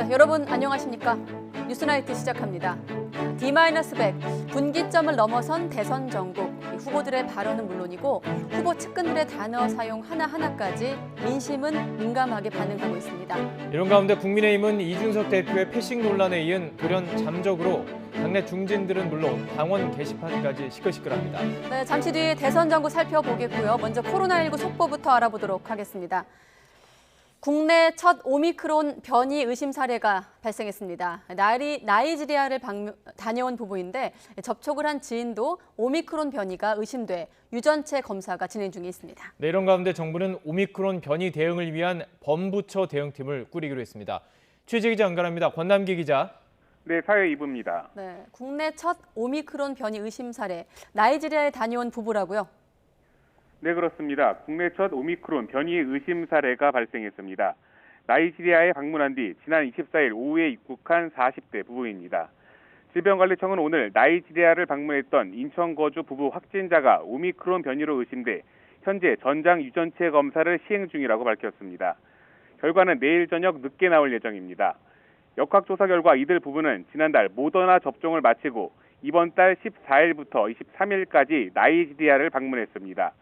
네, 여러분 안녕하십니까? 뉴스나이트 시작합니다. D-100 분기점을 넘어선 대선 전국. 후보들의 발언은 물론이고 후보 측근들의 단어 사용 하나하나까지 민심은 민감하게 반응하고 있습니다. 이런 가운데 국민의힘은 이준석 대표의 패싱 논란에 이은 돌연 잠적으로 당내 중진들은 물론 당원 게시판까지 시끌시끌합니다. 네, 잠시 뒤에 대선 전국 살펴보겠고요. 먼저 코로나19 속보부터 알아보도록 하겠습니다. 국내 첫 오미크론 변이 의심 사례가 발생했습니다. 나이지리아를 다녀온 부부인데 접촉을 한 지인도 오미크론 변이가 의심돼 유전체 검사가 진행 중에 있습니다. 네, 이런 가운데 정부는 오미크론 변이 대응을 위한 범부처 대응팀을 꾸리기로 했습니다. 취재 기자 연결합니다. 권남기 기자. 네, 사회 2부입니다. 네, 국내 첫 오미크론 변이 의심 사례, 나이지리아에 다녀온 부부라고요? 네, 그렇습니다. 국내 첫 오미크론 변이 의심 사례가 발생했습니다. 나이지리아에 방문한 뒤 지난 24일 오후에 입국한 40대 부부입니다. 질병관리청은 오늘 나이지리아를 방문했던 인천 거주 부부 확진자가 오미크론 변이로 의심돼 현재 전장 유전체 검사를 시행 중이라고 밝혔습니다. 결과는 내일 저녁 늦게 나올 예정입니다. 역학조사 결과 이들 부부는 지난달 모더나 접종을 마치고 이번 달 14일부터 23일까지 나이지리아를 방문했습니다.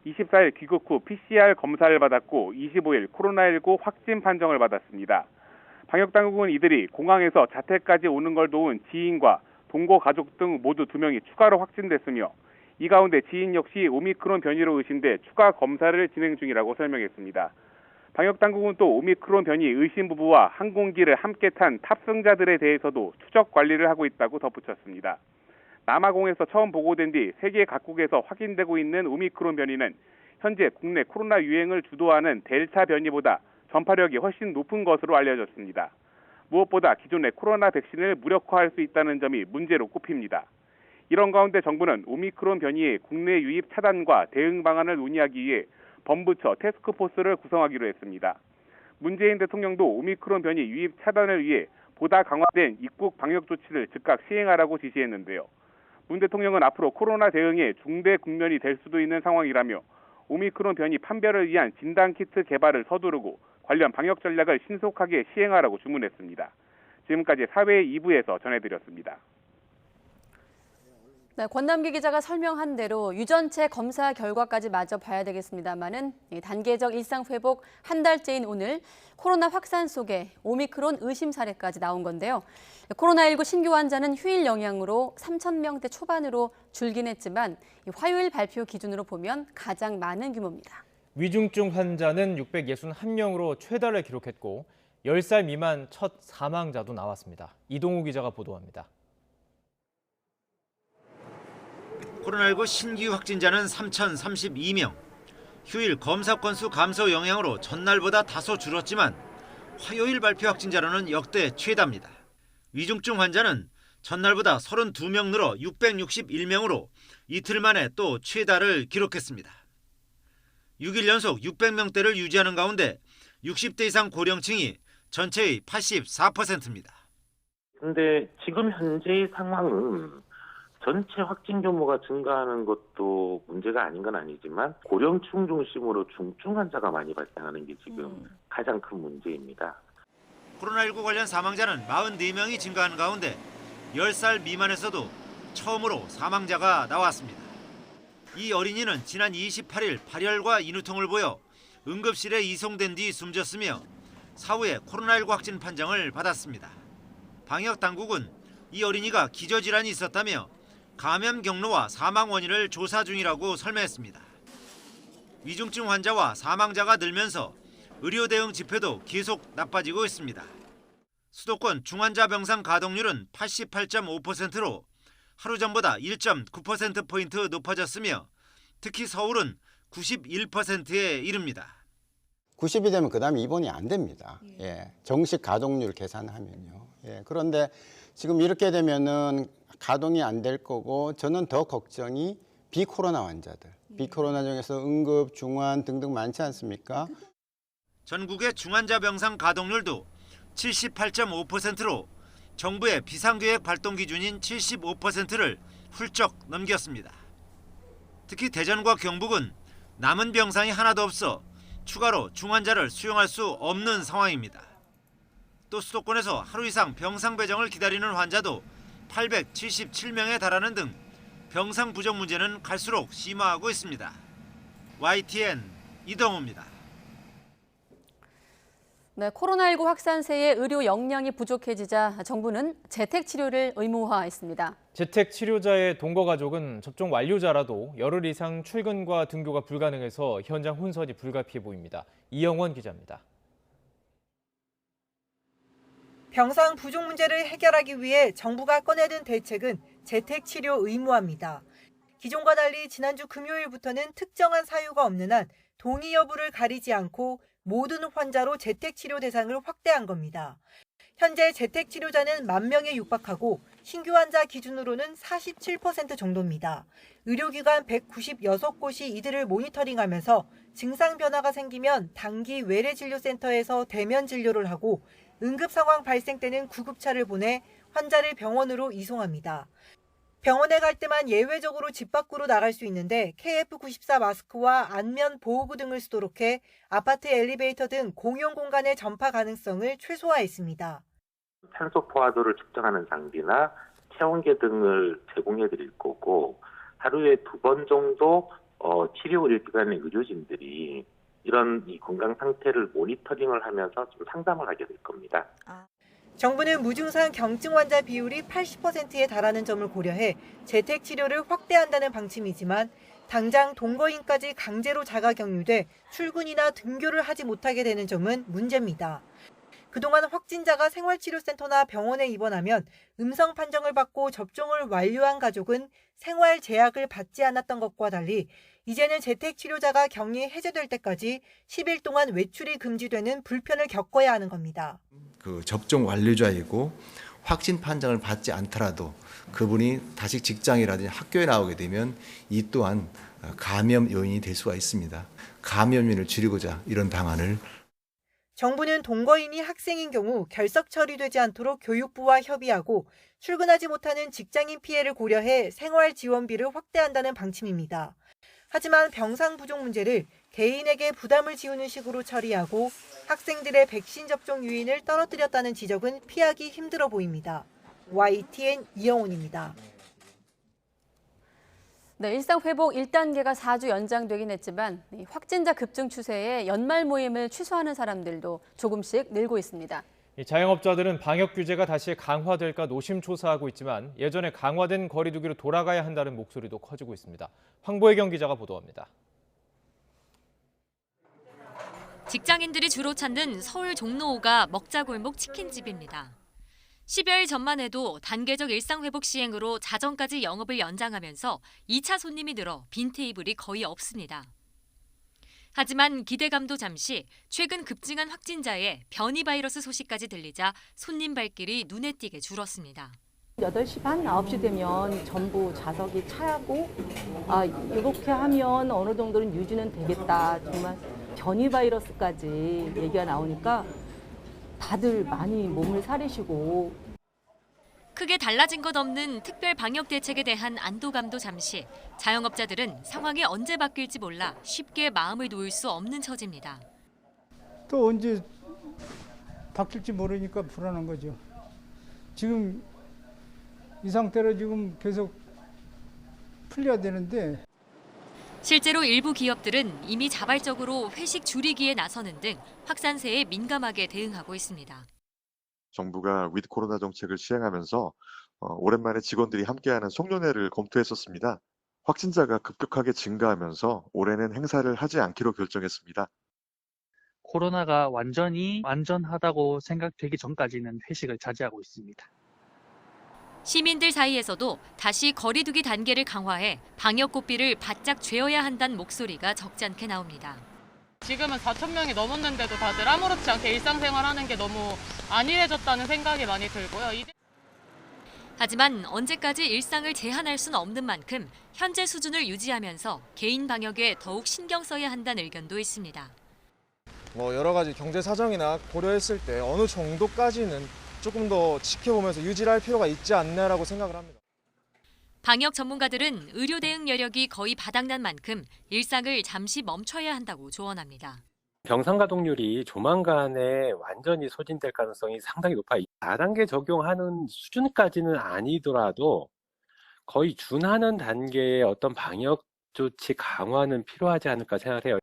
24일 귀국 후 PCR 검사를 받았고 25일 코로나19 확진 판정을 받았습니다. 방역당국은 이들이 공항에서 자택까지 오는 걸 도운 지인과 동거 가족 등 모두 2명이 추가로 확진됐으며 이 가운데 지인 역시 오미크론 변이로 의심돼 추가 검사를 진행 중이라고 설명했습니다. 방역당국은 또 오미크론 변이 의심 부부와 항공기를 함께 탄 탑승자들에 대해서도 추적 관리를 하고 있다고 덧붙였습니다. 남아공에서 처음 보고된 뒤 세계 각국에서 확인되고 있는 오미크론 변이는 현재 국내 코로나 유행을 주도하는 델타 변이보다 전파력이 훨씬 높은 것으로 알려졌습니다. 무엇보다 기존의 코로나 백신을 무력화할 수 있다는 점이 문제로 꼽힙니다. 이런 가운데 정부는 오미크론 변이의 국내 유입 차단과 대응 방안을 논의하기 위해 범부처 태스크포스를 구성하기로 했습니다. 문재인 대통령도 오미크론 변이 유입 차단을 위해 보다 강화된 입국 방역 조치를 즉각 시행하라고 지시했는데요. 문 대통령은 앞으로 코로나 대응에 중대 국면이 될 수도 있는 상황이라며 오미크론 변이 판별을 위한 진단키트 개발을 서두르고 관련 방역 전략을 신속하게 시행하라고 주문했습니다. 지금까지 사회 2부에서 전해드렸습니다. 네, 권남기 기자가 설명한 대로 유전체 검사 결과까지 마저 봐야 되겠습니다만은 단계적 일상 회복 한 달째인 오늘 코로나 확산 속에 오미크론 의심 사례까지 나온 건데요. 코로나19 신규 환자는 휴일 영향으로 3,000명대 초반으로 줄긴 했지만 화요일 발표 기준으로 보면 가장 많은 규모입니다. 위중증 환자는 661명으로 최다를 기록했고 10살 미만 첫 사망자도 나왔습니다. 이동우 기자가 보도합니다. 코로나19 신규 확진자는 3,032명. 휴일 검사 건수 감소 영향으로 전날보다 다소 줄었지만 화요일 발표 확진자로는 역대 최다입니다. 위중증 환자는 전날보다 32명 늘어 661명으로 이틀 만에 또 최다를 기록했습니다. 6일 연속 600명대를 유지하는 가운데 60대 이상 고령층이 전체의 84%입니다. 근데 지금 현재의 상황은 전체 확진 규모가 증가하는 것도 문제가 아닌 건 아니지만 고령층 중심으로 중증 환자가 많이 발생하는 게 지금 가장 큰 문제입니다. 코로나19 관련 사망자는 44명이 증가한 가운데 10살 미만에서도 처음으로 사망자가 나왔습니다. 이 어린이는 지난 28일 발열과 인후통을 보여 응급실에 이송된 뒤 숨졌으며 사후에 코로나19 확진 판정을 받았습니다. 방역당국은 이 어린이가 기저질환이 있었다며 감염 경로와 사망 원인을 조사 중이라고 설명했습니다. 위중증 환자와 사망자가 늘면서 의료 대응 지표도 계속 나빠지고 있습니다. 수도권 중환자 병상 가동률은 88.5%로 하루 전보다 1.9%포인트 높아졌으며 특히 서울은 91%에 이릅니다. 90이 되면 그다음에 입원이 안 됩니다. 예, 정식 가동률 계산하면요. 예, 그런데 지금 이렇게 되면은 가동이 안 될 거고 저는 더 걱정이 비코로나 환자들. 비코로나 중에서 응급, 중환 등등 많지 않습니까? 전국의 중환자 병상 가동률도 78.5%로 정부의 비상계획 발동 기준인 75%를 훌쩍 넘겼습니다. 특히 대전과 경북은 남은 병상이 하나도 없어 추가로 중환자를 수용할 수 없는 상황입니다. 또 수도권에서 하루 이상 병상 배정을 기다리는 환자도 877명에 달하는 등 병상 부족 문제는 갈수록 심화하고 있습니다. YTN 이동호입니다. 네, 코로나19 확산세에 의료 역량이 부족해지자 정부는 재택치료를 의무화했습니다. 재택치료자의 동거가족은 접종 완료자라도 열흘 이상 출근과 등교가 불가능해서 현장 혼선이 불가피해 보입니다. 이영원 기자입니다. 병상 부족 문제를 해결하기 위해 정부가 꺼내든 대책은 재택치료 의무화입니다. 기존과 달리 지난주 금요일부터는 특정한 사유가 없는 한 동의 여부를 가리지 않고 모든 환자로 재택치료 대상을 확대한 겁니다. 현재 재택치료자는 10,000명에 육박하고 신규 환자 기준으로는 47% 정도입니다. 의료기관 196곳이 이들을 모니터링하면서 증상 변화가 생기면 단기 외래진료센터에서 대면 진료를 하고 응급 상황 발생 때는 구급차를 보내 환자를 병원으로 이송합니다. 병원에 갈 때만 예외적으로 집 밖으로 나갈 수 있는데 KF94 마스크와 안면 보호구 등을 쓰도록 해 아파트 엘리베이터 등 공용 공간의 전파 가능성을 최소화했습니다. 산소 포화도를 측정하는 장비나 체온계 등을 제공해 드릴 거고 하루에 2번 정도 치료 의료기관의 의료진들이 이런 이 건강 상태를 모니터링을 하면서 좀 상담을 하게 될 겁니다. 정부는 무증상 경증 환자 비율이 80%에 달하는 점을 고려해 재택치료를 확대한다는 방침이지만 당장 동거인까지 강제로 자가격리돼 출근이나 등교를 하지 못하게 되는 점은 문제입니다. 그동안 확진자가 생활치료센터나 병원에 입원하면 음성 판정을 받고 접종을 완료한 가족은 생활 제약을 받지 않았던 것과 달리 이제는 재택치료자가 격리 해제될 때까지 10일 동안 외출이 금지되는 불편을 겪어야 하는 겁니다. 그 접종 완료자이고 확진 판정을 받지 않더라도 그분이 다시 직장이라든지 학교에 나오게 되면 이 또한 감염 요인이 될 수가 있습니다. 감염률을 줄이고자 이런 방안을 정부는 동거인이 학생인 경우 결석 처리되지 않도록 교육부와 협의하고 출근하지 못하는 직장인 피해를 고려해 생활 지원비를 확대한다는 방침입니다. 하지만 병상 부족 문제를 개인에게 부담을 지우는 식으로 처리하고 학생들의 백신 접종 유인을 떨어뜨렸다는 지적은 피하기 힘들어 보입니다. YTN 이영훈입니다. 네, 일상회복 1단계가 4주 연장되긴 했지만 확진자 급증 추세에 연말 모임을 취소하는 사람들도 조금씩 늘고 있습니다. 자영업자들은 방역 규제가 다시 강화될까 노심초사하고 있지만 예전에 강화된 거리 두기로 돌아가야 한다는 목소리도 커지고 있습니다. 황보혜경 기자가 보도합니다. 직장인들이 주로 찾는 서울 종로오가 먹자골목 치킨집입니다. 10여일 전만 해도 단계적 일상회복 시행으로 자정까지 영업을 연장하면서 2차 손님이 늘어 빈 테이블이 거의 없습니다. 하지만 기대감도 잠시 최근 급증한 확진자의 변이 바이러스 소식까지 들리자 손님 발길이 눈에 띄게 줄었습니다. 8시 반, 9시 되면 전부 좌석이 차고 이렇게 하면 어느 정도는 유지는 되겠다. 정말 변이 바이러스까지 얘기가 나오니까 다들 많이 몸을 사리시고 크게 달라진 것 없는 특별 방역 대책에 대한 안도감도 잠시 자영업자들은 상황이 언제 바뀔지 몰라 쉽게 마음을 놓을 수 없는 처지입니다. 또 언제 바뀔지 모르니까 불안한 거죠. 지금 이 상태로 지금 계속 풀려야 되는데 실제로 일부 기업들은 이미 자발적으로 회식 줄이기에 나서는 등 확산세에 민감하게 대응하고 있습니다. 정부가 위드 코로나 정책을 시행하면서 오랜만에 직원들이 함께하는 송년회를 검토했었습니다. 확진자가 급격하게 증가하면서 올해는 행사를 하지 않기로 결정했습니다. 코로나가 완전히 안전하다고 생각되기 전까지는 회식을 자제하고 있습니다. 시민들 사이에서도 다시 거리두기 단계를 강화해 방역 고삐를 바짝 쥐어야 한다는 목소리가 적지 않게 나옵니다. 지금은 4,000명이 넘었는데도 다들 아무렇지 않게 일상생활하는 게 너무 안일해졌다는 생각이 많이 들고요. 하지만 언제까지 일상을 제한할 수는 없는 만큼 현재 수준을 유지하면서 개인 방역에 더욱 신경 써야 한다는 의견도 있습니다. 여러 가지 경제 사정이나 고려했을 때 어느 정도까지는 조금 더 지켜보면서 유지를 할 필요가 있지 않나라고 생각을 합니다. 방역 전문가들은 의료 대응 여력이 거의 바닥난 만큼 일상을 잠시 멈춰야 한다고 조언합니다. 병상 가동률이 조만간에 완전히 소진될 가능성이 상당히 높아요. 4단계 적용하는 수준까지는 아니더라도 거의 준하는 단계의 어떤 방역 조치 강화는 필요하지 않을까 생각을 해요.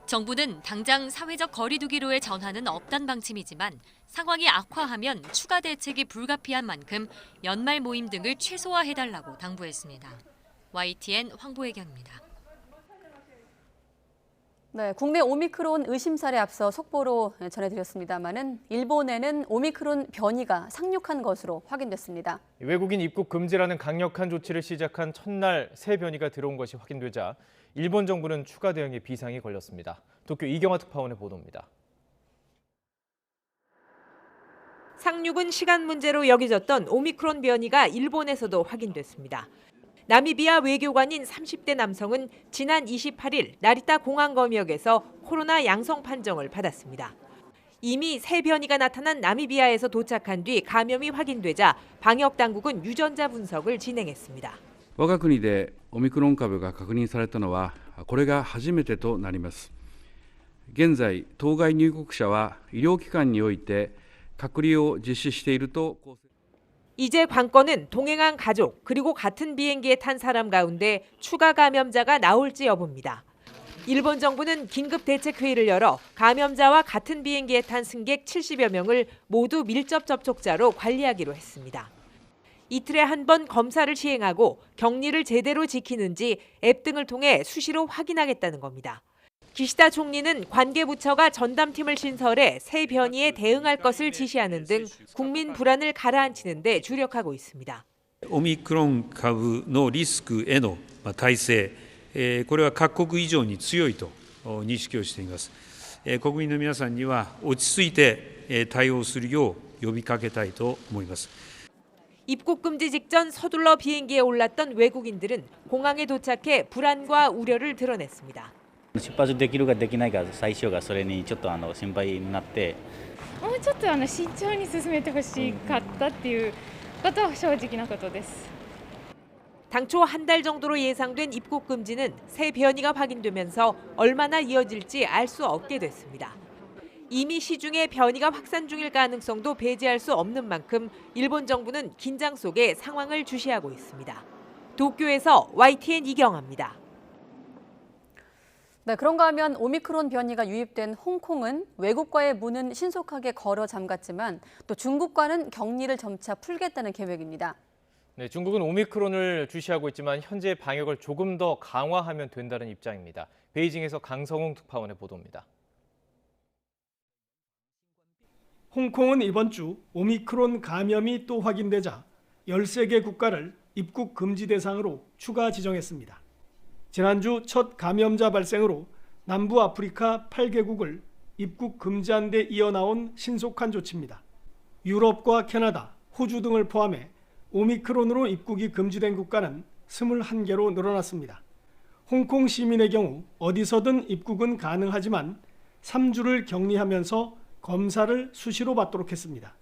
정부는 당장 사회적 거리 두기로의 전환은 없단 방침이지만 상황이 악화하면 추가 대책이 불가피한 만큼 연말 모임 등을 최소화해달라고 당부했습니다. YTN 황보혜경입니다. 네, 국내 오미크론 의심 사례 앞서 속보로 전해드렸습니다마는 일본에는 오미크론 변이가 상륙한 것으로 확인됐습니다. 외국인 입국 금지라는 강력한 조치를 시작한 첫날 새 변이가 들어온 것이 확인되자 일본 정부는 추가 대응에 비상이 걸렸습니다. 도쿄 이경화 특파원의 보도입니다. 상륙은 시간 문제로 여겨졌던 오미크론 변이가 일본에서도 확인됐습니다. 나미비아 외교관인 30대 남성은 지난 28일 나리타 공항검역에서 코로나 양성 판정을 받았습니다. 이미 새 변이가 나타난 나미비아에서 도착한 뒤 감염이 확인되자 방역 당국은 유전자 분석을 진행했습니다. 我が国でオミクロン株が確認されたのはこれが初めてとなります。現在、当該入国者は医療機関において隔離を実施していると。 이제 관건은 동행한 가족 그리고 같은 비행기에 탄 사람 가운데 추가 감염자가 나올지 여부입니다. 일본 정부는 긴급 대책 회의를 열어 감염자와 같은 비행기에 탄 승객 70여 명을 모두 밀접 접촉자로 관리하기로 했습니다. 이틀에 한 번 검사를 시행하고 격리를 제대로 지키는지 앱 등을 통해 수시로 확인하겠다는 겁니다. 기시다 총리는 관계부처가 전담팀을 신설해 새 변이에 대응할 것을 지시하는 등 국민 불안을 가라앉히는 데 주력하고 있습니다. オミクロン株のリスクへの耐性、これは各国以上に強いと認識をしています。国民の皆さんには落ち着いて対応するよう呼びかけたいと思います。 입국 금지 직전 서둘러 비행기에 올랐던 외국인들은 공항에 도착해 불안과 우려를 드러냈습니다. 出発できるかできないか最初がそれにちょっと心配になってもうちょっと慎重に進めてほしかったっていうことは正直なことです。 당초 한 달 정도로 예상된 입국 금지는 새 변이가 확인되면서 얼마나 이어질지 알 수 없게 됐습니다. 이미 시중에 변이가 확산 중일 가능성도 배제할 수 없는 만큼 일본 정부는 긴장 속에 상황을 주시하고 있습니다. 도쿄에서 YTN 이경아입니다. 네, 그런가 하면 오미크론 변이가 유입된 홍콩은 외국과의 문은 신속하게 걸어 잠갔지만 또 중국과는 격리를 점차 풀겠다는 계획입니다. 네, 중국은 오미크론을 주시하고 있지만 현재 방역을 조금 더 강화하면 된다는 입장입니다. 베이징에서 강성웅 특파원의 보도입니다. 홍콩은 이번 주 오미크론 감염이 또 확인되자 13개 국가를 입국 금지 대상으로 추가 지정했습니다. 지난주 첫 감염자 발생으로 남부 아프리카 8개국을 입국 금지한 데 이어나온 신속한 조치입니다. 유럽과 캐나다, 호주 등을 포함해 오미크론으로 입국이 금지된 국가는 21개로 늘어났습니다. 홍콩 시민의 경우 어디서든 입국은 가능하지만 3주를 격리하면서 검사를 수시로 받도록 했습니다.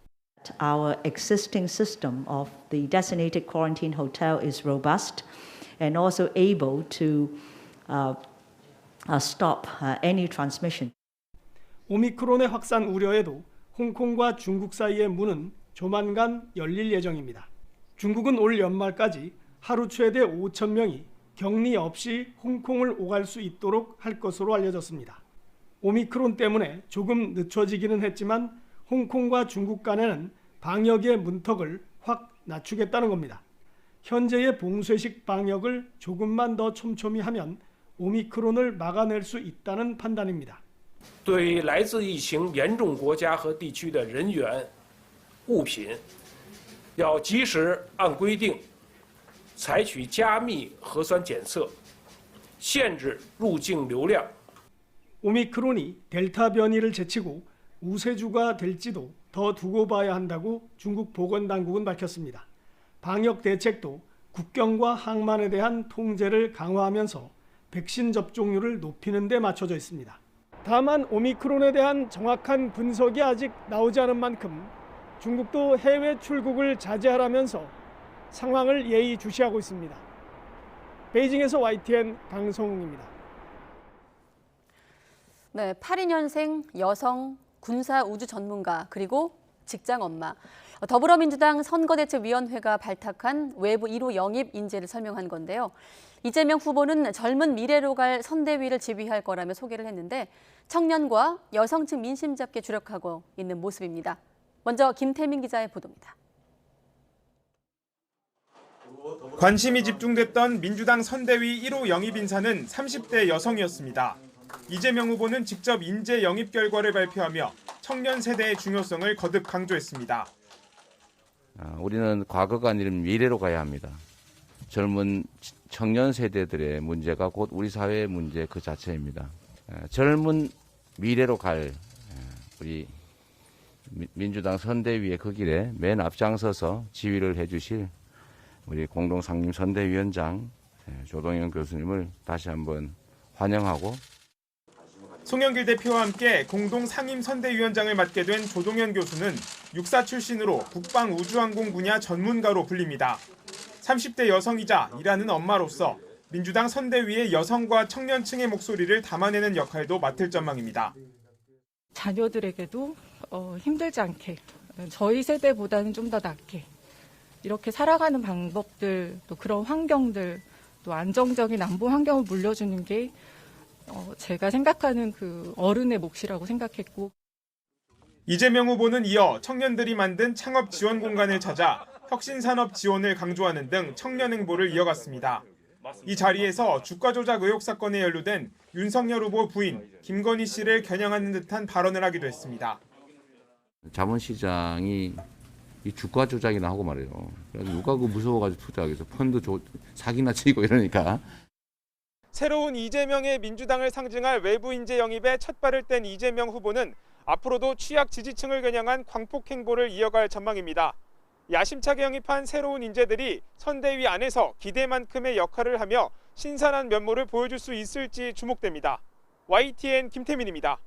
Our existing system of the designated quarantine hotel is robust and also able to stop any transmission. 오미크론의 확산 우려에도 홍콩과 중국 사이의 문은 조만간 열릴 예정입니다. 중국은 올 연말까지 하루 최대 5천 명이 격리 없이 홍콩을 오갈 수 있도록 할 것으로 알려졌습니다. 오미크론 때문에 조금 늦춰지기는 했지만 홍콩과 중국 간에는 방역의 문턱을 확 낮추겠다는 겁니다. 현재의 봉쇄식 방역을 조금만 더 촘촘히 하면 오미크론을 막아낼 수 있다는 판단입니다. 对于来自疫情严重国家和地区的人员、物品，要及时按规定采取加密核酸检测，限制入境流量。 오미크론이 델타 변이를 제치고 우세주가 될지도 더 두고 봐야 한다고 중국 보건당국은 밝혔습니다. 방역 대책도 국경과 항만에 대한 통제를 강화하면서 백신 접종률을 높이는 데 맞춰져 있습니다. 다만 오미크론에 대한 정확한 분석이 아직 나오지 않은 만큼 중국도 해외 출국을 자제하라면서 상황을 예의주시하고 있습니다. 베이징에서 YTN 강성웅입니다. 네, 82년생 여성 군사 우주 전문가 그리고 직장 엄마. 더불어민주당 선거대책위원회가 발탁한 외부 1호 영입 인재를 설명한 건데요. 이재명 후보는 젊은 미래로 갈 선대위를 지휘할 거라며 소개를 했는데 청년과 여성층 민심 잡기에 주력하고 있는 모습입니다. 먼저 김태민 기자의 보도입니다. 관심이 집중됐던 민주당 선대위 1호 영입 인사는 30대 여성이었습니다. 이재명 후보는 직접 인재 영입 결과를 발표하며 청년 세대의 중요성을 거듭 강조했습니다. 우리는 과거가 아니라 미래로 가야 합니다. 젊은 청년 세대들의 문제가 곧 우리 사회의 문제 그 자체입니다. 젊은 미래로 갈 우리 민주당 선대위의 그 길에 맨 앞장서서 지휘를 해주실 우리 공동상임선대위원장 조동현 교수님을 다시 한번 환영하고 송영길 대표와 함께 공동상임선대위원장을 맡게 된 조동현 교수는 육사 출신으로 국방우주항공 분야 전문가로 불립니다. 30대 여성이자 일하는 엄마로서 민주당 선대위의 여성과 청년층의 목소리를 담아내는 역할도 맡을 전망입니다. 자녀들에게도 힘들지 않게 저희 세대보다는 좀 더 낫게 이렇게 살아가는 방법들 또 그런 환경들 또 안정적인 안보 환경을 물려주는 게 제가 생각하는 그 어른의 몫이라고 생각했고 이재명 후보는 이어 청년들이 만든 창업 지원 공간을 찾아 혁신산업 지원을 강조하는 등 청년 행보를 이어갔습니다. 이 자리에서 주가 조작 의혹 사건에 연루된 윤석열 후보 부인 김건희 씨를 겨냥하는 듯한 발언을 하기도 했습니다. 자본시장이 이 주가 조작이나 하고 말이에요. 그래서 누가 그 무서워가지고 투자하겠어. 펀드 사기나 치고 이러니까. 새로운 이재명의 민주당을 상징할 외부 인재 영입에 첫 발을 뗀 이재명 후보는 앞으로도 취약 지지층을 겨냥한 광폭 행보를 이어갈 전망입니다. 야심차게 영입한 새로운 인재들이 선대위 안에서 기대만큼의 역할을 하며 신선한 면모를 보여줄 수 있을지 주목됩니다. YTN 김태민입니다.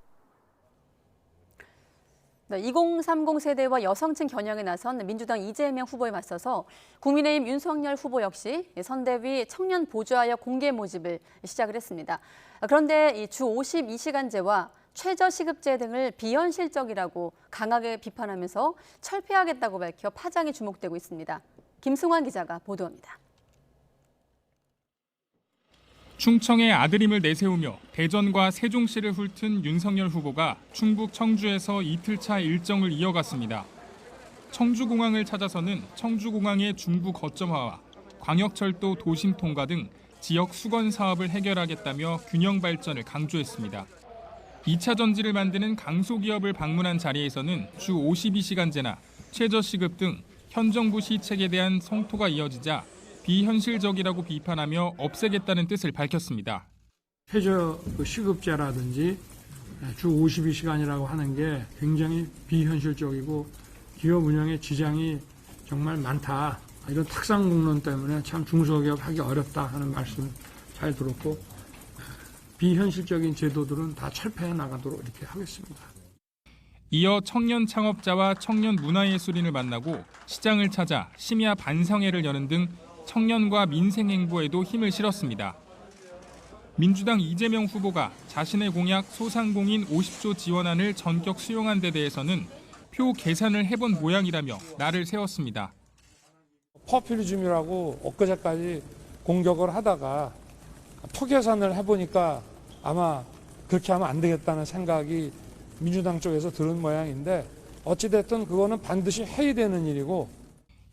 2030 세대와 여성층 겨냥에 나선 민주당 이재명 후보에 맞서서 국민의힘 윤석열 후보 역시 선대위 청년 보좌역 공개 모집을 시작을 했습니다. 그런데 주 52시간제와 최저시급제 등을 비현실적이라고 강하게 비판하면서 철폐하겠다고 밝혀 파장이 주목되고 있습니다. 김승환 기자가 보도합니다. 충청의 아들임을 내세우며 대전과 세종시를 훑은 윤석열 후보가 충북 청주에서 이틀차 일정을 이어갔습니다. 청주공항을 찾아서는 청주공항의 중부 거점화와 광역철도 도심 통과 등 지역 수건 사업을 해결하겠다며 균형 발전을 강조했습니다. 2차 전지를 만드는 강소기업을 방문한 자리에서는 주 52시간제나 최저시급 등 현 정부 시책에 대한 성토가 이어지자 비현실적이라고 비판하며 없애겠다는 뜻을 밝혔습니다. 최저시급제라든지 주 52시간이라고 하는 게 굉장히 비현실적이고 기업 운영에 지장이 정말 많다. 이런 탁상공론 때문에 참 중소기업 하기 어렵다 하는 말씀 잘 들었고 비현실적인 제도들은 다 철폐해 나가도록 이렇게 하겠습니다. 이어 청년 창업자와 청년 문화예술인을 만나고 시장을 찾아 심야 반성회를 여는 등 청년과 민생 행보에도 힘을 실었습니다. 민주당 이재명 후보가 자신의 공약 소상공인 50조 지원안을 전격 수용한 데 대해서는 표 계산을 해본 모양이라며 날을 세웠습니다. 포퓰리즘이라고 엊그제까지 공격을 하다가 표 계산을 해보니까 아마 그렇게 하면 안 되겠다는 생각이 민주당 쪽에서 들은 모양인데 어찌됐든 그거는 반드시 해야 되는 일이고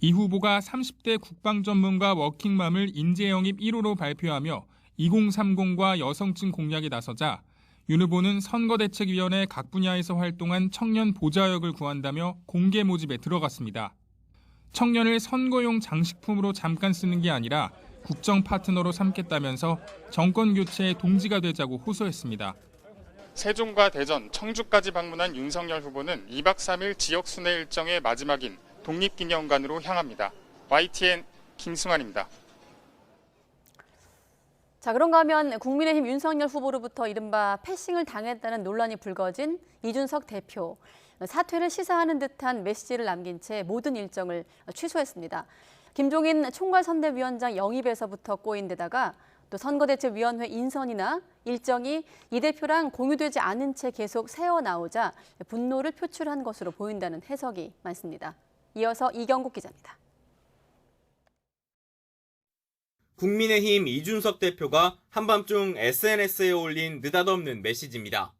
이 후보가 30대 국방 전문가 워킹맘을 인재 영입 1호로 발표하며 2030과 여성층 공략에 나서자 윤 후보는 선거대책위원회 각 분야에서 활동한 청년 보좌역을 구한다며 공개 모집에 들어갔습니다. 청년을 선거용 장식품으로 잠깐 쓰는 게 아니라 국정 파트너로 삼겠다면서 정권 교체의 동지가 되자고 호소했습니다. 세종과 대전, 청주까지 방문한 윤석열 후보는 2박 3일 지역 순회 일정의 마지막인 독립기념관으로 향합니다. YTN 김승환입니다. 자, 그런가 하면 국민의힘 윤석열 후보로부터 이른바 패싱을 당했다는 논란이 불거진 이준석 대표. 사퇴를 시사하는 듯한 메시지를 남긴 채 모든 일정을 취소했습니다. 김종인 총괄선대위원장 영입에서부터 꼬인 데다가 또 선거대책위원회 인선이나 일정이 이 대표랑 공유되지 않은 채 계속 새어나오자 분노를 표출한 것으로 보인다는 해석이 많습니다. 이어서 이경국 기자입니다. 국민의힘 이준석 대표가 한밤중 SNS에 올린 느닷없는 메시지입니다.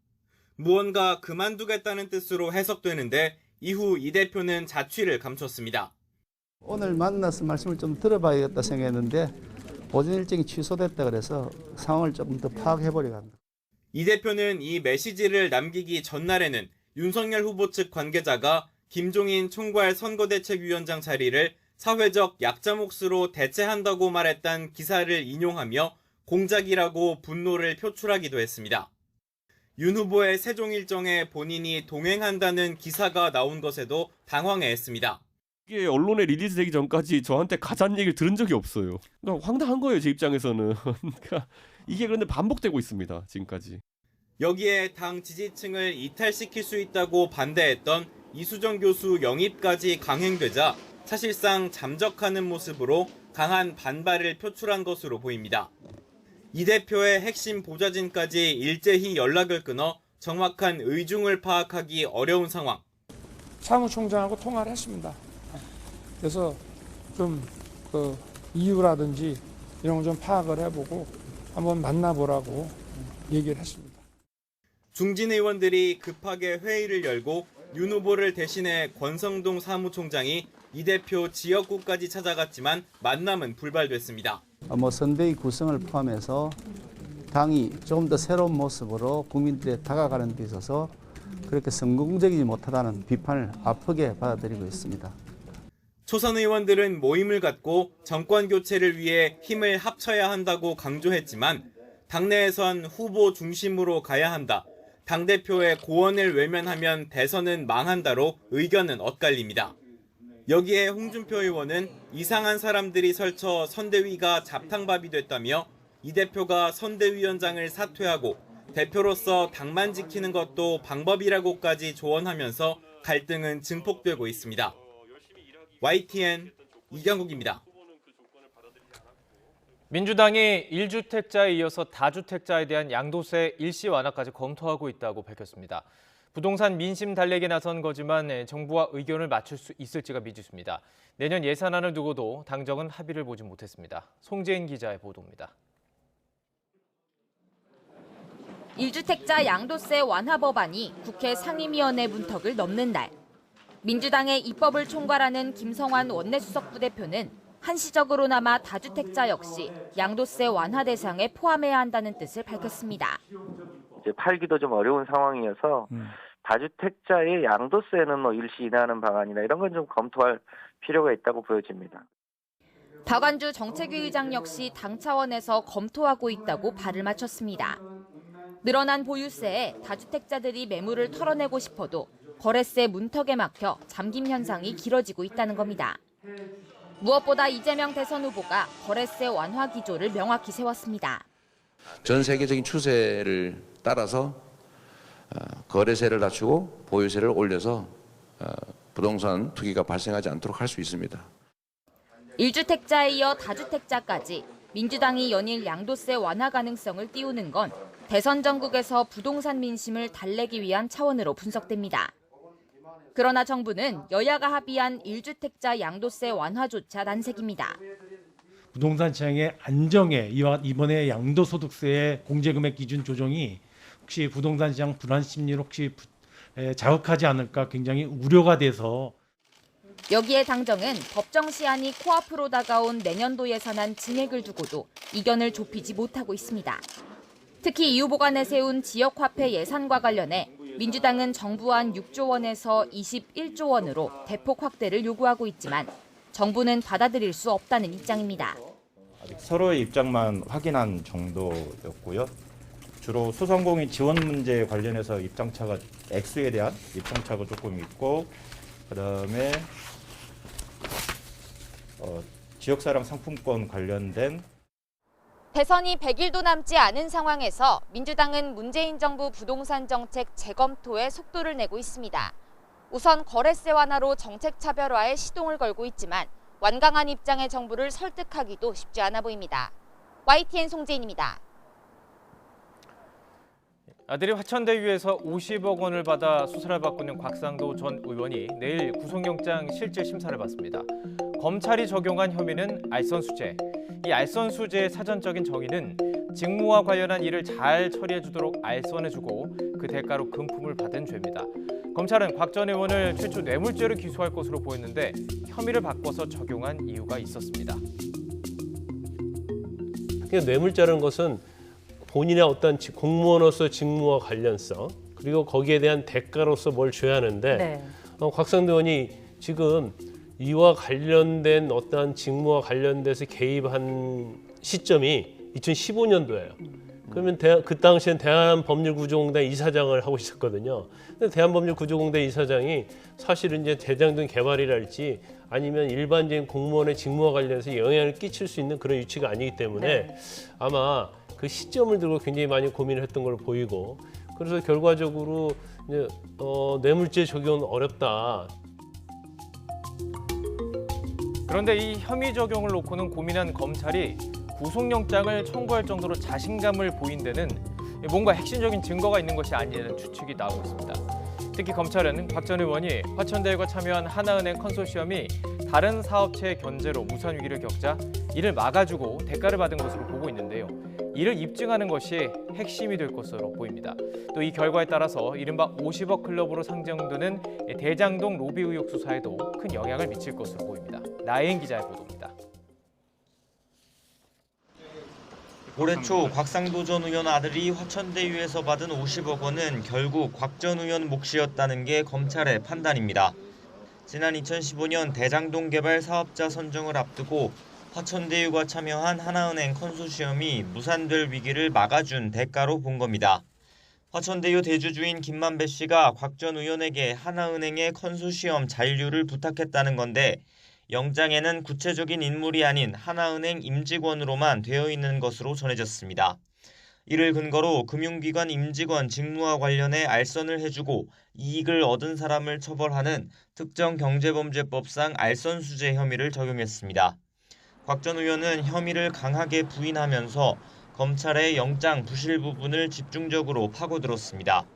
무언가 그만두겠다는 뜻으로 해석되는데 이후 이 대표는 자취를 감췄습니다. 오늘 만나서 말씀을 좀 들어봐야겠다 생각했는데 오전 일정이 취소됐다 그래서 상황을 조금 더 파악해보려고 합니다. 이 대표는 이 메시지를 남기기 전날에는 윤석열 후보 측 관계자가 김종인 총괄 선거대책위원장 자리를 사회적 약자 몫으로 대체한다고 말했던 기사를 인용하며 공작이라고 분노를 표출하기도 했습니다. 윤 후보의 세종 일정에 본인이 동행한다는 기사가 나온 것에도 당황해했습니다. 이게 언론에 리리즈되기 전까지 저한테 가짜는 얘기를 들은 적이 없어요. 그러니까 황당한 거예요, 제 입장에서는. 그러니까 이게 그런데 반복되고 있습니다, 지금까지. 여기에 당 지지층을 이탈시킬 수 있다고 반대했던 이수정 교수 영입까지 강행되자 사실상 잠적하는 모습으로 강한 반발을 표출한 것으로 보입니다. 이 대표의 핵심 보좌진까지 일제히 연락을 끊어 정확한 의중을 파악하기 어려운 상황. 사무총장하고 통화를 했습니다. 그래서 좀 이유라든지 이런 거 좀 파악을 해보고 한번 만나보라고 얘기를 했습니다. 중진 의원들이 급하게 회의를 열고 윤 후보를 대신해 권성동 사무총장이 이 대표 지역구까지 찾아갔지만 만남은 불발됐습니다. 선대위 구성을 포함해서 당이 조금 더 새로운 모습으로 국민들에 다가가는 데 있어서 그렇게 성공적이지 못하다는 비판을 아프게 받아들이고 있습니다. 초선 의원들은 모임을 갖고 정권 교체를 위해 힘을 합쳐야 한다고 강조했지만 당내에선 후보 중심으로 가야 한다. 당대표의 고언을 외면하면 대선은 망한다로 의견은 엇갈립니다. 여기에 홍준표 의원은 이상한 사람들이 설쳐 선대위가 잡탕밥이 됐다며 이 대표가 선대위원장을 사퇴하고 대표로서 당만 지키는 것도 방법이라고까지 조언하면서 갈등은 증폭되고 있습니다. YTN 이경국입니다. 민주당이 1주택자에 이어서 다주택자에 대한 양도세 일시 완화까지 검토하고 있다고 밝혔습니다. 부동산 민심 달래기에 나선 거지만 정부와 의견을 맞출 수 있을지가 미지수입니다. 내년 예산안을 두고도 당정은 합의를 보지 못했습니다. 송재인 기자의 보도입니다. 1주택자 양도세 완화 법안이 국회 상임위원회 문턱을 넘는 날. 민주당의 입법을 총괄하는 김성환 원내수석 부대표는 한시적으로나마 다주택자 역시 양도세 완화 대상에 포함해야 한다는 뜻을 밝혔습니다. 이제 팔기도 좀 어려운 상황이어서 다주택자의 양도세는 일시 인하하는 방안이나 이런 건 좀 검토할 필요가 있다고 보여집니다. 박완주 정책위 의장 역시 당 차원에서 검토하고 있다고 발을 맞췄습니다. 늘어난 보유세에 다주택자들이 매물을 털어내고 싶어도 거래세 문턱에 막혀 잠김 현상이 길어지고 있다는 겁니다. 무엇보다 이재명 대선 후보가 거래세 완화 기조를 명확히 세웠습니다. 전 세계적인 추세를 따라서 거래세를 낮추고 보유세를 올려서 부동산 투기가 발생하지 않도록 할 수 있습니다. 1주택자에 이어 다주택자까지 민주당이 연일 양도세 완화 가능성을 띄우는 건 대선 전국에서 부동산 민심을 달래기 위한 차원으로 분석됩니다. 그러나 정부는 여야가 합의한 1주택자 양도세 완화조차 난색입니다. 부동산 시장의 안정에 이번에 양도소득세의 공제금액 기준 조정이 혹시 부동산 시장 불안 심리를 혹시 자극하지 않을까 굉장히 우려가 돼서 여기에 당정은 법정 시한이 코앞으로 다가온 내년도 예산안 진행을 두고도 이견을 좁히지 못하고 있습니다. 특히 이 후보가 내세운 지역화폐 예산과 관련해 민주당은 정부안 6조 원에서 21조 원으로 대폭 확대를 요구하고 있지만 정부는 받아들일 수 없다는 입장입니다. 아직 서로의 입장만 확인한 정도였고요. 주로 소상공인 지원 문제 관련해서 입장차가 액수에 대한 입장차가 조금 있고 그다음에 지역사랑 상품권 관련된 대선이 100일도 남지 않은 상황에서 민주당은 문재인 정부 부동산 정책 재검토에 속도를 내고 있습니다. 우선 거래세 완화로 정책 차별화에 시동을 걸고 있지만 완강한 입장의 정부를 설득하기도 쉽지 않아 보입니다. YTN 송재인입니다. 아들이 화천대유에서 50억 원을 받아 수사를 받고 있는 곽상도 전 의원이 내일 구속영장 실질 심사를 받습니다. 검찰이 적용한 혐의는 알선수재. 이 알선수재의 사전적인 정의는 직무와 관련한 일을 잘 처리해주도록 알선해주고 그 대가로 금품을 받은 죄입니다. 검찰은 곽 전 의원을 최초 뇌물죄로 기소할 것으로 보였는데 혐의를 바꿔서 적용한 이유가 있었습니다. 뇌물죄라는 것은 본인의 어떤 공무원으로서 직무와 관련성 그리고 거기에 대한 대가로서 뭘 줘야 하는데 네. 곽상도 의원이 지금 이와 관련된 어떠한 직무와 관련돼서 개입한 시점이 2015년도예요. 그러면 그 당시엔 대한법률구조공단 이사장을 하고 있었거든요. 근데 대한법률구조공단 이사장이 사실은 이제 대장동 개발이랄지 아니면 일반적인 공무원의 직무와 관련해서 영향을 끼칠 수 있는 그런 위치가 아니기 때문에 네. 아마 그 시점을 들고 굉장히 많이 고민을 했던 걸로 보이고 그래서 결과적으로 이제 뇌물죄 적용은 어렵다. 그런데 이 혐의 적용을 놓고는 고민한 검찰이 구속영장을 청구할 정도로 자신감을 보인 데는 뭔가 핵심적인 증거가 있는 것이 아니냐는 추측이 나오고 있습니다. 특히 검찰은 곽 전 의원이 화천대유가 참여한 하나은행 컨소시엄이 다른 사업체의 견제로 무산 위기를 겪자 이를 막아주고 대가를 받은 것으로 보고 있는데요. 이를 입증하는 것이 핵심이 될 것으로 보입니다. 또 이 결과에 따라서 이른바 50억 클럽으로 상정되는 대장동 로비 의혹 수사에도 큰 영향을 미칠 것으로 보입니다. 나혜인 기자의 보도입니다. 올해 초 곽상도 전 의원 아들이 화천대유에서 받은 50억 원은 결국 곽 전 의원 몫이었다는 게 검찰의 판단입니다. 지난 2015년 대장동 개발 사업자 선정을 앞두고 화천대유가 참여한 하나은행 컨소시엄이 무산될 위기를 막아준 대가로 본 겁니다. 화천대유 대주주인 김만배 씨가 곽 전 의원에게 하나은행의 컨소시엄 잔류를 부탁했다는 건데 영장에는 구체적인 인물이 아닌 하나은행 임직원으로만 되어 있는 것으로 전해졌습니다. 이를 근거로 금융기관 임직원 직무와 관련해 알선을 해주고 이익을 얻은 사람을 처벌하는 특정경제범죄법상 알선수재 혐의를 적용했습니다. 곽 전 의원은 혐의를 강하게 부인하면서 검찰의 영장 부실 부분을 집중적으로 파고들었습니다.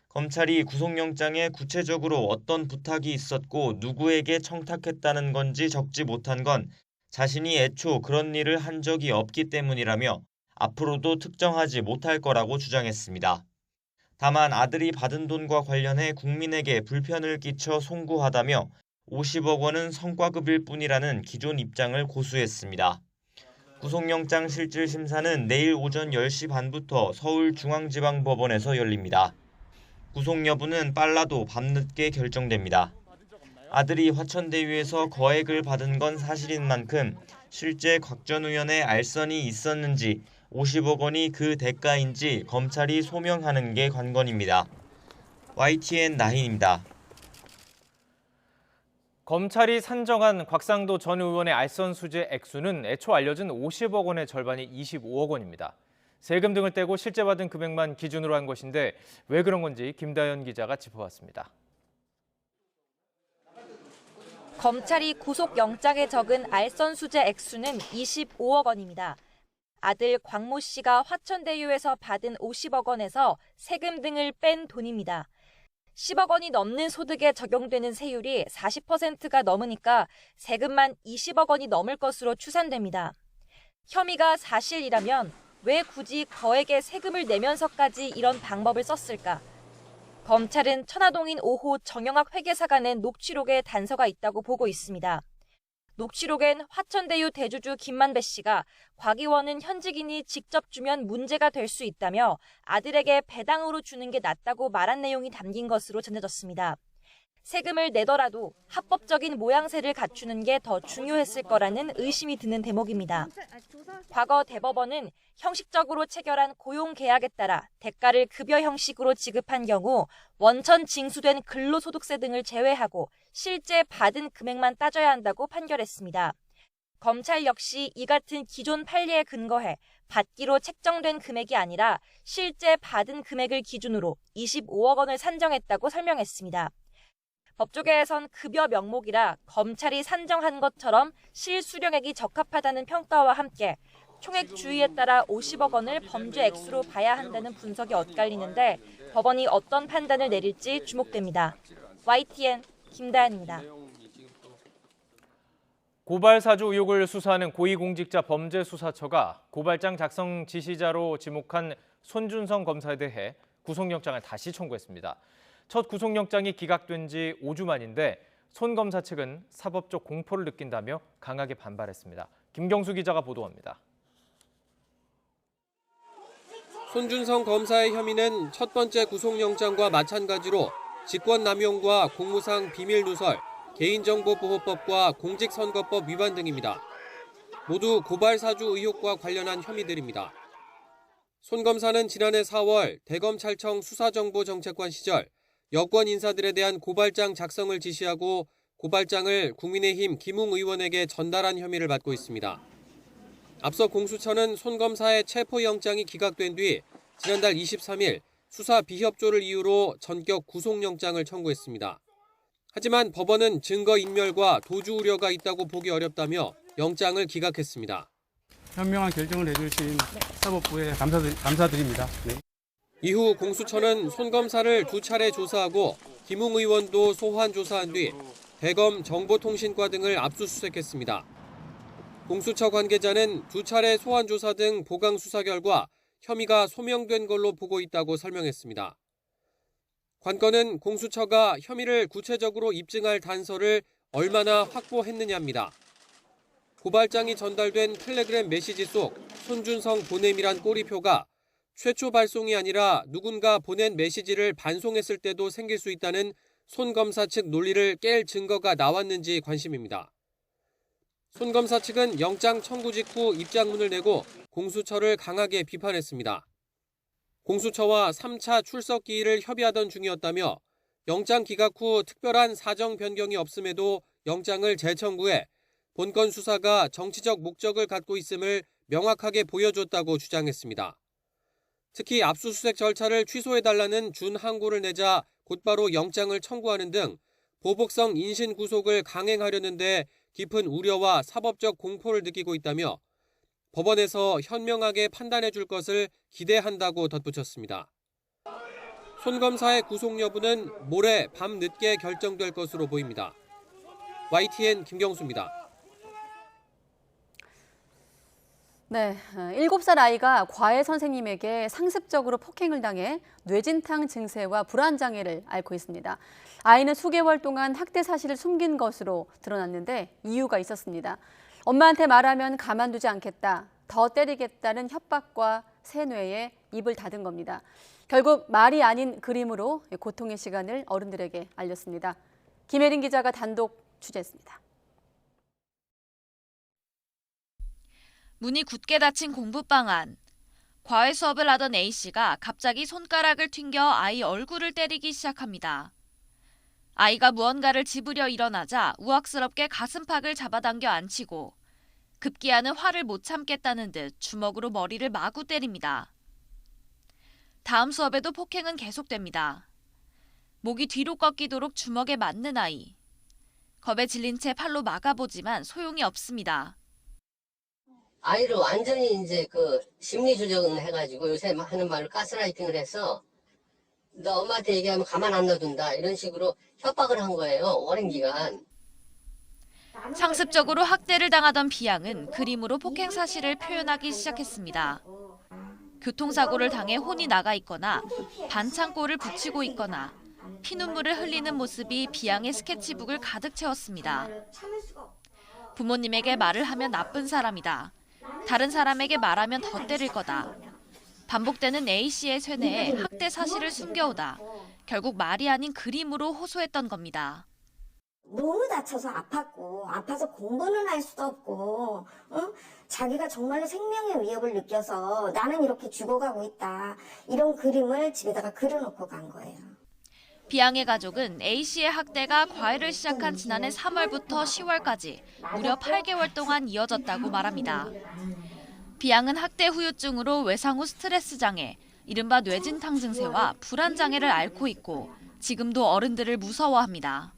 검찰이 구속영장에 구체적으로 어떤 부탁이 있었고 누구에게 청탁했다는 건지 적지 못한 건 자신이 애초 그런 일을 한 적이 없기 때문이라며 앞으로도 특정하지 못할 거라고 주장했습니다. 다만 아들이 받은 돈과 관련해 국민에게 불편을 끼쳐 송구하다며 50억 원은 성과급일 뿐이라는 기존 입장을 고수했습니다. 구속영장 실질심사는 내일 오전 10시 반부터 서울중앙지방법원에서 열립니다. 구속 여부는 빨라도 밤늦게 결정됩니다. 아들이 화천대유에서 거액을 받은 건 사실인 만큼 실제 곽 전 의원의 알선이 있었는지 50억 원이 그 대가인지 검찰이 소명하는 게 관건입니다. YTN 나희입니다. 검찰이 산정한 곽상도 전 의원의 알선수재 액수는 애초 알려진 50억 원의 절반이 25억 원입니다. 세금 등을 떼고 실제 받은 금액만 기준으로 한 것인데 왜 그런 건지 김다연 기자가 짚어봤습니다. 검찰이 구속영장에 적은 알선수재 액수는 25억 원입니다. 아들 광모 씨가 화천대유에서 받은 50억 원에서 세금 등을 뺀 돈입니다. 10억 원이 넘는 소득에 적용되는 세율이 40%가 넘으니까 세금만 20억 원이 넘을 것으로 추산됩니다. 혐의가 사실이라면 왜 굳이 거액의 세금을 내면서까지 이런 방법을 썼을까? 검찰은 천화동인 5호 정영학 회계사가 낸 녹취록에 단서가 있다고 보고 있습니다. 녹취록엔 화천대유 대주주 김만배 씨가 곽 의원은 현직인이 직접 주면 문제가 될 수 있다며 아들에게 배당으로 주는 게 낫다고 말한 내용이 담긴 것으로 전해졌습니다. 세금을 내더라도 합법적인 모양새를 갖추는 게 더 중요했을 거라는 의심이 드는 대목입니다. 과거 대법원은 형식적으로 체결한 고용계약에 따라 대가를 급여 형식으로 지급한 경우 원천 징수된 근로소득세 등을 제외하고 실제 받은 금액만 따져야 한다고 판결했습니다. 검찰 역시 이 같은 기존 판례에 근거해 받기로 책정된 금액이 아니라 실제 받은 금액을 기준으로 25억 원을 산정했다고 설명했습니다. 법조계에선 급여 명목이라 검찰이 산정한 것처럼 실수령액이 적합하다는 평가와 함께 총액 주의에 따라 50억 원을 범죄 액수로 봐야 한다는 분석이 엇갈리는데 법원이 어떤 판단을 내릴지 주목됩니다. YTN 김다현입니다. 고발 사주 의혹을 수사하는 고위공직자 범죄수사처가 고발장 작성 지시자로 지목한 손준성 검사에 대해 구속영장을 다시 청구했습니다. 첫 구속영장이 기각된 지 5주 만인데 손 검사 측은 사법적 공포를 느낀다며 강하게 반발했습니다. 김경수 기자가 보도합니다. 손준성 검사의 혐의는 첫 번째 구속영장과 마찬가지로 직권남용과 공무상 비밀누설, 개인정보보호법과 공직선거법 위반 등입니다. 모두 고발사주 의혹과 관련한 혐의들입니다. 손 검사는 지난해 4월 대검찰청 수사정보정책관 시절 여권 인사들에 대한 고발장 작성을 지시하고 고발장을 국민의힘 김웅 의원에게 전달한 혐의를 받고 있습니다. 앞서 공수처는 손 검사의 체포영장이 기각된 뒤 지난달 23일 수사 비협조를 이유로 전격 구속영장을 청구했습니다. 하지만 법원은 증거인멸과 도주 우려가 있다고 보기 어렵다며 영장을 기각했습니다. 현명한 결정을 해주신 사법부에 감사드립니다. 네. 이후 공수처는 손 검사를 2차례 조사하고 김웅 의원도 소환 조사한 뒤 대검 정보통신과 등을 압수수색했습니다. 공수처 관계자는 2차례 소환 조사 등 보강 수사 결과 혐의가 소명된 걸로 보고 있다고 설명했습니다. 관건은 공수처가 혐의를 구체적으로 입증할 단서를 얼마나 확보했느냐입니다. 고발장이 전달된 텔레그램 메시지 속 손준성 보냄이란 꼬리표가 최초 발송이 아니라 누군가 보낸 메시지를 반송했을 때도 생길 수 있다는 손 검사 측 논리를 깰 증거가 나왔는지 관심입니다. 손 검사 측은 영장 청구 직후 입장문을 내고 공수처를 강하게 비판했습니다. 공수처와 3차 출석 기일을 협의하던 중이었다며 영장 기각 후 특별한 사정 변경이 없음에도 영장을 재청구해 본건 수사가 정치적 목적을 갖고 있음을 명확하게 보여줬다고 주장했습니다. 특히 압수수색 절차를 취소해달라는 준항고를 내자 곧바로 영장을 청구하는 등 보복성 인신 구속을 강행하려는데 깊은 우려와 사법적 공포를 느끼고 있다며 법원에서 현명하게 판단해 줄 것을 기대한다고 덧붙였습니다. 손 검사의 구속 여부는 모레 밤 늦게 결정될 것으로 보입니다. YTN 김경수입니다. 네, 7살 아이가 과외 선생님에게 상습적으로 폭행을 당해 뇌진탕 증세와 불안장애를 앓고 있습니다. 아이는 수개월 동안 학대 사실을 숨긴 것으로 드러났는데 이유가 있었습니다. 엄마한테 말하면 가만두지 않겠다, 더 때리겠다는 협박과 세뇌에 입을 닫은 겁니다. 결국 말이 아닌 그림으로 고통의 시간을 어른들에게 알렸습니다. 김혜린 기자가 단독 취재했습니다. 문이 굳게 닫힌 공부방 안. 과외 수업을 하던 A씨가 갑자기 손가락을 튕겨 아이 얼굴을 때리기 시작합니다. 아이가 무언가를 집으려 일어나자 우악스럽게 가슴팍을 잡아당겨 앉히고 급기야는 화를 못 참겠다는 듯 주먹으로 머리를 마구 때립니다. 다음 수업에도 폭행은 계속됩니다. 목이 뒤로 꺾이도록 주먹에 맞는 아이. 겁에 질린 채 팔로 막아보지만 소용이 없습니다. 아이를 완전히 이제 그 심리 조정을 해가지고 요새 하는 말로 가스라이팅을 해서 너 엄마한테 얘기하면 가만 안 놔둔다 이런 식으로 협박을 한 거예요. 오랜 기간. 상습적으로 학대를 당하던 B양은 그림으로 폭행 사실을 표현하기 시작했습니다. 교통사고를 당해 혼이 나가 있거나 반창고를 붙이고 있거나 피눈물을 흘리는 모습이 B양의 스케치북을 가득 채웠습니다. 부모님에게 말을 하면 나쁜 사람이다. 다른 사람에게 말하면 더 때릴 거다. 반복되는 A씨의 쇠뇌에 학대 사실을 숨겨오다 결국 말이 아닌 그림으로 호소했던 겁니다. 너무 다쳐서 아팠고 아파서 공부는 할 수도 없고 자기가 정말로 생명의 위협을 느껴서 나는 이렇게 죽어가고 있다. 이런 그림을 집에다가 그려놓고 간 거예요. B양의 가족은 A씨의 학대가 과외를 시작한 지난해 3월부터 10월까지 무려 8개월 동안 이어졌다고 말합니다. B양은 학대 후유증으로 외상 후 스트레스 장애, 이른바 뇌진탕 증세와 불안 장애를 앓고 있고 지금도 어른들을 무서워합니다.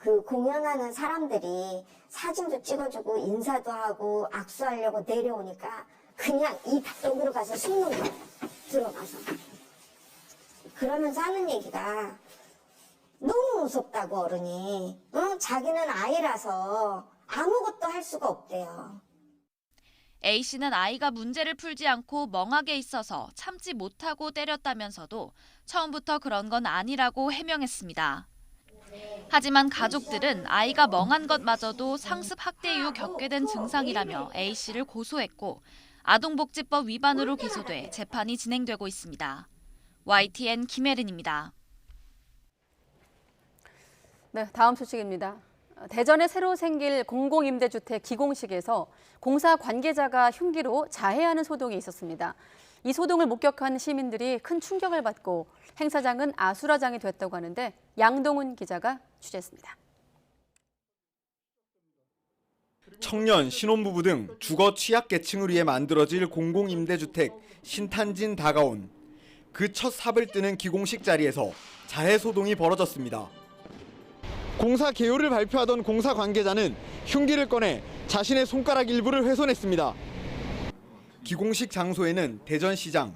그 공연하는 사람들이 사진도 찍어주고 인사도 하고 악수하려고 내려오니까 그냥 이 벽으로 가서 숨는 거예요. 들어가서. 그러면서 하는 얘기가 너무 무섭다고 어른이. 자기는 아이라서 아무것도 할 수가 없대요. A씨는 아이가 문제를 풀지 않고 멍하게 있어서 참지 못하고 때렸다면서도 처음부터 그런 건 아니라고 해명했습니다. 하지만 가족들은 아이가 멍한 것마저도 상습 학대 이후 겪게 된 증상이라며 A씨를 고소했고 아동복지법 위반으로 기소돼 재판이 진행되고 있습니다. YTN 김혜린입니다. 네, 다음 소식입니다. 대전에 새로 생길 공공임대주택 기공식에서 공사 관계자가 흉기로 자해하는 소동이 있었습니다. 이 소동을 목격한 시민들이 큰 충격을 받고 행사장은 아수라장이 됐다고 하는데 양동훈 기자가 취재했습니다. 청년, 신혼부부 등 주거 취약계층을 위해 만들어질 공공임대주택 신탄진 다가온. 그 첫 삽을 뜨는 기공식 자리에서 자해 소동이 벌어졌습니다. 공사 개요를 발표하던 공사 관계자는 흉기를 꺼내 자신의 손가락 일부를 훼손했습니다. 기공식 장소에는 대전시장,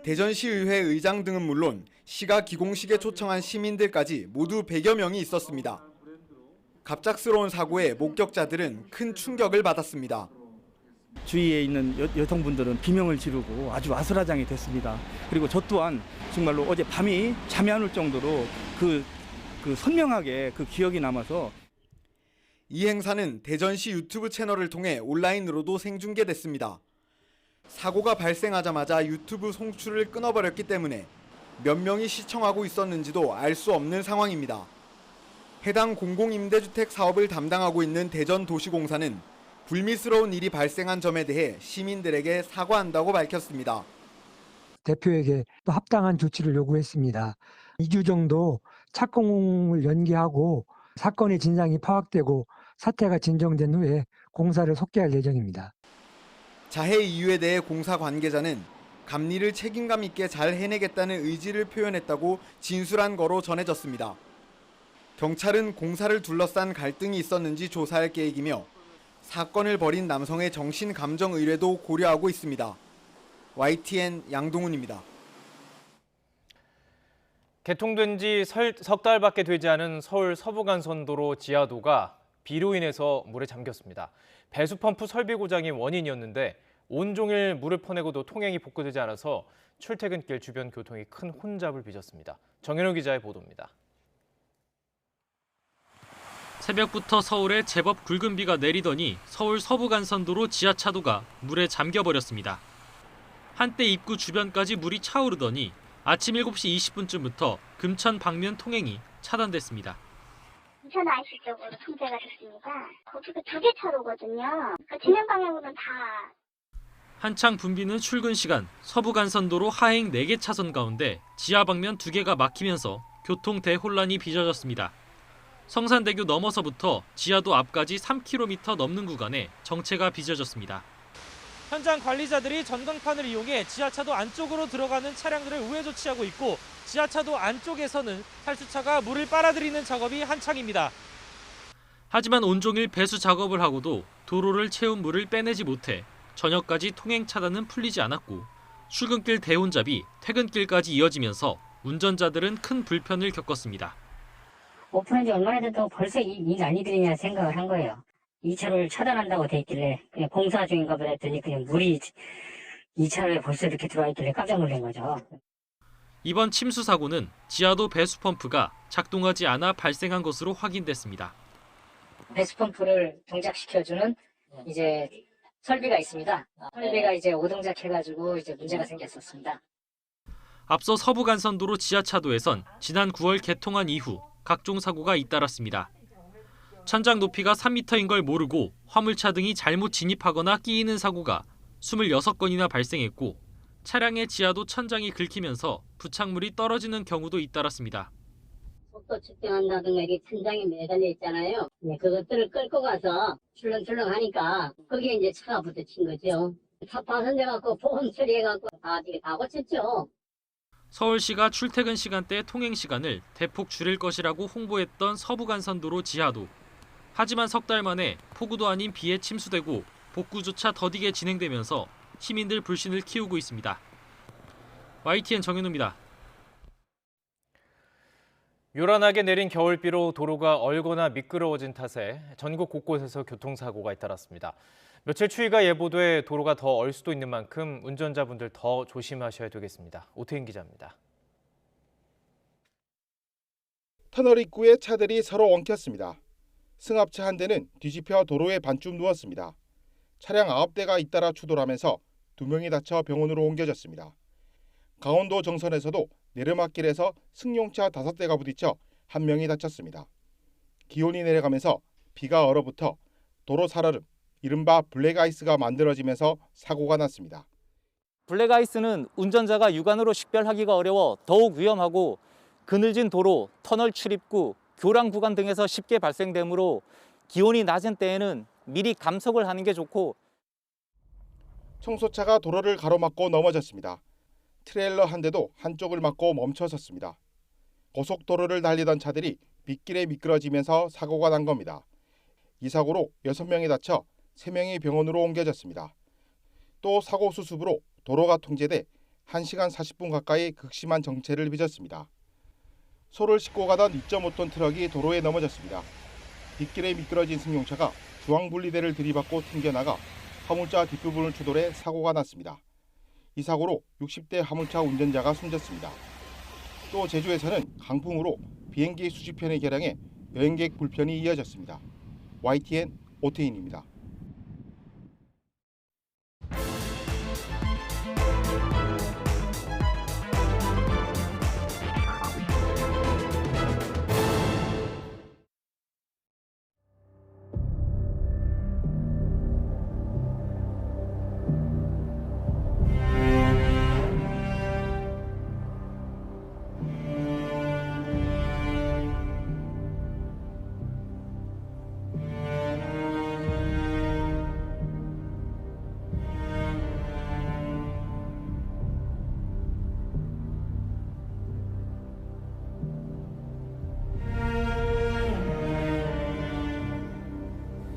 대전시의회 의장 등은 물론 시가 기공식에 초청한 시민들까지 모두 100여 명이 있었습니다. 갑작스러운 사고에 목격자들은 큰 충격을 받았습니다. 주위에 있는 여성분들은 비명을 지르고 아주 아수라장이 됐습니다. 그리고 저 또한 정말로 어제 밤이 잠이 안 올 정도로 그 선명하게 그 기억이 남아서. 이 행사는 대전시 유튜브 채널을 통해 온라인으로도 생중계됐습니다. 사고가 발생하자마자 유튜브 송출을 끊어버렸기 때문에 몇 명이 시청하고 있었는지도 알 수 없는 상황입니다. 해당 공공임대주택 사업을 담당하고 있는 대전도시공사는 불미스러운 일이 발생한 점에 대해 시민들에게 사과한다고 밝혔습니다. 대표에게 또 합당한 조치를 요구했습니다. 2주 정도 착공을 연기하고 사건의 진상이 파악되고 사태가 진정된 후에 공사를 속개할 예정입니다. 자해 이유에 대해 공사 관계자는 감리를 책임감 있게 잘 해내겠다는 의지를 표현했다고 진술한 거로 전해졌습니다. 경찰은 공사를 둘러싼 갈등이 있었는지 조사할 계획이며 사건을 벌인 남성의 정신감정 의뢰도 고려하고 있습니다. YTN 양동훈입니다. 개통된 지 석 달밖에 되지 않은 서울 서부간선도로 지하도가 비로 인해서 물에 잠겼습니다. 배수펌프 설비 고장이 원인이었는데 온종일 물을 퍼내고도 통행이 복구되지 않아서 출퇴근길 주변 교통이 큰 혼잡을 빚었습니다. 정현우 기자의 보도입니다. 새벽부터 서울에 제법 굵은 비가 내리더니 서울 서부간선도로 지하차도가 물에 잠겨버렸습니다. 한때 입구 주변까지 물이 차오르더니 아침 7시 20분쯤부터 금천 방면 통행이 차단됐습니다. 인천 IC 쪽으로 통제가 됐습니다. 거기가 2개 차로거든요. 진행 방향으로는 다. 한창 붐비는 출근 시간, 서부간선도로 하행 4개 차선 가운데 지하 방면 2개가 막히면서 교통 대혼란이 빚어졌습니다. 성산대교 넘어서부터 지하도 앞까지 3km 넘는 구간에 정체가 빚어졌습니다. 현장 관리자들이 전광판을 이용해 지하차도 안쪽으로 들어가는 차량들을 우회 조치하고 있고 지하차도 안쪽에서는 탈수차가 물을 빨아들이는 작업이 한창입니다. 하지만 온종일 배수 작업을 하고도 도로를 채운 물을 빼내지 못해 저녁까지 통행 차단은 풀리지 않았고 출근길 대혼잡이 퇴근길까지 이어지면서 운전자들은 큰 불편을 겪었습니다. 오픈한 지 얼마나 됐다고 벌써 이 난리들이냐 생각을 한 거예요. 2차로를 차단한다고 돼 있길래 그냥 공사 중인가 보다 했더니 그냥 물이 2차로에 벌써 이렇게 들어와 있길래 깜짝 놀란 거죠. 이번 침수 사고는 지하도 배수 펌프가 작동하지 않아 발생한 것으로 확인됐습니다. 배수 펌프를 동작시켜주는 이제 설비가 있습니다. 설비가 이제 오동작해가지고 이제 문제가 생겼었습니다. 앞서 서부간선도로 지하차도에선 지난 9월 개통한 이후 각종 사고가 잇따랐습니다. 천장 높이가 3m인 걸 모르고 화물차 등이 잘못 진입하거나 끼이는 사고가 26건이나 발생했고 차량의 지하도 천장이 긁히면서 부착물이 떨어지는 경우도 잇따랐습니다. 속도 측정한다든가 이게 천장에 매달려 있잖아요. 그것들을 끌고 가서 출렁출렁 하니까 거기에 이제 차가 부딪힌 거죠. 다 파손돼갖고 보험 처리해갖고 다 고쳤죠. 서울시가 출퇴근 시간대 통행 시간을 대폭 줄일 것이라고 홍보했던 서부간선도로 지하도. 하지만 석 달 만에 폭우도 아닌 비에 침수되고 복구조차 더디게 진행되면서 시민들 불신을 키우고 있습니다. YTN 정현우입니다. 요란하게 내린 겨울비로 도로가 얼거나 미끄러워진 탓에 전국 곳곳에서 교통사고가 잇따랐습니다. 며칠 추위가 예보돼 도로가 더 얼 수도 있는 만큼 운전자분들 더 조심하셔야 되겠습니다. 오태인 기자입니다. 터널 입구에 차들이 서로 엉켰습니다. 승합차 한 대는 뒤집혀 도로에 반쯤 누웠습니다. 차량 9대가 잇따라 추돌하면서 2명이 다쳐 병원으로 옮겨졌습니다. 강원도 정선에서도 내리막길에서 승용차 5대가 부딪혀 1명이 다쳤습니다. 기온이 내려가면서 비가 얼어붙어 도로 살얼음, 이른바 블랙아이스가 만들어지면서 사고가 났습니다. 블랙아이스는 운전자가 육안으로 식별하기가 어려워 더욱 위험하고 그늘진 도로, 터널 출입구, 교량 구간 등에서 쉽게 발생되므로 기온이 낮은 때에는 미리 감속을 하는 게 좋고. 청소차가 도로를 가로막고 넘어졌습니다. 트레일러 한 대도 한쪽을 막고 멈춰섰습니다. 고속도로를 달리던 차들이 빗길에 미끄러지면서 사고가 난 겁니다. 이 사고로 6명이 다쳐 3명이 병원으로 옮겨졌습니다. 또 사고 수습으로 도로가 통제돼 1시간 40분 가까이 극심한 정체를 빚었습니다. 소를 싣고 가던 2.5톤 트럭이 도로에 넘어졌습니다. 빗길에 미끄러진 승용차가 중앙분리대를 들이받고 튕겨나가 화물차 뒷부분을 추돌해 사고가 났습니다. 이 사고로 60대 화물차 운전자가 숨졌습니다. 또 제주에서는 강풍으로 비행기 수집편의 결항에 여행객 불편이 이어졌습니다. YTN 오태인입니다.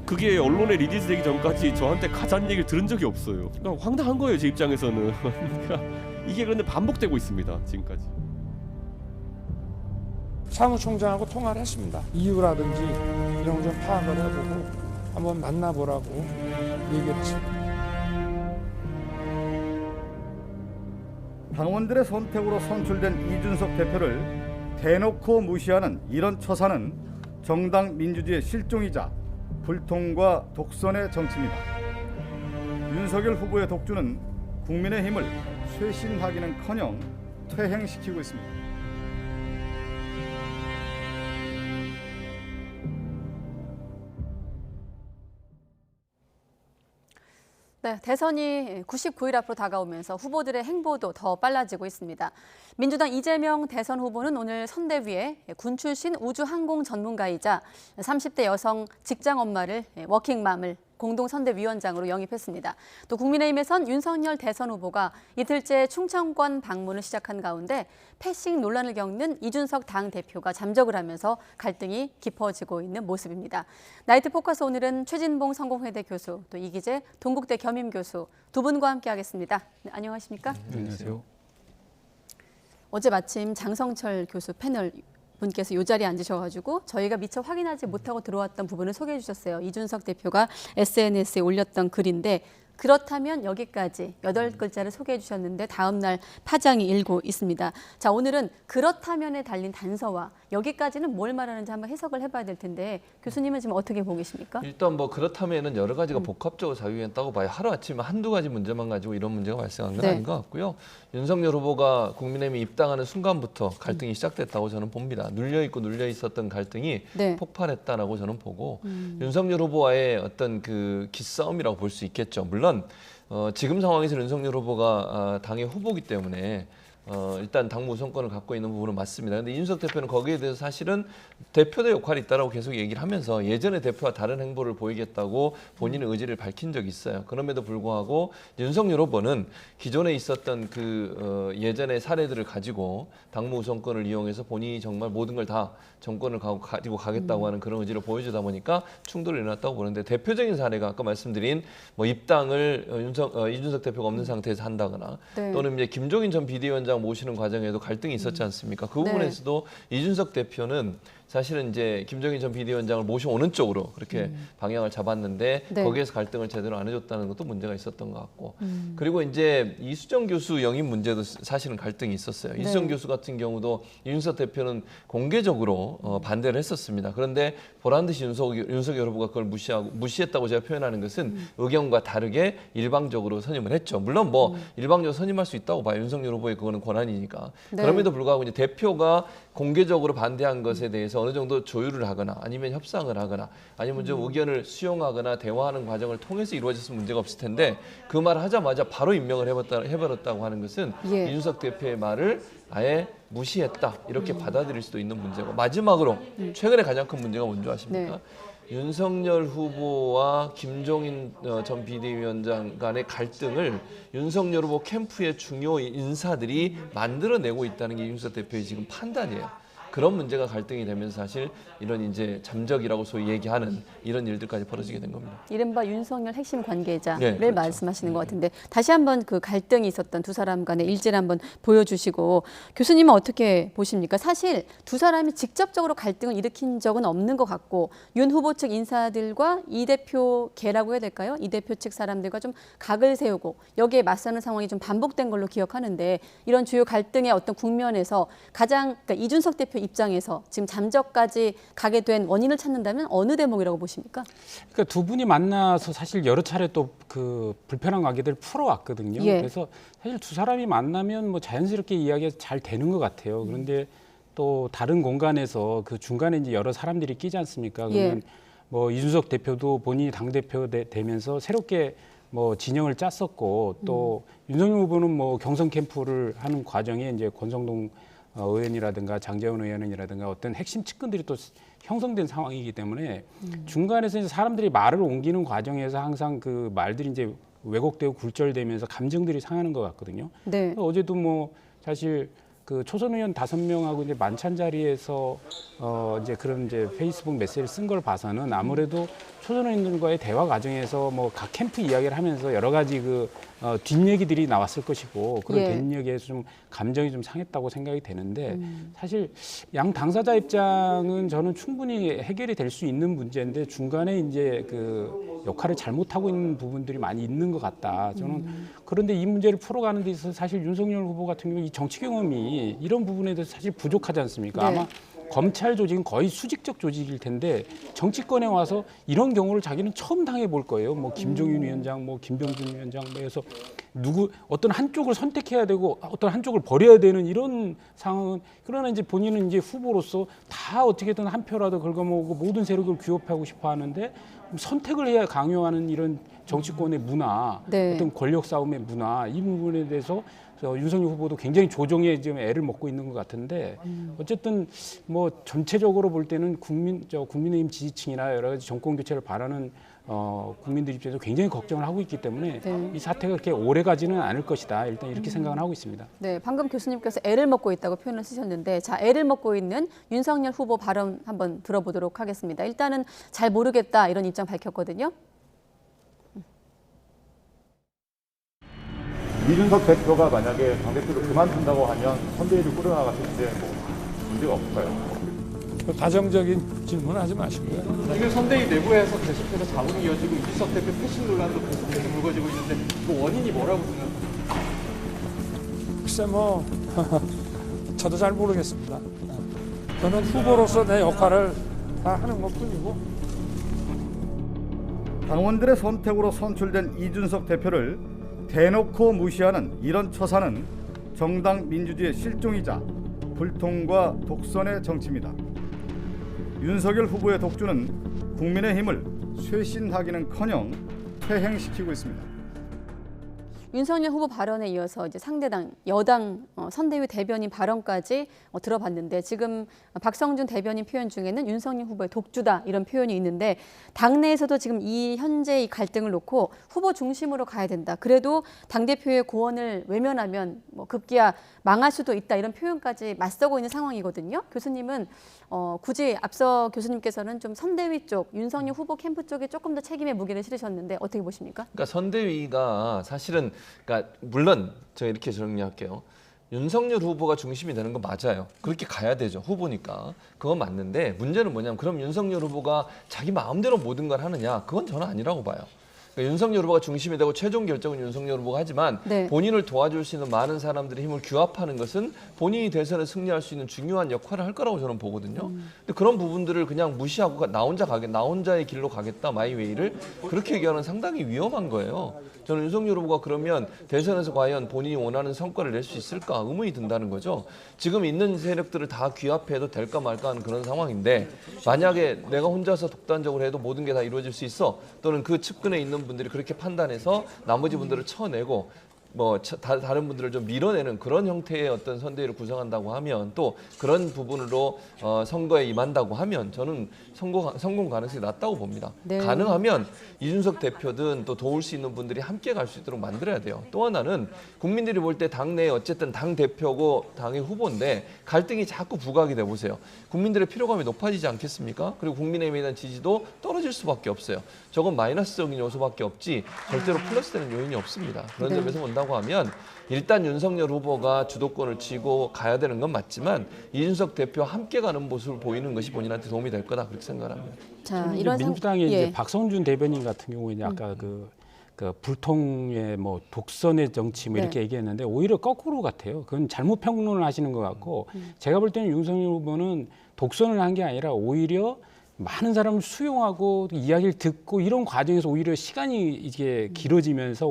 그게 언론에 리리즈되기 전까지 저한테 가짜는 얘기를 들은 적이 없어요. 그러니까 황당한 거예요, 제 입장에서는. 그러니까 이게 그런데 반복되고 있습니다, 지금까지. 사무총장하고 통화를 했습니다. 이유라든지 이런 거 좀 파악을 해보고 한번 만나보라고 얘기했습니다. 당원들의 선택으로 선출된 이준석 대표를 대놓고 무시하는 이런 처사는 정당 민주주의의 실종이자 불통과 독선의 정치입니다. 윤석열 후보의 독주는 국민의힘을 쇄신하기는커녕 퇴행시키고 있습니다. 네, 대선이 99일 앞으로 다가오면서 후보들의 행보도 더 빨라지고 있습니다. 민주당 이재명 대선 후보는 오늘 선대위에 군 출신 우주항공 전문가이자 30대 여성 직장 엄마를 워킹맘을 공동선대위원장으로 영입했습니다. 또 국민의힘에선 윤석열 대선 후보가 이틀째 충청권 방문을 시작한 가운데 패싱 논란을 겪는 이준석 당대표가 잠적을 하면서 갈등이 깊어지고 있는 모습입니다. 나이트 포커스 오늘은 최진봉 성공회대 교수, 또 이기재 동국대 겸임 교수 두 분과 함께하겠습니다. 네, 안녕하십니까? 안녕하세요. 어제 마침 장성철 교수 패널 분께서 이 자리에 앉으셔가지고 저희가 미처 확인하지 못하고 들어왔던 부분을 소개해 주셨어요. 이준석 대표가 SNS에 올렸던 글인데 그렇다면 여기까지 8글자를 소개해 주셨는데 다음 날 파장이 일고 있습니다. 자, 오늘은 그렇다면에 달린 단서와 여기까지는 뭘 말하는지 한번 해석을 해봐야 될 텐데 교수님은 지금 어떻게 보고 계십니까? 일단 뭐 그렇다면은 여러 가지가 복합적으로 작용했다고 봐요. 하루아침에 한두 가지 문제만 가지고 이런 문제가 발생한 건 아닌 것 같고요. 윤석열 후보가 국민의힘에 입당하는 순간부터 갈등이 시작됐다고 저는 봅니다. 눌려있고 눌려있었던 갈등이 폭발했다라고 저는 보고 윤석열 후보와의 어떤 그 기싸움이라고 볼 수 있겠죠. 물론 지금 상황에서 윤석열 후보가 당의 후보기 때문에 일단 당무 우선권을 갖고 있는 부분은 맞습니다. 근데 이준석 대표는 거기에 대해서 사실은 대표의 역할이 있다라고 계속 얘기를 하면서 예전에 대표와 다른 행보를 보이겠다고 본인의 의지를 밝힌 적이 있어요. 그럼에도 불구하고 윤석열 후보는 기존에 있었던 그 예전의 사례들을 가지고 당무 우선권을 이용해서 본인이 정말 모든 걸 다 정권을 가지고 가겠다고 하는 그런 의지를 보여주다 보니까 충돌이 일어났다고 보는데 대표적인 사례가 아까 말씀드린 뭐 입당을 이준석 대표가 없는 상태에서 한다거나 네. 또는 이제 김종인 전 비대위원장 모시는 과정에도 갈등이 있었지 않습니까? 그 부분에서도 이준석 대표는 사실은 이제 김종인 전 비대위원장을 모셔오는 쪽으로 그렇게 방향을 잡았는데 네. 거기에서 갈등을 제대로 안 해줬다는 것도 문제가 있었던 것 같고 그리고 이제 이수정 교수 영입 문제도 사실은 갈등이 있었어요. 네. 이수정 교수 같은 경우도 이준석 대표는 공개적으로 반대를 했었습니다. 그런데 보란 듯이 윤석열 후보가 그걸 무시했다고 제가 표현하는 것은 의견과 다르게 일방적으로 선임을 했죠. 물론 뭐 일방적으로 선임할 수 있다고 봐요. 윤석열 후보의 그거는 권한이니까. 네. 그럼에도 불구하고 이제 대표가 공개적으로 반대한 것에 대해서 어느 정도 조율을 하거나 아니면 협상을 하거나 아니면 좀 의견을 수용하거나 대화하는 과정을 통해서 이루어졌으면 문제가 없을 텐데 그 말을 하자마자 바로 임명을 해버렸다고 하는 것은 예. 이준석 대표의 말을 아예 무시했다 이렇게 받아들일 수도 있는 문제고 마지막으로 최근에 가장 큰 문제가 뭔지 아십니까? 윤석열 후보와 김종인 전 비대위원장 간의 갈등을 윤석열 후보 캠프의 중요 인사들이 만들어내고 있다는 게 이준석 대표의 지금 판단이에요. 그런 문제가 갈등이 되면서 사실 이런 이제 잠적이라고 소위 얘기하는 이런 일들까지 벌어지게 된 겁니다. 이른바 윤석열 핵심 관계자를 네, 그렇죠. 말씀하시는 것 같은데 다시 한번 그 갈등이 있었던 두 사람 간의 일지를 한번 보여주시고 교수님은 어떻게 보십니까? 사실 두 사람이 직접적으로 갈등을 일으킨 적은 없는 것 같고 윤 후보 측 인사들과 이 대표 계라고 해야 될까요? 이 대표 측 사람들과 좀 각을 세우고 여기에 맞서는 상황이 좀 반복된 걸로 기억하는데 이런 주요 갈등의 어떤 국면에서 가장 그러니까 이준석 대표 입장에서 지금 잠적까지 가게 된 원인을 찾는다면 어느 대목이라고 보십니까? 그러니까 두 분이 만나서 사실 여러 차례 또 그 불편한 관계들을 풀어왔거든요. 예. 그래서 사실 두 사람이 만나면 뭐 자연스럽게 이야기가 잘 되는 것 같아요. 그런데 또 다른 공간에서 그 중간에 이제 여러 사람들이 끼지 않습니까? 그러면 뭐 이준석 대표도 본인이 당대표 되면서 새롭게 뭐 진영을 짰었고 또 윤석열 후보는 뭐 경선 캠프를 하는 과정에 이제 권성동 의원이라든가 장재원 의원이라든가 어떤 핵심 측근들이 또 형성된 상황이기 때문에 중간에서 이제 사람들이 말을 옮기는 과정에서 항상 그 말들이 이제 왜곡되고 굴절되면서 감정들이 상하는 것 같거든요. 네. 어제도 뭐 사실 그 초선 의원 5명하고 이제 만찬 자리에서 이제 그런 이제 페이스북 메시지를 쓴 걸 봐서는 아무래도 초선 의원들과의 대화 과정에서 뭐 각 캠프 이야기를 하면서 여러 가지 그 뒷얘기들이 나왔을 것이고 그런 뒷얘기에서 좀 감정이 좀 상했다고 생각이 되는데 사실 양 당사자 입장은 저는 충분히 해결이 될 수 있는 문제인데 중간에 이제 그 역할을 잘못하고 있는 부분들이 많이 있는 것 같다. 저는 그런데 이 문제를 풀어가는 데 있어서 사실 윤석열 후보 같은 경우 이 정치 경험이 이런 부분에 대해서 사실 부족하지 않습니까? 네. 아마 검찰 조직은 거의 수직적 조직일 텐데 정치권에 와서 이런 경우를 자기는 처음 당해볼 거예요. 뭐 김종인 위원장, 뭐 김병준 위원장, 뭐 해서 어떤 한쪽을 선택해야 되고 어떤 한쪽을 버려야 되는 이런 상황은 그러나 이제 본인은 이제 후보로서 다 어떻게든 한 표라도 긁어모으고 모든 세력을 규합하고 싶어 하는데 선택을 해야 강요하는 이런 정치권의 문화, 어떤 권력 싸움의 문화 이 부분에 대해서 윤석열 후보도 굉장히 조정에 지금 애를 먹고 있는 것 같은데 어쨌든 뭐 전체적으로 볼 때는 국민의힘 지지층이나 여러 가지 정권 교체를 바라는 국민들 입장에서 굉장히 걱정을 하고 있기 때문에 이 사태가 그렇게 오래 가지는 않을 것이다. 일단 이렇게 생각을 하고 있습니다. 네, 방금 교수님께서 애를 먹고 있다고 표현을 쓰셨는데 자, 애를 먹고 있는 윤석열 후보 발언 한번 들어보도록 하겠습니다. 일단은 잘 모르겠다 이런 입장 밝혔거든요. 이준석 대표가 만약에 당대표를 그만둔다고 하면 선대위를 꾸려나갔을 때 뭐 문제가 없을까요? 가정적인 질문을 하지 마시고요. 지금 선대위 내부에서 계속해서 자문이 이어지고 이준석 대표 패싱 논란도 계속해서 불거지고 있는데 그 원인이 뭐라고 생각하세요? 글쎄 뭐 저도 잘 모르겠습니다. 저는 후보로서 내 역할을 다 하는 것뿐이고 당원들의 선택으로 선출된 이준석 대표를 대놓고 무시하는 이런 처사는 정당 민주주의의 실종이자 불통과 독선의 정치입니다. 윤석열 후보의 독주는 국민의힘을 쇄신하기는커녕 퇴행시키고 있습니다. 윤석열 후보 발언에 이어서 이제 상대당 여당 선대위 대변인 발언까지 들어봤는데 지금 박성준 대변인 표현 중에는 윤석열 후보의 독주다 이런 표현이 있는데 당내에서도 지금 이 현재 이 갈등을 놓고 후보 중심으로 가야 된다. 그래도 당대표의 고언을 외면하면 뭐 급기야 망할 수도 있다 이런 표현까지 맞서고 있는 상황이거든요. 교수님은 굳이 앞서 교수님께서는 좀 선대위 쪽 윤석열 후보 캠프 쪽에 조금 더 책임의 무게를 실으셨는데 어떻게 보십니까? 그러니까 선대위가 사실은 그러니까 물론 제가 이렇게 정리할게요. 윤석열 후보가 중심이 되는 건 맞아요. 그렇게 가야 되죠. 후보니까. 그건 맞는데 문제는 뭐냐면 그럼 윤석열 후보가 자기 마음대로 모든 걸 하느냐? 그건 저는 아니라고 봐요. 그러니까 윤석열 후보가 중심이 되고 최종 결정은 윤석열 후보가 하지만 네. 본인을 도와줄 수 있는 많은 사람들의 힘을 규합하는 것은 본인이 대선에 승리할 수 있는 중요한 역할을 할 거라고 저는 보거든요. 근데 그런 부분들을 그냥 무시하고 나 혼자의 길로 가겠다 마이웨이를 그렇게 얘기하는 상당히 위험한 거예요. 저는 윤석열 후보가 그러면 대선에서 과연 본인이 원하는 성과를 낼 수 있을까 의문이 든다는 거죠. 지금 있는 세력들을 다 규합해도 될까 말까 하는 그런 상황인데 만약에 내가 혼자서 독단적으로 해도 모든 게 다 이루어질 수 있어 또는 그 측근에 있는 분들이 그렇게 판단해서 나머지 분들을 쳐내고 뭐 다른 분들을 좀 밀어내는 그런 형태의 어떤 선대위를 구성한다고 하면 또 그런 부분으로 선거에 임한다고 하면 저는 성공 가능성이 낮다고 봅니다. 네. 가능하면 이준석 대표든 또 도울 수 있는 분들이 함께 갈 수 있도록 만들어야 돼요. 또 하나는 국민들이 볼 때 당내에 어쨌든 당 대표고 당의 후보인데 갈등이 자꾸 부각이 돼 보세요. 국민들의 피로감이 높아지지 않겠습니까? 그리고 국민의힘에 대한 지지도 떨어질 수밖에 없어요. 저건 마이너스적인 요소밖에 없지 절대로 플러스되는 요인이 없습니다. 그런 네. 점에서 본다고 하면 일단 윤석열 후보가 주도권을 쥐고 가야 되는 건 맞지만 이준석 대표와 함께 가는 모습을 보이는 것이 본인한테 도움이 될 거다 그렇게 생각합니다. 자, 이런 민주당의 예. 이제 박성준 대변인 같은 경우에는 아까 그 불통의 뭐 독선의 정치 뭐 이렇게 얘기했는데 오히려 거꾸로 같아요. 그건 잘못 평론을 하시는 것 같고 제가 볼 때는 윤석열 후보는 독선을 한 게 아니라 오히려 많은 사람을 수용하고 이야기를 듣고 이런 과정에서 오히려 시간이 이게 길어지면서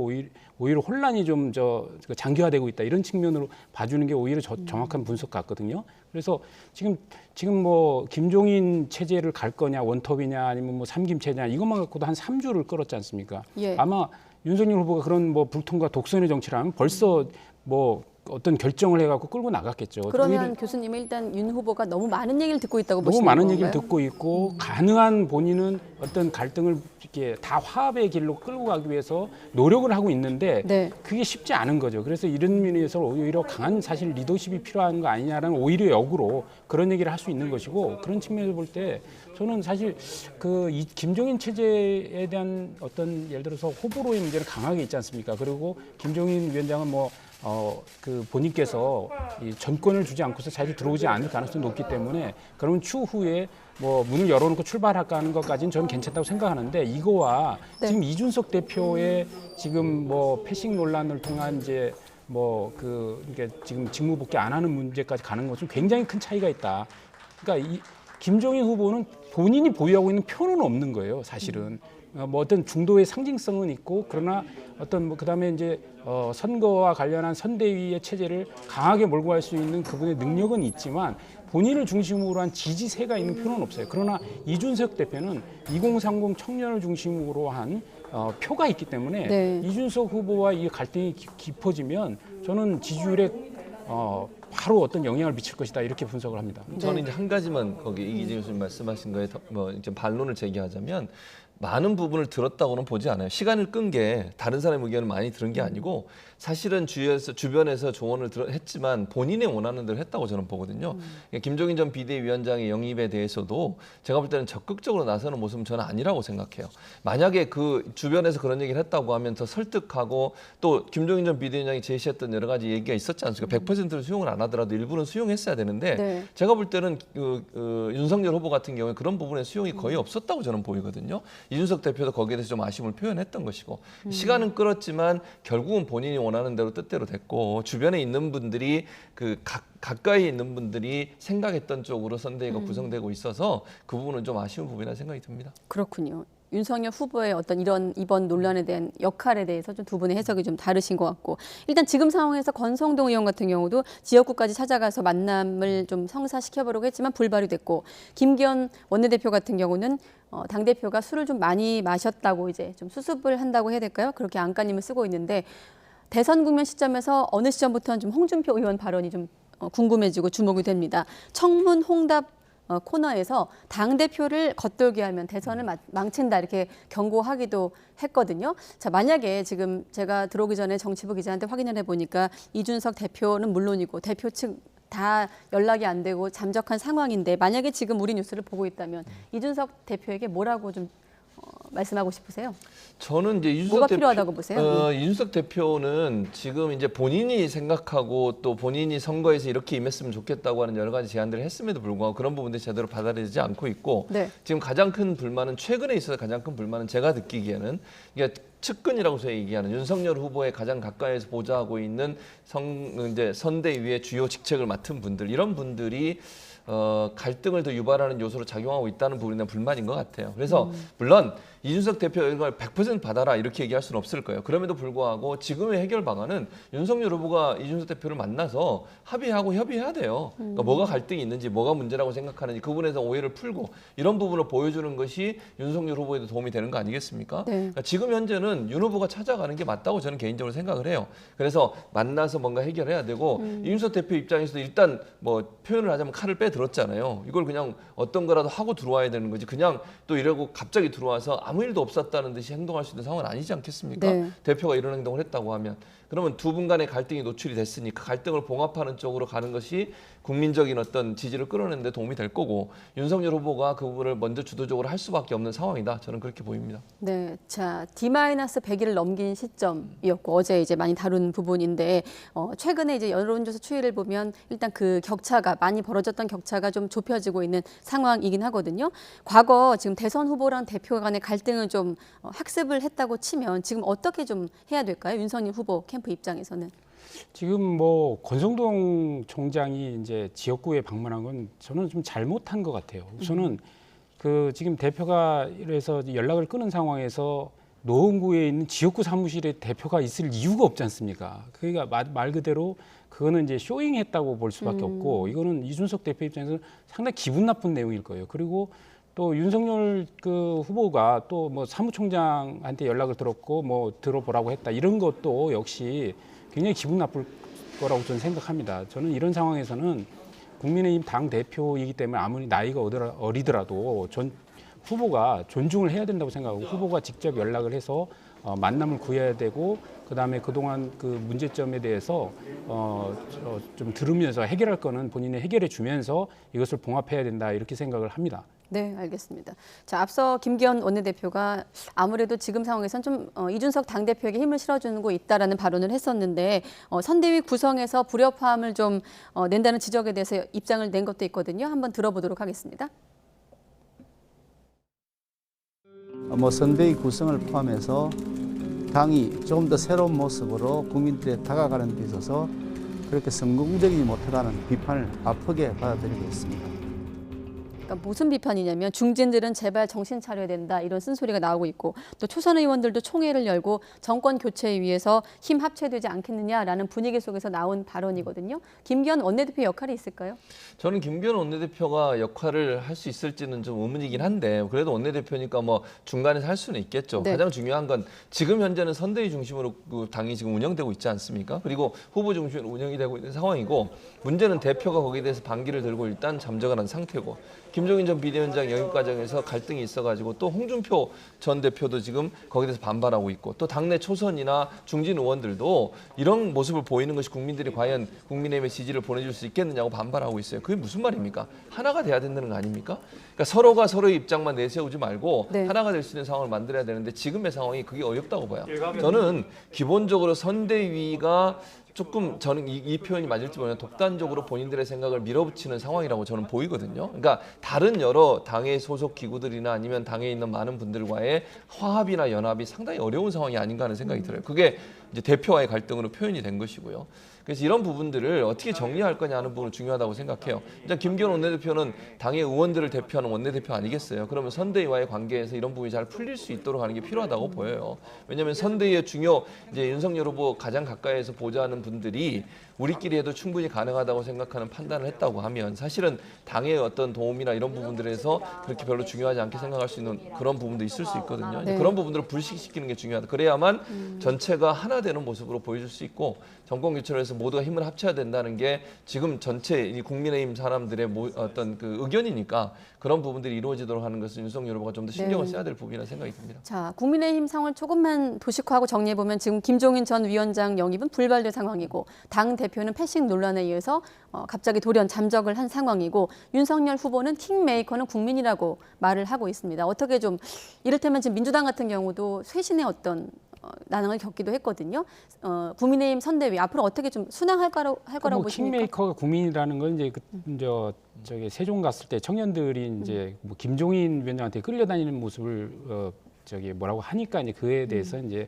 오히려 혼란이 좀 장기화되고 있다 이런 측면으로 봐주는 게 오히려 정확한 분석 같거든요. 그래서 지금 뭐 김종인 체제를 갈 거냐 원톱이냐 아니면 뭐 삼김 체제냐 이것만 갖고도 한 3주를 끌었지 않습니까? 예. 아마 윤석열 후보가 그런 뭐 불통과 독선의 정치를 하면 벌써 뭐 어떤 결정을 해갖고 끌고 나갔겠죠. 그러면 교수님은 일단 윤 후보가 너무 많은 얘기를 듣고 있다고 너무 보시는 많은 건가요? 얘기를 듣고 있고 가능한 본인은 어떤 갈등을 이렇게 다 화합의 길로 끌고 가기 위해서 노력을 하고 있는데 네. 그게 쉽지 않은 거죠. 그래서 이런 면에서 오히려 강한 사실 리더십이 필요한 거 아니냐라는 오히려 역으로 그런 얘기를 할 수 있는 것이고 그런 측면에서 볼 때 저는 사실 이 김종인 체제에 대한 어떤 예를 들어서 호불호의 문제는 강하게 있지 않습니까? 그리고 김종인 위원장은 본인께서 이 전권을 주지 않고서 자주 들어오지 않을 가능성이 높기 때문에 그러면 추후에 뭐 문을 열어놓고 출발할까 하는 것까지는 저는 괜찮다고 생각하는데 이거와 네. 지금 이준석 대표의 지금 뭐 패싱 논란을 통한 이제 이게 지금 직무 복귀 안 하는 문제까지 가는 것은 굉장히 큰 차이가 있다. 그러니까 이 김종인 후보는 본인이 보유하고 있는 표는 없는 거예요, 사실은. 뭐 어떤 중도의 상징성은 있고 그러나 어떤 그다음에 이제 선거와 관련한 선대위의 체제를 강하게 몰고 갈 수 있는 그분의 능력은 있지만 본인을 중심으로 한 지지세가 있는 표는 없어요. 그러나 이준석 대표는 2030 청년을 중심으로 한 표가 있기 때문에 네. 이준석 후보와 이 갈등이 깊어지면 저는 지지율에 바로 어떤 영향을 미칠 것이다 이렇게 분석을 합니다. 저는 이제 한 가지만 거기 이기재 교수님 말씀하신 거에 이제 반론을 제기하자면 많은 부분을 들었다고는 보지 않아요. 시간을 끈 게 다른 사람의 의견을 많이 들은 게 아니고 사실은 주변에서 조언을 했지만 본인이 원하는 대로 했다고 저는 보거든요. 김종인 전 비대위원장의 영입에 대해서도 제가 볼 때는 적극적으로 나서는 모습은 저는 아니라고 생각해요. 만약에 그 주변에서 그런 얘기를 했다고 하면 더 설득하고 또 김종인 전 비대위원장이 제시했던 여러 가지 얘기가 있었지 않습니까? 100%를 수용을 안 하더라도 일부는 수용했어야 되는데 네. 제가 볼 때는 윤석열 후보 같은 경우에 그런 부분에 수용이 거의 없었다고 저는 보이거든요. 이준석 대표도 거기에 대해서 좀 아쉬움을 표현했던 것이고 시간은 끌었지만 결국은 본인이 원하는 대로 뜻대로 됐고 주변에 있는 분들이 가까이 있는 분들이 생각했던 쪽으로 선대위가 구성되고 있어서 그 부분은 좀 아쉬운 부분이라 생각이 듭니다. 그렇군요. 윤석열 후보의 어떤 이번 논란에 대한 역할에 대해서 좀 두 분의 해석이 좀 다르신 것 같고 일단 지금 상황에서 권성동 의원 같은 경우도 지역구까지 찾아가서 만남을 좀 성사시켜보려고 했지만 불발이 됐고 김기현 원내대표 같은 경우는 당대표가 술을 좀 많이 마셨다고 이제 좀 수습을 한다고 해야 될까요? 그렇게 안간힘을 쓰고 있는데 대선 국면 시점에서 어느 시점부터는 좀 홍준표 의원 발언이 좀 궁금해지고 주목이 됩니다. 청문 홍답 코너에서 당대표를 겉돌게 하면 대선을 망친다 이렇게 경고하기도 했거든요. 자, 만약에 지금 제가 들어오기 전에 정치부 기자한테 확인을 해보니까 이준석 대표는 물론이고 대표 측 다 연락이 안 되고 잠적한 상황인데 만약에 지금 우리 뉴스를 보고 있다면 이준석 대표에게 뭐라고 좀 말씀하고 싶으세요? 저는 이제 이준석 뭐가 필요하다고 보세요? 이준석 대표는 지금 이제 본인이 생각하고 또 본인이 선거에서 이렇게 임했으면 좋겠다고 하는 여러 가지 제안들을 했음에도 불구하고 그런 부분들이 제대로 받아들이지 않고 있고 네. 지금 가장 큰 불만은 최근에 있어서 가장 큰 불만은 제가 느끼기에는 이게 측근이라고 저희 얘기하는 윤석열 후보에 가장 가까이에서 보좌하고 있는 이제 선대위의 주요 직책을 맡은 분들 이런 분들이 갈등을 더 유발하는 요소로 작용하고 있다는 부분에 대한 불만인 것 같아요. 그래서 물론 이준석 대표 이걸 100% 받아라 이렇게 얘기할 수는 없을 거예요. 그럼에도 불구하고 지금의 해결 방안은 윤석열 후보가 이준석 대표를 만나서 합의하고 협의해야 돼요. 그러니까 뭐가 갈등이 있는지 뭐가 문제라고 생각하는지 그 부분에서 오해를 풀고 이런 부분을 보여주는 것이 윤석열 후보에도 도움이 되는 거 아니겠습니까? 네. 그러니까 지금 현재는 윤 후보가 찾아가는 게 맞다고 저는 개인적으로 생각을 해요. 그래서 만나서 뭔가 해결해야 되고 이준석 대표 입장에서도 일단 뭐 표현을 하자면 칼을 빼들었잖아요. 이걸 그냥 어떤 거라도 하고 들어와야 되는 거지. 그냥 또 이러고 갑자기 들어와서 아무 일도 없었다는 듯이 행동할 수 있는 상황은 아니지 않겠습니까? 네. 대표가 이런 행동을 했다고 하면. 그러면 두 분 간의 갈등이 노출이 됐으니까 갈등을 봉합하는 쪽으로 가는 것이 국민적인 어떤 지지를 끌어내는 데 도움이 될 거고 윤석열 후보가 그 부분을 먼저 주도적으로 할 수밖에 없는 상황이다. 저는 그렇게 보입니다. 네, 자 D-100일을 넘긴 시점이었고 어제 이제 많이 다룬 부분인데 최근에 이제 여론조사 추이를 보면 일단 그 격차가 많이 벌어졌던 격차가 좀 좁혀지고 있는 상황이긴 하거든요. 과거 지금 대선 후보랑 대표 간의 갈등을 좀 학습을 했다고 치면 지금 어떻게 좀 해야 될까요? 윤석열 후보 캠프 입장에서는. 지금 뭐 권성동 총장이 이제 지역구에 방문한 건 저는 좀 잘못한 것 같아요. 우선은 그 지금 대표가 이래서 연락을 끊은 상황에서 노원구에 있는 지역구 사무실에 대표가 있을 이유가 없지 않습니까? 그러니까 말 그대로 그거는 이제 쇼잉했다고 볼 수밖에 없고 이거는 이준석 대표 입장에서는 상당히 기분 나쁜 내용일 거예요. 그리고 또 윤석열 그 후보가 또 뭐 사무총장한테 연락을 들었고 뭐 들어보라고 했다 이런 것도 역시 굉장히 기분 나쁠 거라고 저는 생각합니다. 저는 이런 상황에서는 국민의힘 당 대표이기 때문에 아무리 나이가 어리더라도 후보가 존중을 해야 된다고 생각하고 후보가 직접 연락을 해서 만남을 구해야 되고 그다음에 그동안 그 문제점에 대해서 좀 들으면서 해결할 거는 본인이 해결해 주면서 이것을 봉합해야 된다 이렇게 생각을 합니다. 네, 알겠습니다. 자, 앞서 김기현 원내대표가 아무래도 지금 상황에선 좀 이준석 당대표에게 힘을 실어주고 있다라는 발언을 했었는데 선대위 구성에서 불협화음을 좀 낸다는 지적에 대해서 입장을 낸 것도 있거든요. 한번 들어보도록 하겠습니다. 뭐 선대위 구성을 포함해서 당이 좀 더 새로운 모습으로 국민들에 다가가는 데 있어서 그렇게 성공적이지 못하다는 비판을 아프게 받아들이고 있습니다. 그러니까 무슨 비판이냐면 중진들은 제발 정신 차려야 된다 이런 쓴소리가 나오고 있고 또 초선 의원들도 총회를 열고 정권 교체에 위해서 힘 합쳐되지 않겠느냐라는 분위기 속에서 나온 발언이거든요. 김기현 원내대표 역할이 있을까요? 저는 김기현 원내대표가 역할을 할 수 있을지는 좀 의문이긴 한데 그래도 원내대표니까 뭐 중간에서 할 수는 있겠죠. 네. 가장 중요한 건 지금 현재는 선대위 중심으로 그 당이 지금 운영되고 있지 않습니까? 그리고 후보 중심으로 운영이 되고 있는 상황이고 문제는 대표가 거기에 대해서 반기를 들고 일단 잠적을 한 상태고 김종인 전 비대위원장 영입 과정에서 갈등이 있어가지고 또 홍준표 전 대표도 지금 거기에 대해서 반발하고 있고 또 당내 초선이나 중진 의원들도 이런 모습을 보이는 것이 국민들이 과연 국민의힘의 지지를 보내줄 수 있겠느냐고 반발하고 있어요. 그게 무슨 말입니까? 하나가 돼야 된다는 거 아닙니까? 그러니까 서로가 서로의 입장만 내세우지 말고 네. 하나가 될 수 있는 상황을 만들어야 되는데 지금의 상황이 그게 어렵다고 봐요. 저는 기본적으로 선대위가 조금 저는 이 표현이 맞을지 모르겠는데 독단적으로 본인들의 생각을 밀어붙이는 상황이라고 저는 보이거든요. 그러니까 다른 여러 당의 소속 기구들이나 아니면 당에 있는 많은 분들과의 화합이나 연합이 상당히 어려운 상황이 아닌가 하는 생각이 들어요. 그게 이제 대표와의 갈등으로 표현이 된 것이고요. 그래서 이런 부분들을 어떻게 정리할 거냐 하는 부분은 중요하다고 생각해요. 일단 김기현 원내대표는 당의 의원들을 대표하는 원내대표 아니겠어요. 그러면 선대위와의 관계에서 이런 부분이 잘 풀릴 수 있도록 하는 게 필요하다고 보여요. 왜냐하면 선대위의 중요 이제 윤석열 후보 가장 가까이에서 보좌하는 분들이 우리끼리 해도 충분히 가능하다고 생각하는 판단을 했다고 하면 사실은 당의 어떤 도움이나 이런 부분들에서 그렇게 별로 중요하지 않게 생각할 수 있는 그런 부분도 있을 수 있거든요. 네. 그런 부분들을 불식시키는 게 중요하다. 그래야만 전체가 하나 되는 모습으로 보여줄 수 있고 정권 교체를 해서 모두가 힘을 합쳐야 된다는 게 지금 전체 이 국민의힘 사람들의 어떤 그 의견이니까 그런 부분들이 이루어지도록 하는 것은 윤석열 후보가 좀 더 신경을 써야 될 부분이라는 생각이 듭니다. 자, 국민의힘 상을 조금만 도식화하고 정리해보면 지금 김종인 전 위원장 영입은 불발된 상황이고 당 대표는 패싱 논란에 의해서 갑자기 돌연 잠적을 한 상황이고 윤석열 후보는 킹메이커는 국민이라고 말을 하고 있습니다. 어떻게 좀 이를테면 지금 민주당 같은 경우도 쇄신의 어떤 난항을 겪기도 했거든요. 국민의힘 선대위 앞으로 어떻게 좀 순항할 거라고 보십니까? 킹메이커가 국민이라는 건 이제 저기 세종 갔을 때 청년들이 이제 뭐 김종인 위원장한테 끌려다니는 모습을 저기 뭐라고 하니까 이제 그에 대해서 이제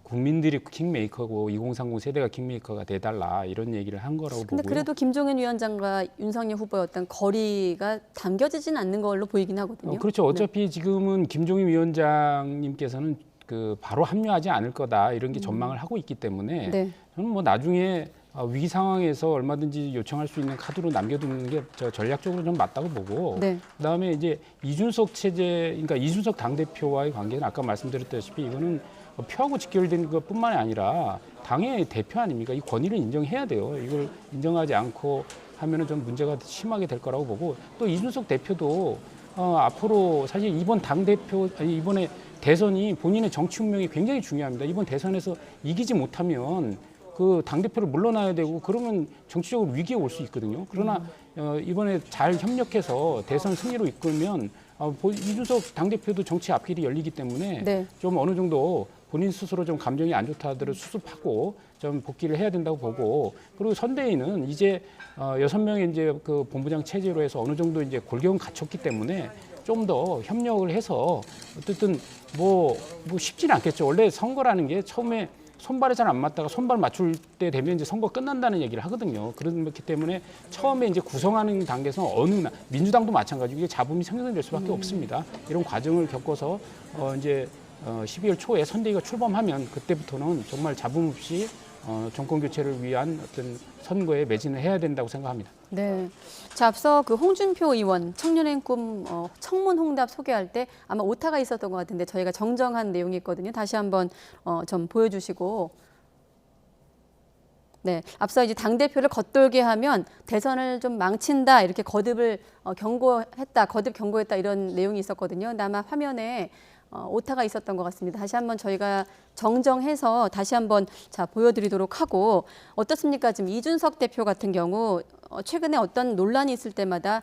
국민들이 킹메이커고 2030 세대가 킹메이커가 돼달라 이런 얘기를 한 거라고 보고요. 근데 그래도 김종인 위원장과 윤석열 후보의 어떤 거리가 당겨지진 않는 걸로 보이긴 하거든요. 그렇죠. 어차피 지금은 김종인 위원장님께서는 그 바로 합류하지 않을 거다 이런 게 전망을 하고 있기 때문에 네. 저는 뭐 나중에 위기 상황에서 얼마든지 요청할 수 있는 카드로 남겨두는 게 전략적으로 좀 맞다고 보고 네. 그다음에 이제 이준석 체제, 그러니까 이준석 당대표와의 관계는 아까 말씀드렸다시피 이거는 표하고 직결된 것뿐만이 아니라 당의 대표 아닙니까? 이 권위를 인정해야 돼요. 이걸 인정하지 않고 하면은 좀 문제가 심하게 될 거라고 보고 또 이준석 대표도 앞으로 사실 이번 당대표 이번에 대선이 본인의 정치 운명이 굉장히 중요합니다. 이번 대선에서 이기지 못하면 그 당대표를 물러나야 되고 그러면 정치적으로 위기에 올 수 있거든요. 그러나 이번에 잘 협력해서 대선 승리로 이끌면 이준석 당대표도 정치 앞길이 열리기 때문에 네. 좀 어느 정도 본인 스스로 좀 감정이 안 좋다 하더라도 수습하고 좀 복귀를 해야 된다고 보고 그리고 선대위는 이제 6명의 이제 그 본부장 체제로 해서 어느 정도 이제 골격은 갖췄기 때문에 좀 더 협력을 해서 어쨌든 뭐 쉽지는 않겠죠. 원래 선거라는 게 처음에 손발이 잘 안 맞다가 손발 맞출 때 되면 이제 선거 끝난다는 얘기를 하거든요. 그렇기 때문에 처음에 이제 구성하는 단계에서 민주당도 마찬가지고 이게 잡음이 생성될 수밖에 없습니다. 이런 과정을 겪어서 이제 12월 초에 선대위가 출범하면 그때부터는 정말 잡음 없이 정권 교체를 위한 어떤 선거에 매진을 해야 된다고 생각합니다. 네. 자, 앞서 그 홍준표 의원 청년의 꿈 청문 홍답 소개할 때 아마 오타가 있었던 것 같은데 저희가 정정한 내용이 있거든요. 다시 한번 좀 보여주시고. 네, 앞서 이제 당대표를 겉돌게 하면 대선을 좀 망친다 이렇게 거듭 경고했다 이런 내용이 있었거든요. 근데 아마 화면에 오타가 있었던 것 같습니다. 다시 한번 저희가 정정해서 다시 한번 보여드리도록 하고 어떻습니까? 지금 이준석 대표 같은 경우 최근에 어떤 논란이 있을 때마다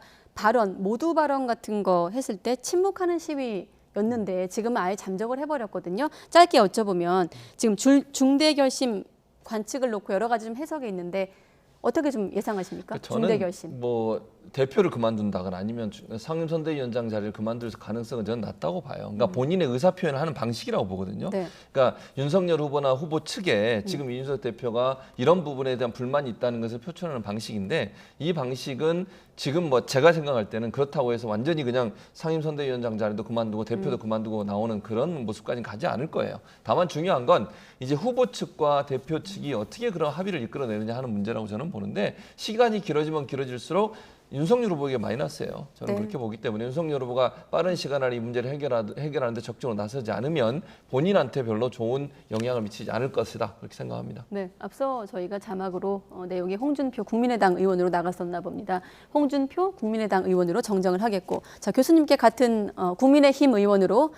모두 발언 같은 거 했을 때 침묵하는 시위였는데 지금은 아예 잠적을 해버렸거든요. 짧게 여쭤보면 지금 중대 결심 관측을 놓고 여러 가지 좀 해석이 있는데 어떻게 좀 예상하십니까? 중대 결심. 저는 뭐 대표를 그만둔다거나 아니면 상임선대위원장 자리를 그만둘 가능성은 저는 낮다고 봐요. 그러니까 본인의 의사표현을 하는 방식이라고 보거든요. 네. 그러니까 윤석열 후보나 후보 측에 지금 이준석 대표가 이런 부분에 대한 불만이 있다는 것을 표출하는 방식인데 이 방식은 지금 뭐 제가 생각할 때는 그렇다고 해서 완전히 그냥 상임선대위원장 자리도 그만두고 대표도 그만두고 나오는 그런 모습까지는 가지 않을 거예요. 다만 중요한 건 이제 후보 측과 대표 측이 어떻게 그런 합의를 이끌어내느냐 하는 문제라고 저는 보는데 시간이 길어지면 길어질수록 윤석열 후보에게 마이너스예요. 저는 그렇게 보기 때문에 윤석열 후보가 빠른 시간 안에 이 문제를 해결하는데 적극적으로 나서지 않으면 본인한테 별로 좋은 영향을 미치지 않을 것이다. 그렇게 생각합니다. 네, 앞서 저희가 자막으로 내용이 홍준표 국민의당 의원으로 나갔었나 봅니다. 홍준표 국민의당 의원으로 정정을 하겠고, 자 교수님께 같은 국민의힘 의원으로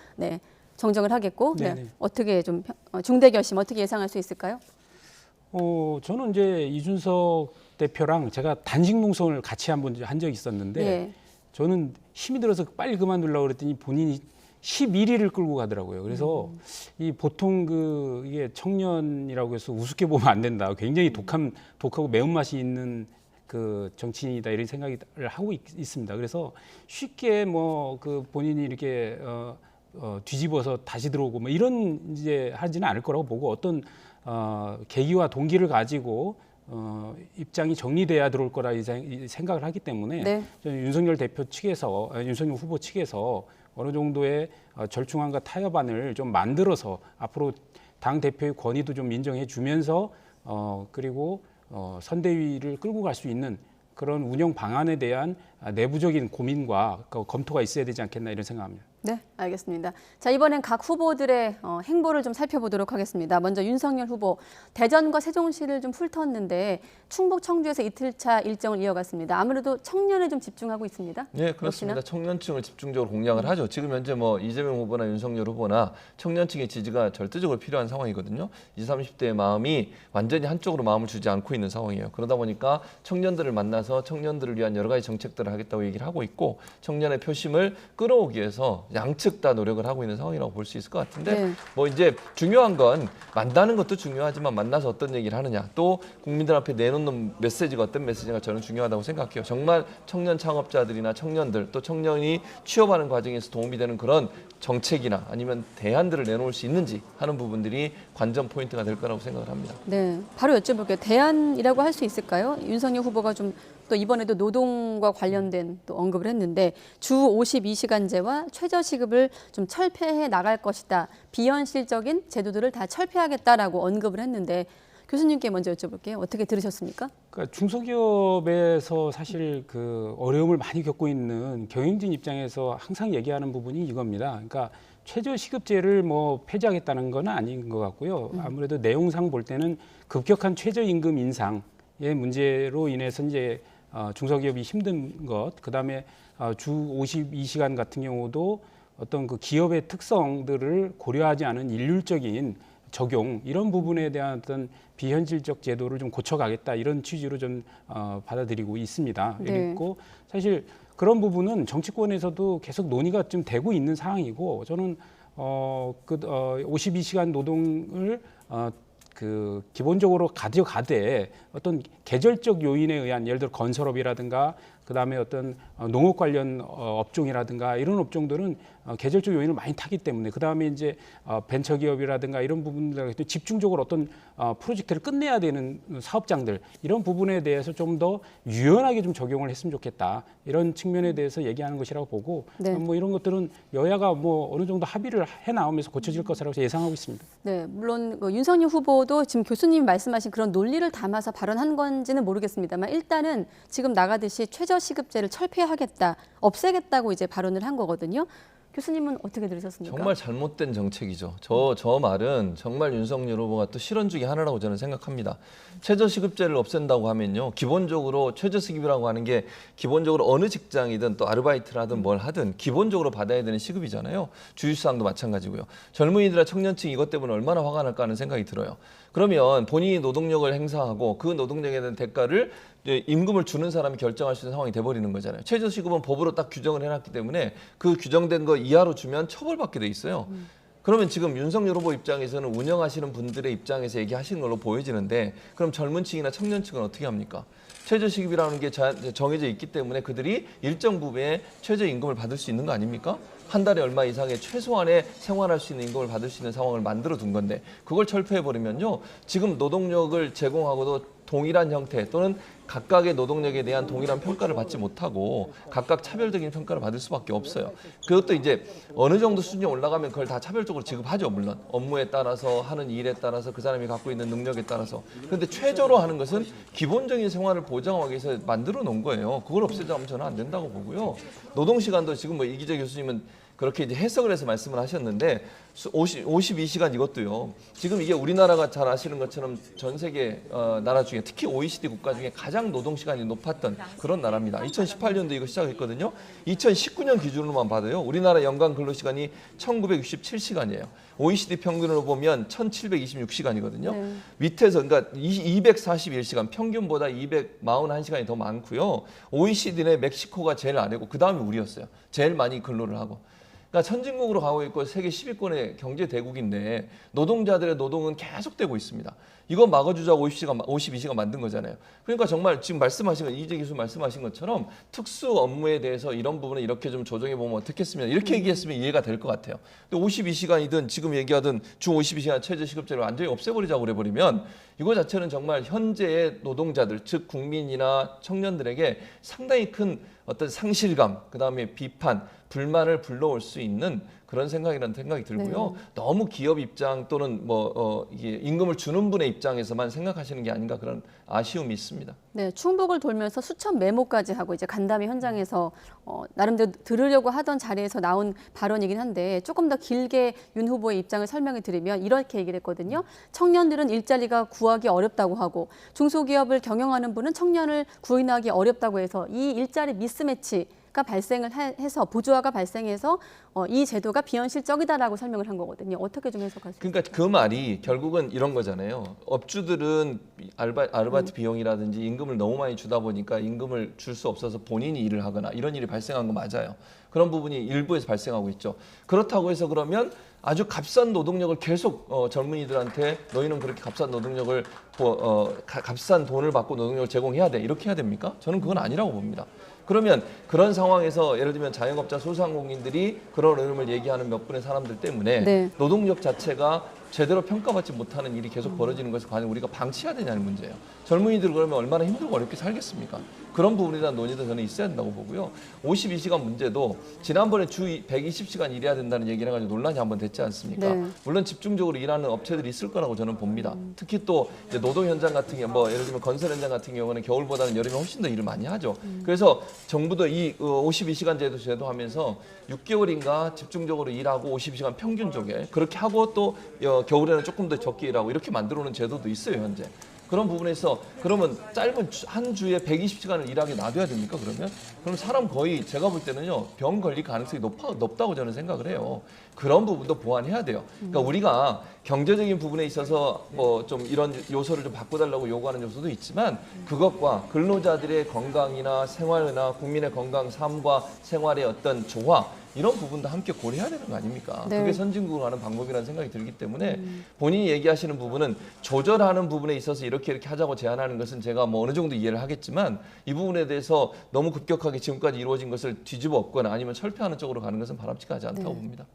정정을 하겠고, 어떻게 좀 중대 결심 어떻게 예상할 수 있을까요? 저는 이제 이준석 대표랑 제가 단식 농성을 같이 한번 한 적이 있었는데 저는 힘이 들어서 빨리 그만두려고 그랬더니 본인이 11일을 끌고 가더라고요. 그래서 이 보통 이게 청년이라고 해서 우습게 보면 안 된다. 굉장히 독하고 매운맛이 있는 그 정치인이다 이런 생각을 하고 있습니다. 그래서 쉽게 본인이 이렇게 뒤집어서 다시 들어오고 이런 이제 하지는 않을 거라고 보고 어떤 계기와 동기를 가지고 입장이 정리돼야 들어올 거라 생각을 하기 때문에 네. 저는 윤석열 대표 측에서 윤석열 후보 측에서 어느 정도의 절충안과 타협안을 좀 만들어서 앞으로 당 대표의 권위도 좀 인정해 주면서 그리고 선대위를 끌고 갈 수 있는 그런 운영 방안에 대한 내부적인 고민과 검토가 있어야 되지 않겠나 이런 생각합니다. 네, 알겠습니다. 자, 이번엔 각 후보들의 행보를 좀 살펴보도록 하겠습니다. 먼저 윤석열 후보, 대전과 세종시를 좀 훑었는데 충북 청주에서 이틀차 일정을 이어갔습니다. 아무래도 청년에 좀 집중하고 있습니다. 네, 그렇습니다. 역시나? 청년층을 집중적으로 공략을 하죠. 지금 현재 이재명 후보나 윤석열 후보나 청년층의 지지가 절대적으로 필요한 상황이거든요. 20, 30대의 마음이 완전히 한쪽으로 마음을 주지 않고 있는 상황이에요. 그러다 보니까 청년들을 만나서 청년들을 위한 여러 가지 정책들을 하겠다고 얘기를 하고 있고 청년의 표심을 끌어오기 위해서 양측 다 노력을 하고 있는 상황이라고 볼 수 있을 것 같은데 네. 이제 중요한 건 만나는 것도 중요하지만 만나서 어떤 얘기를 하느냐 또 국민들 앞에 내놓는 메시지가 어떤 메시지가 저는 중요하다고 생각해요. 정말 청년 창업자들이나 청년들 또 청년이 취업하는 과정에서 도움이 되는 그런 정책이나 아니면 대안들을 내놓을 수 있는지 하는 부분들이 관전 포인트가 될 거라고 생각을 합니다. 네, 바로 여쭤볼게요. 대안이라고 할 수 있을까요? 윤석열 후보가 좀 또 이번에도 노동과 관련된 또 언급을 했는데 주 52시간제와 최저시급을 좀 철폐해 나갈 것이다. 비현실적인 제도들을 다 철폐하겠다라고 언급을 했는데 교수님께 먼저 여쭤볼게요. 어떻게 들으셨습니까? 그러니까 중소기업에서 사실 그 어려움을 많이 겪고 있는 경영진 입장에서 항상 얘기하는 부분이 이겁니다. 그러니까 최저시급제를 폐지하겠다는 건 아닌 것 같고요. 아무래도 내용상 볼 때는 급격한 최저임금 인상의 문제로 인해서 이제 중소기업이 힘든 것, 그다음에 주 52시간 같은 경우도 어떤 그 기업의 특성들을 고려하지 않은 일률적인 적용 이런 부분에 대한 어떤 비현실적 제도를 좀 고쳐가겠다 이런 취지로 좀 받아들이고 있습니다. 네. 그리고 사실 그런 부분은 정치권에서도 계속 논의가 좀 되고 있는 상황이고 저는 52시간 노동을 기본적으로 가져가되 어떤 계절적 요인에 의한 예를 들어 건설업이라든가 그다음에 어떤 농업 관련 업종이라든가 이런 업종들은 계절적 요인을 많이 타기 때문에 그다음에 이제 벤처기업이라든가 이런 부분들에 집중적으로 어떤 프로젝트를 끝내야 되는 사업장들 이런 부분에 대해서 좀 더 유연하게 좀 적용을 했으면 좋겠다 이런 측면에 대해서 얘기하는 것이라고 보고 네. 이런 것들은 여야가 어느 정도 합의를 해 나오면서 고쳐질 것이라고 예상하고 있습니다. 네, 물론 윤석열 후보도 지금 교수님이 말씀하신 그런 논리를 담아서 발언한 건지는 모르겠습니다만 일단은 지금 나가듯이 최저시급제를 철폐하겠다, 없애겠다고 이제 발언을 한 거거든요. 교수님은 어떻게 들으셨습니까? 정말 잘못된 정책이죠. 저 말은 정말 윤석열 후보가 또 실언 중에 하나라고 저는 생각합니다. 최저시급제를 없앤다고 하면요. 기본적으로 최저시급이라고 하는 게 기본적으로 어느 직장이든 또 아르바이트를 하든 뭘 하든 기본적으로 받아야 되는 시급이잖아요. 주휴수당도 마찬가지고요. 젊은이들과 청년층이 이것 때문에 얼마나 화가 날까 하는 생각이 들어요. 그러면 본인이 노동력을 행사하고 그 노동력에 대한 대가를 임금을 주는 사람이 결정할 수 있는 상황이 돼버리는 거잖아요. 최저시급은 법으로 딱 규정을 해놨기 때문에 그 규정된 거 이하로 주면 처벌받게 돼 있어요. 그러면 지금 윤석열 후보 입장에서는 운영하시는 분들의 입장에서 얘기하시는 걸로 보여지는데 그럼 젊은 층이나 청년층은 어떻게 합니까? 최저시급이라는 게 정해져 있기 때문에 그들이 일정 부분의 최저임금을 받을 수 있는 거 아닙니까? 한 달에 얼마 이상의 최소한의 생활할 수 있는 임금을 받을 수 있는 상황을 만들어 둔 건데 그걸 철폐해버리면요. 지금 노동력을 제공하고도 동일한 형태 또는 각각의 노동력에 대한 동일한 평가를 받지 못하고 각각 차별적인 평가를 받을 수밖에 없어요. 그것도 이제 어느 정도 수준이 올라가면 그걸 다 차별적으로 지급하죠. 물론 업무에 따라서 하는 일에 따라서 그 사람이 갖고 있는 능력에 따라서. 그런데 최저로 하는 것은 기본적인 생활을 보장하기 위해서 만들어 놓은 거예요. 그걸 없애자면 저는 안 된다고 보고요. 노동시간도 지금 이기재 교수님은 그렇게 이제 해석을 해서 말씀을 하셨는데 52시간 이것도요. 지금 이게 우리나라가 잘 아시는 것처럼 전 세계 나라 중에 특히 OECD 국가 중에 가장 노동시간이 높았던 그런 나라입니다. 2018년도 이거 시작했거든요. 2019년 기준으로만 봐도요. 우리나라 연간 근로시간이 1967시간이에요. OECD 평균으로 보면 1726시간이거든요. 네. 밑에서 그러니까 241시간 평균보다 241시간이 더 많고요. OECD 내 멕시코가 제일 아래고 그다음에 우리였어요. 제일 많이 근로를 하고. 그러니까 선진국으로 가고 있고 세계 10위권의 경제 대국인데 노동자들의 노동은 계속되고 있습니다. 이거 막아주자고 52시간 만든 거잖아요. 그러니까 정말 지금 말씀하신 이재 교수 말씀하신 것처럼 특수 업무에 대해서 이런 부분을 이렇게 좀 조정해 보면 어떻겠습니까? 이렇게 얘기했으면 이해가 될 것 같아요. 근데 52시간이든 지금 얘기하든 주 52시간 최저시급제를 완전히 없애버리자고 그래버리면 이거 자체는 정말 현재의 노동자들, 즉 국민이나 청년들에게 상당히 큰 어떤 상실감, 그다음에 비판, 불만을 불러올 수 있는 그런 생각이라는 생각이 들고요. 네. 너무 기업 입장 또는 이게 임금을 주는 분의 입장에서만 생각하시는 게 아닌가 그런 아쉬움이 있습니다. 네, 충북을 돌면서 수천 메모까지 하고 이제 간담회 현장에서 나름대로 들으려고 하던 자리에서 나온 발언이긴 한데 조금 더 길게 윤 후보의 입장을 설명해 드리면 이렇게 얘기를 했거든요. 청년들은 일자리가 구하기 어렵다고 하고 중소기업을 경영하는 분은 청년을 구인하기 어렵다고 해서 이 일자리 미스매치가 발생을 해서 보조화가 발생해서 이 제도가 비현실적이다라고 설명을 한 거거든요. 어떻게 좀 해석하세요? 그러니까 그 말이 결국은 이런 거잖아요. 업주들은 아르바이트 비용이라든지 임금을 너무 많이 주다 보니까 임금을 줄 수 없어서 본인이 일을 하거나 이런 일이 발생한 거 맞아요. 그런 부분이 일부에서 발생하고 있죠. 그렇다고 해서 그러면 아주 값싼 노동력을 계속 젊은이들한테 너희는 그렇게 값싼 노동력을 값싼 돈을 받고 노동력을 제공해야 돼 이렇게 해야 됩니까? 저는 그건 아니라고 봅니다. 그러면 그런 상황에서 예를 들면 자영업자 소상공인들이 그런 흐름을 얘기하는 몇 분의 사람들 때문에 네. 노동력 자체가 제대로 평가받지 못하는 일이 계속 벌어지는 것을 과연 우리가 방치해야 되냐는 문제예요. 젊은이들 그러면 얼마나 힘들고 어렵게 살겠습니까? 그런 부분에 대한 논의도 저는 있어야 된다고 보고요. 52시간 문제도 지난번에 주 120시간 일해야 된다는 얘기를 해가지고 논란이 한번 됐지 않습니까? 네. 물론 집중적으로 일하는 업체들이 있을 거라고 저는 봅니다. 특히 또 이제 노동 현장 같은 경우, 예를 들면 건설 현장 같은 경우는 겨울보다는 여름에 훨씬 더 일을 많이 하죠. 그래서 정부도 이 52시간 제도 하면서 6개월인가 집중적으로 일하고 52시간 평균적에 그렇게 하고 또 겨울에는 조금 더 적게 일하고 이렇게 만들어 놓은 제도도 있어요, 현재. 그런 부분에서 그러면 짧은 한 주에 120시간을 일하게 놔둬야 됩니까? 그럼 사람 거의 제가 볼 때는요 병 걸릴 가능성이 높다고 저는 생각을 해요. 그런 부분도 보완해야 돼요. 그러니까 우리가 경제적인 부분에 있어서 뭐 좀 이런 요소를 좀 바꿔달라고 요구하는 요소도 있지만 그것과 근로자들의 건강이나 생활이나 국민의 건강, 삶과 생활의 어떤 조화 이런 부분도 함께 고려해야 되는 거 아닙니까? 네. 그게 선진국으로 가는 방법이라는 생각이 들기 때문에 본인이 얘기하시는 부분은 조절하는 부분에 있어서 이렇게 하자고 제안하는 것은 제가 뭐 어느 정도 이해를 하겠지만 이 부분에 대해서 너무 급격하게 지금까지 이루어진 것을 뒤집어 엎거나 아니면 철폐하는 쪽으로 가는 것은 바람직하지 않다고 네. 봅니다.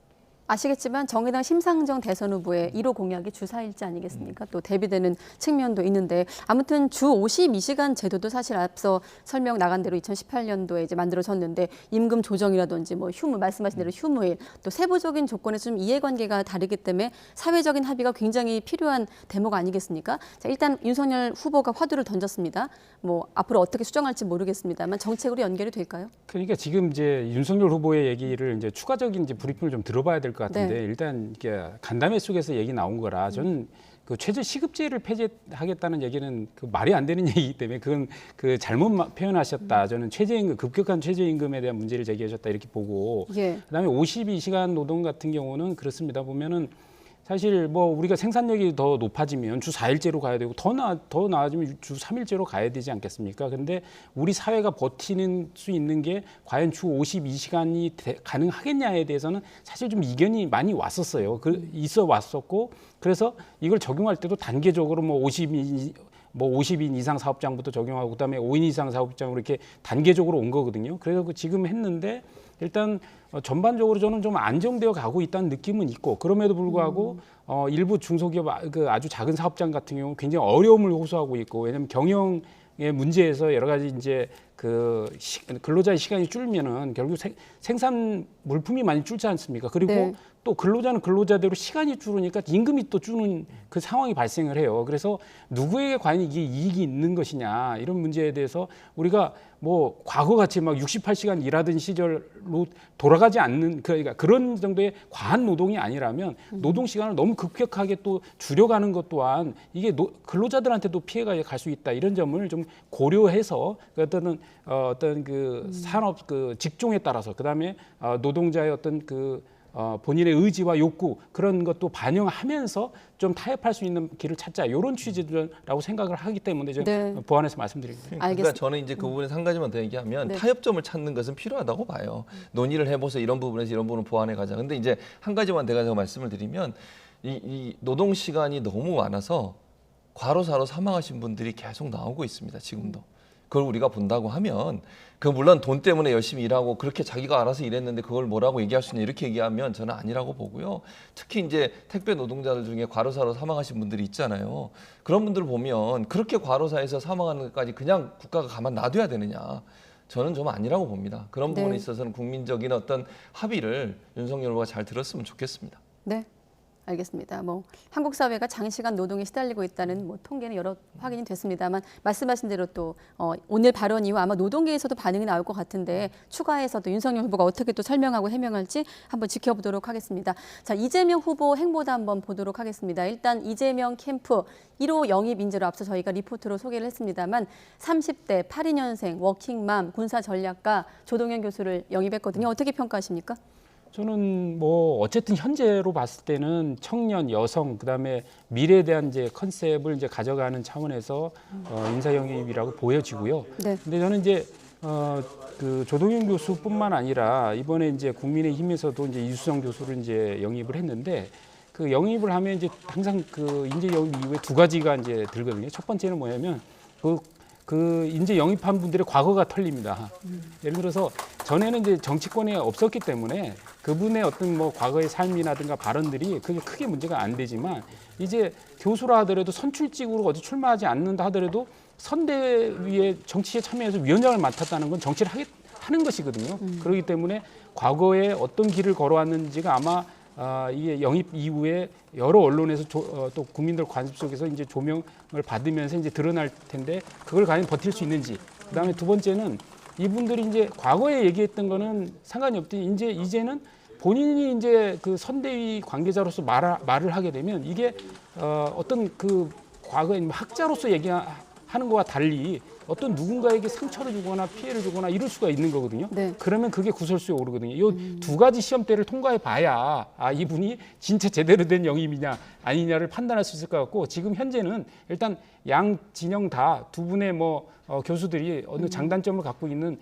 아시겠지만 정의당 심상정 대선 후보의 1호 공약이 주사일제 아니겠습니까? 또 대비되는 측면도 있는데 아무튼 주 52시간 제도도 사실 앞서 설명 나간 대로 2018년도에 이제 만들어졌는데 임금 조정이라든지 뭐 말씀하신 대로 휴무일 또 세부적인 조건에서 좀 이해관계가 다르기 때문에 사회적인 합의가 굉장히 필요한 대목 아니겠습니까? 자, 일단 윤석열 후보가 화두를 던졌습니다. 뭐 앞으로 어떻게 수정할지 모르겠습니다만 정책으로 연결이 될까요? 그러니까 지금 이제 윤석열 후보의 얘기를 이제 추가적인 이제 브리핑을 좀 들어봐야 될 것 같은데 네. 일단 이게 간담회 속에서 얘기 나온 거라 저는 그 최저 시급제를 폐지하겠다는 얘기는 그 말이 안 되는 얘기이기 때문에 그건 그 잘못 표현하셨다. 저는 최저임금 급격한 최저임금에 대한 문제를 제기하셨다 이렇게 보고 예. 그다음에 52시간 노동 같은 경우는 그렇습니다. 보면은 사실 뭐 우리가 생산력이 더 높아지면 주 4일제로 가야 되고 더 나아지면 주 3일제로 가야 되지 않겠습니까? 근데 우리 사회가 버티는 수 있는 게 과연 주 52시간이 가능하겠냐에 대해서는 사실 좀 이견이 많이 왔었어요. 있어 왔었고 그래서 이걸 적용할 때도 단계적으로 뭐 50인 이상 사업장부터 적용하고 그다음에 5인 이상 사업장으로 이렇게 단계적으로 온 거거든요. 그래서 지금 했는데 일단 전반적으로 저는 좀 안정되어 가고 있다는 느낌은 있고 그럼에도 불구하고 일부 중소기업 아주 작은 사업장 같은 경우 굉장히 어려움을 호소하고 있고 왜냐하면 경영의 문제에서 여러 가지 이제 근로자의 시간이 줄면은 결국 생산 물품이 많이 줄지 않습니까? 그리고 네. 또 근로자는 근로자대로 시간이 줄으니까 임금이 또 주는 그 상황이 발생을 해요. 그래서 누구에게 과연 이게 이익이 있는 것이냐 이런 문제에 대해서 우리가 뭐 과거같이 막 68시간 일하던 시절로 돌아가지 않는 그러니까 그런 정도의 과한 노동이 아니라면 노동 시간을 너무 급격하게 또 줄여가는 것 또한 이게 근로자들한테도 피해가 갈 수 있다 이런 점을 좀 고려해서 어떤 그 산업 그 직종에 따라서 그다음에 노동자의 어떤 그 본인의 의지와 욕구 그런 것도 반영하면서 좀 타협할 수 있는 길을 찾자 이런 취지라고 생각을 하기 때문에 좀 보완해서 말씀드립니다. 그러니까 저는 이제 그 부분에서 한 가지만 더 얘기하면 타협점을 찾는 것은 필요하다고 봐요. 논의를 해보서 이런 부분에서 이런 부분을 보완해 가자. 근데 이제 한 가지만 제가 말씀을 드리면 이 노동 시간이 너무 많아서 과로사로 사망하신 분들이 계속 나오고 있습니다. 지금도. 그걸 우리가 본다고 하면 그 물론 돈 때문에 열심히 일하고 그렇게 자기가 알아서 일했는데 그걸 뭐라고 얘기할 수 있냐 이렇게 얘기하면 저는 아니라고 보고요. 특히 이제 택배 노동자들 중에 과로사로 사망하신 분들이 있잖아요. 그런 분들을 보면 그렇게 과로사에서 사망하는 것까지 그냥 국가가 가만 놔둬야 되느냐. 저는 좀 아니라고 봅니다. 그런 부분에 있어서는 국민적인 어떤 합의를 윤석열 후보가 잘 들었으면 좋겠습니다. 네. 알겠습니다. 뭐 한국 사회가 장시간 노동에 시달리고 있다는 뭐 통계는 여러 확인이 됐습니다만 말씀하신 대로 또 오늘 발언 이후 아마 노동계에서도 반응이 나올 것 같은데 추가해서 또 윤석열 후보가 어떻게 또 설명하고 해명할지 한번 지켜보도록 하겠습니다. 자, 이재명 후보 행보도 한번 보도록 하겠습니다. 일단 이재명 캠프 1호 영입 인재로 앞서 저희가 리포트로 소개를 했습니다만 30대 82년생 워킹맘 군사전략가 조동현 교수를 영입했거든요. 어떻게 평가하십니까? 저는 뭐 어쨌든 현재로 봤을 때는 청년, 여성, 그다음에 미래에 대한 이제 컨셉을 이제 가져가는 차원에서 인사 영입이라고 보여지고요. 근데 저는 이제 그 조동현 교수뿐만 아니라 이번에 이제 국민의힘에서도 이제 이수정 교수를 이제 영입을 했는데 그 영입을 하면 이제 항상 그 인재 영입 이후에 두 가지가 이제 들거든요. 첫 번째는 뭐냐면 그 인재 영입한 분들의 과거가 털립니다. 예를 들어서 전에는 이제 정치권에 없었기 때문에 그분의 어떤 뭐 과거의 삶이라든가 발언들이 그게 크게 문제가 안 되지만 이제 교수라 하더라도 선출직으로 어디 출마하지 않는다 하더라도 선대위에 정치에 참여해서 위원장을 맡았다는 건 정치를 하는 것이거든요. 그렇기 때문에 과거에 어떤 길을 걸어왔는지가 아마 이게 영입 이후에 여러 언론에서 또 국민들 관심 속에서 이제 조명을 받으면서 이제 드러날 텐데 그걸 과연 버틸 수 있는지. 그다음에 두 번째는 이분들이 이제 과거에 얘기했던 거는 상관이 없더니 이제는 본인이 이제 그 선대위 관계자로서 말을 하게 되면 이게 어떤 그 과거에 학자로서 얘기하는 거와 달리 어떤 누군가에게 상처를 주거나 피해를 주거나 이럴 수가 있는 거거든요. 그러면 그게 구설수에 오르거든요. 이 두 가지 시험대를 통과해 봐야 이분이 진짜 제대로 된 영입이냐 아니냐를 판단할 수 있을 것 같고 지금 현재는 일단 양 진영 다 두 분의 뭐 교수들이 어느 장단점을 갖고 있는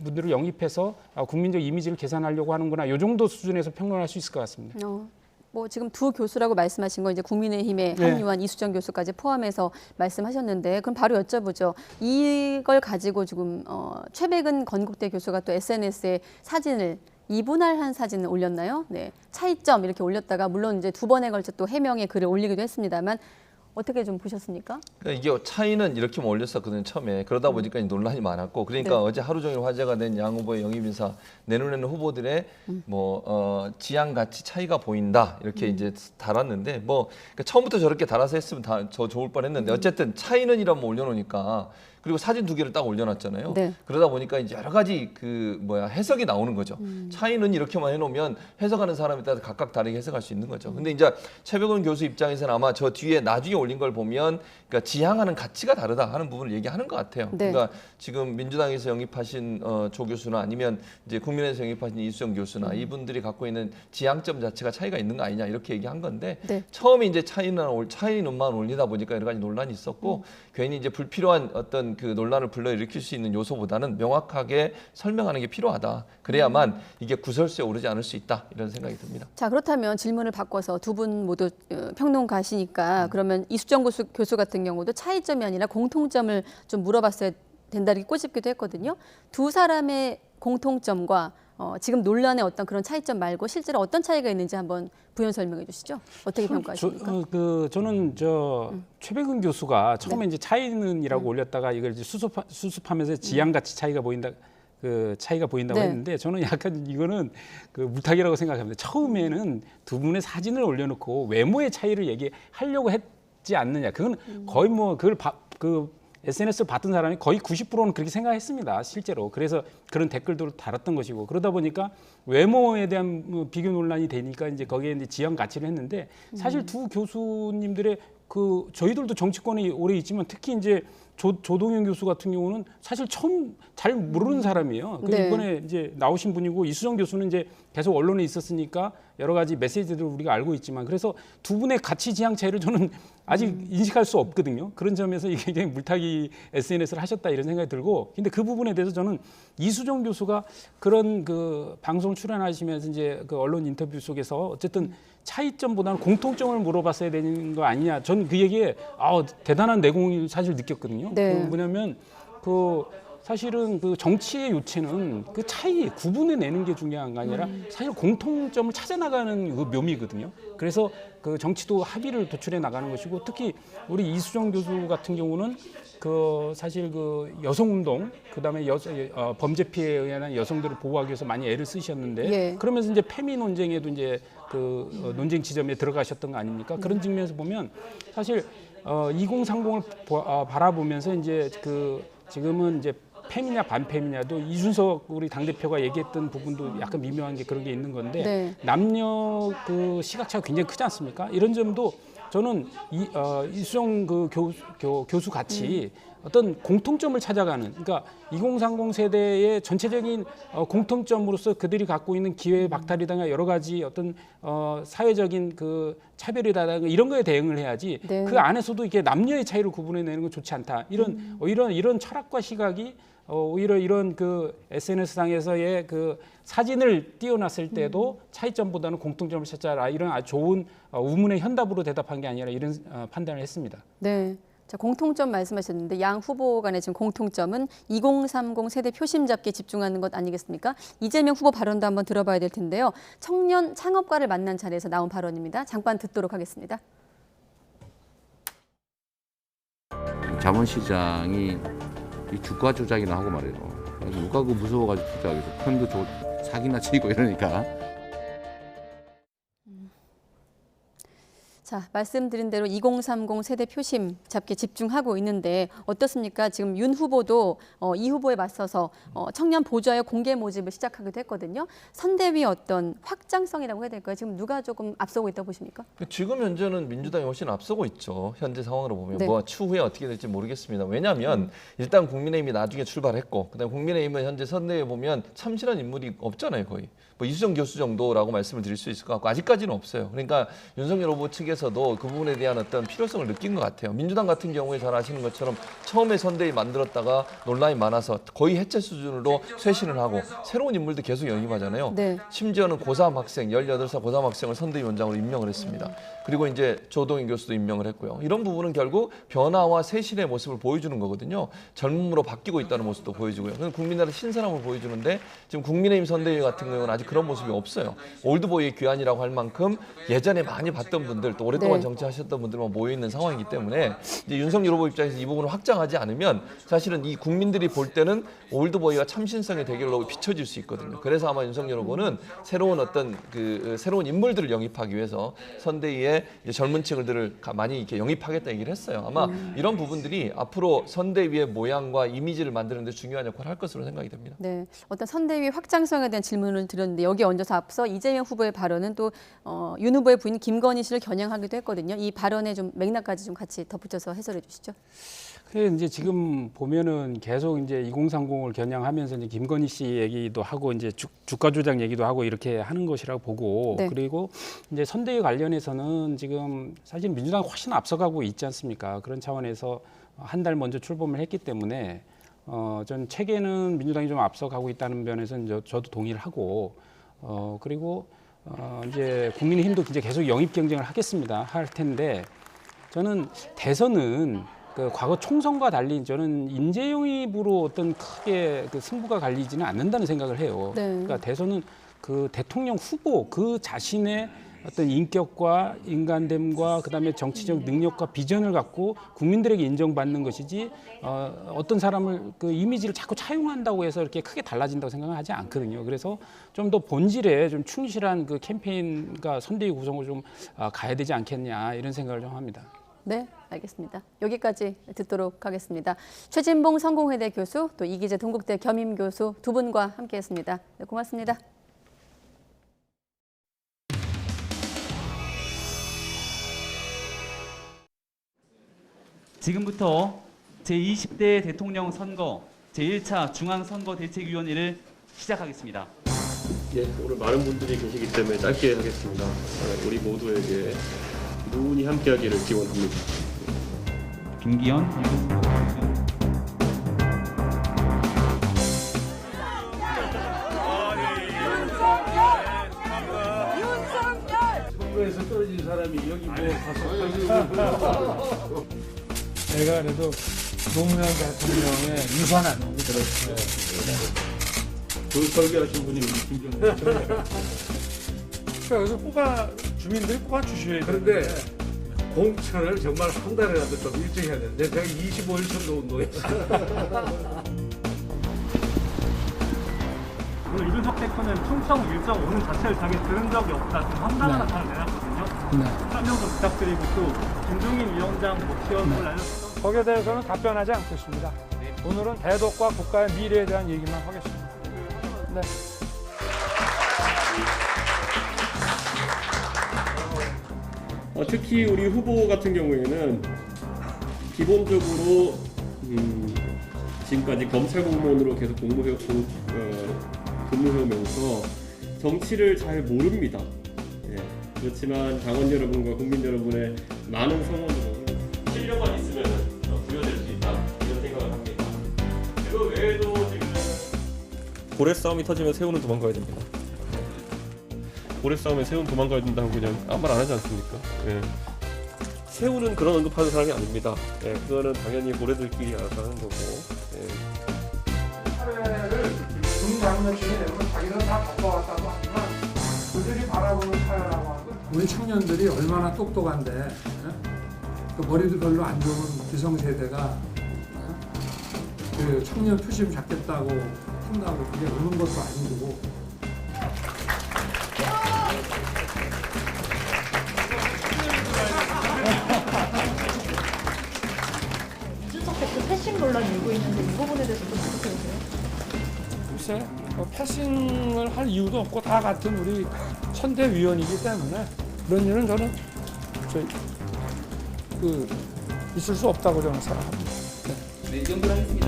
분들을 영입해서 국민적 이미지를 개선하려고 하는구나. 이 정도 수준에서 평론할 수 있을 것 같습니다. 뭐 지금 두 교수라고 말씀하신 건 이제 국민의힘에 합류한 이수정 교수까지 포함해서 말씀하셨는데 그럼 바로 여쭤보죠. 이걸 가지고 지금 최백은 건국대 교수가 또 SNS에 사진을 이분할한 사진을 올렸나요? 네, 차이점 이렇게 올렸다가 물론 이제 두 번에 걸쳐 또 해명의 글을 올리기도 했습니다만 어떻게 좀 보셨습니까? 그러니까 이게 차이는 이렇게만 올렸었거든요 처음에. 그러다 보니까 논란이 많았고 그러니까 어제 하루 종일 화제가 된 양 후보의 영입 인사 내놓는 후보들의 뭐 지향 가치 차이가 보인다 이렇게 이제 달았는데 뭐 그러니까 처음부터 저렇게 달아서 했으면 다 저 좋을 뻔했는데 어쨌든 차이는 이라면 올려놓으니까. 그리고 사진 두 개를 딱 올려놨잖아요. 그러다 보니까 이제 여러 가지 해석이 나오는 거죠. 차이는 이렇게만 해놓으면 해석하는 사람에 따라 각각 다르게 해석할 수 있는 거죠. 근데 이제 최백은 교수 입장에서는 아마 저 뒤에 나중에 올린 걸 보면 그러니까 지향하는 가치가 다르다 하는 부분을 얘기하는 것 같아요. 그러니까 지금 민주당에서 영입하신 조 교수나 아니면 이제 국민의힘에서 영입하신 이수정 교수나 이분들이 갖고 있는 지향점 자체가 차이가 있는 거 아니냐 이렇게 얘기한 건데 처음에 이제 차이는만 올리다 보니까 여러 가지 논란이 있었고 괜히 이제 불필요한 어떤 그 논란을 불러일으킬 수 있는 요소보다는 명확하게 설명하는 게 필요하다. 그래야만 이게 구설수에 오르지 않을 수 있다. 이런 생각이 듭니다. 자, 그렇다면 질문을 바꿔서 두 분 모두 평론가시니까 그러면 이수정 교수 같은 경우도 차이점이 아니라 공통점을 좀 물어봤어야 된다 이렇게 꼬집기도 했거든요. 두 사람의 공통점과 지금 논란의 어떤 그런 차이점 말고 실제로 어떤 차이가 있는지 한번 부연 설명해 주시죠. 어떻게 평가하십니까? 저는 최백은 교수가 처음에 이제 차이는이라고 올렸다가 이걸 이제 수습하면서 지향 가치 차이가 보인다. 그 차이가 보인다고 했는데 저는 약간 이거는 그 물타기라고 생각합니다. 처음에는 두 분의 사진을 올려놓고 외모의 차이를 얘기하려고 했지 않느냐. 그건 거의 뭐 그걸 SNS를 봤던 사람이 거의 90%는 그렇게 생각했습니다. 실제로. 그래서 그런 댓글들을 달았던 것이고 그러다 보니까 외모에 대한 비교 논란이 되니까 이제 거기에 이제 지향 가치를 했는데 사실 두 교수님들의 그 저희들도 정치권에 오래 있지만 특히 이제 조동현 교수 같은 경우는 사실 처음 잘 모르는 사람이에요. 네. 이번에 이제 나오신 분이고 이수정 교수는 이제 계속 언론에 있었으니까 여러 가지 메시지들을 우리가 알고 있지만 그래서 두 분의 가치 지향 차이를 저는 아직 인식할 수 없거든요. 그런 점에서 이게 굉장히 물타기 SNS를 하셨다 이런 생각이 들고, 근데 그 부분에 대해서 저는 이수정 교수가 그런 그 방송 출연하시면서 이제 그 언론 인터뷰 속에서 어쨌든 차이점보다는 공통점을 물어봤어야 되는 거 아니냐. 전 그 얘기에 대단한 내공을 사실 느꼈거든요. 네. 그 뭐냐면 그 사실은 그 정치의 요체는 그 차이 구분해 내는 게 중요한 게 아니라 사실 공통점을 찾아 나가는 그 묘미거든요. 그래서 그 정치도 합의를 도출해 나가는 것이고, 특히 우리 이수정 교수 같은 경우는 그 사실 그 여성운동, 그다음에 범죄 피해에 의한 여성들을 보호하기 위해서 많이 애를 쓰셨는데, 예. 그러면서 이제 페미 논쟁에도 이제 그 논쟁 지점에 들어가셨던 거 아닙니까? 그런 측면에서 보면 사실 2030을 바라보면서 이제 그 지금은 이제 페미냐 반페미냐도 이준석 우리 당대표가 얘기했던 부분도 약간 미묘한 게 그런 게 있는 건데, 네. 남녀 그 시각차가 굉장히 크지 않습니까? 이런 점도 저는 이수정 그 교수 같이 어떤 공통점을 찾아가는, 그러니까 2030 세대의 전체적인 공통점으로서 그들이 갖고 있는 기회 박탈이나 여러 가지 어떤 사회적인 그 차별이라든가 이런 거에 대응을 해야지, 네. 그 안에서도 이렇게 남녀의 차이를 구분해내는 건 좋지 않다. 이런 철학과 시각이 오히려 이런 그 SNS 상에서의 그 사진을 띄워놨을 때도 차이점보다는 공통점을 찾아라, 이런 아주 좋은 우문의 현답으로 대답한 게 아니라 이런 판단을 했습니다. 네. 자, 공통점 말씀하셨는데 양 후보 간의 지금 공통점은 2030 세대 표심 잡기에 집중하는 것 아니겠습니까? 이재명 후보 발언도 한번 들어봐야 될 텐데요. 청년 창업가를 만난 자리에서 나온 발언입니다. 잠깐 듣도록 하겠습니다. 자본시장이 이 주가 조작이나 하고 말이에요. 누가 그 무서워가지고 투자하겠어. 펀드 사기나 치고 이러니까. 자, 말씀드린 대로 2030 세대 표심 잡기에 집중하고 있는데 어떻습니까? 지금 윤 후보도 이 후보에 맞서서 청년 보좌의 공개 모집을 시작하기도 했거든요. 선대위 어떤 확장성이라고 해야 될까요? 지금 누가 조금 앞서고 있다고 보십니까? 지금 현재는 민주당이 훨씬 앞서고 있죠. 현재 상황으로 보면 네. 뭐 추후에 어떻게 될지 모르겠습니다. 왜냐하면 일단 국민의힘이 나중에 출발했고, 그다음에 국민의힘은 현재 선대위에 보면 참신한 인물이 없잖아요, 거의. 뭐 이수정 교수 정도라고 말씀을 드릴 수 있을 것 같고, 아직까지는 없어요. 그러니까 윤석열 후보 측에서도 그 부분에 대한 어떤 필요성을 느낀 것 같아요. 민주당 같은 경우에 잘 아시는 것처럼 처음에 선대위 만들었다가 논란이 많아서 거의 해체 수준으로 쇄신을 하고 새로운 인물도 계속 영입하잖아요. 네. 심지어는 고3 학생, 18살 고3 학생을 선대위원장으로 임명을 했습니다. 그리고 이제 조동현 교수도 임명을 했고요. 이런 부분은 결국 변화와 쇄신의 모습을 보여주는 거거든요. 젊음으로 바뀌고 있다는 모습도 보여주고요. 그건 국민들의 신선함을 보여주는데, 지금 국민의힘 선대위 같은 경우는 아직 그런 모습이 없어요. 올드보이의 귀환이라고 할 만큼 예전에 많이 봤던 분들, 또 오랫동안 네. 정치하셨던 분들만 모여있는 상황이기 때문에 이제 윤석열 후보 입장에서 이 부분을 확장하지 않으면 사실은 이 국민들이 볼 때는 올드보이와 참신성의 대결로 비춰질 수 있거든요. 그래서 아마 윤석열 후보는 새로운 어떤 새로운 인물들을 영입하기 위해서 선대위에 이제 젊은 층들을 많이 이렇게 영입하겠다 얘기를 했어요. 아마 이런 부분들이 앞으로 선대위의 모양과 이미지를 만드는 데 중요한 역할을 할 것으로 생각이 됩니다. 네, 어떤 선대위 확장성에 대한 질문을 드렸는데 여기에 얹어서 앞서 이재명 후보의 발언은 또 윤 후보의 부인 김건희 씨를 겨냥하기도 했거든요. 이 발언의 좀 맥락까지 좀 같이 덧붙여서 해설해 주시죠. 그래 이제 지금 보면은 계속 이제 2030을 겨냥하면서 이제 김건희 씨 얘기도 하고 이제 주가 조작 얘기도 하고 이렇게 하는 것이라고 보고, 네. 그리고 이제 선대위 관련해서는 지금 사실 민주당이 훨씬 앞서가고 있지 않습니까? 그런 차원에서 한 달 먼저 출범을 했기 때문에 전 체계는 민주당이 좀 앞서가고 있다는 면에서는 저도 동의를 하고, 그리고 이제 국민의힘도 이제 계속 영입 경쟁을 하겠습니다. 할 텐데, 저는 대선은 그 과거 총선과 달리 저는 인재 영입으로 어떤 크게 그 승부가 갈리지는 않는다는 생각을 해요. 네. 그러니까 대선은 그 대통령 후보 그 자신의 어떤 인격과 인간됨과 그다음에 정치적 능력과 비전을 갖고 국민들에게 인정받는 것이지, 어떤 사람을 그 이미지를 자꾸 차용한다고 해서 이렇게 크게 달라진다고 생각은 하지 않거든요. 그래서 좀 더 본질에 좀 충실한 그 캠페인과 선대위 구성을 좀 가야 되지 않겠냐, 이런 생각을 좀 합니다. 네, 알겠습니다. 여기까지 듣도록 하겠습니다. 최진봉 성공회대 교수, 또 이기재 동국대 겸임 교수 두 분과 함께했습니다. 네, 고맙습니다. 지금부터 제20대 대통령 선거 제1차 중앙선거대책위원회를 시작하겠습니다. 예, 오늘 많은 분들이 계시기 때문에 짧게 하겠습니다. 우리 모두에게 누운이 함께하기를 기원합니다. 김기현 선거대책위원. 선거에서 떨어진 사람이 여기 뭐 가서 내가 그래도 노무현 대통령의 유산 아닙니까? 그 설계하신 분이 우리 김경래. 그래서 주민들이 뽑아 주셔야 돼요. 그런데 공천을 정말 한 달이라도 좀 일찍 해야 되는데 제가 25일 선거 운동했어요. 오늘 이준석 대표는 충청 일정 오는 자체를 자기 들은 적이 없다. 좀 황당한 나타를 내놨거든요. 설명도 부탁드리고 또 김종인 위원장 목표를 날렸던 거기에 대해서는 답변하지 않겠습니다. 오늘은 대독과 국가의 미래에 대한 얘기만 하겠습니다. 네. 특히 우리 후보 같은 경우에는 기본적으로 지금까지 검찰 공무원으로 계속 근무해오면서 정치를 잘 모릅니다. 예, 그렇지만 당원 여러분과 국민 여러분의 많은 성원으로 실력만 있으면 부여될 수 있다 이런 생각을 합니다. 그 외에도 지금 고래 싸움이 터지면 새우는 도망가야 됩니다. 고래 싸움에 새우는 도망가야 된다고 그냥 아무 말 안 하지 않습니까? 예. 새우는 그런 언급하는 사람이 아닙니다. 예, 그거는 당연히 고래들끼리 알아서 하는 거고. 예. 사회를 중장년층이 되면 자기는 다 바꿔왔다고 하지만 그들이 바라보는 사회라고 하는 건 우리 청년들이 얼마나 똑똑한데 그 머리도 별로 안 좋은 기성세대가 그 청년 표심 잡겠다고 한다고 그게 오는 것도 아니고 이준석 대표 패싱 논란 일고 있는데 이 부분에 대해서 좀 어떻게 보세요? 글쎄, 패싱을 할 이유도 없고 다 같은 우리 선대위원이기 때문에 그런 일은 저는 있을 수 없다고 저는 생각합니다. 네, 이 정도로 하겠습니다.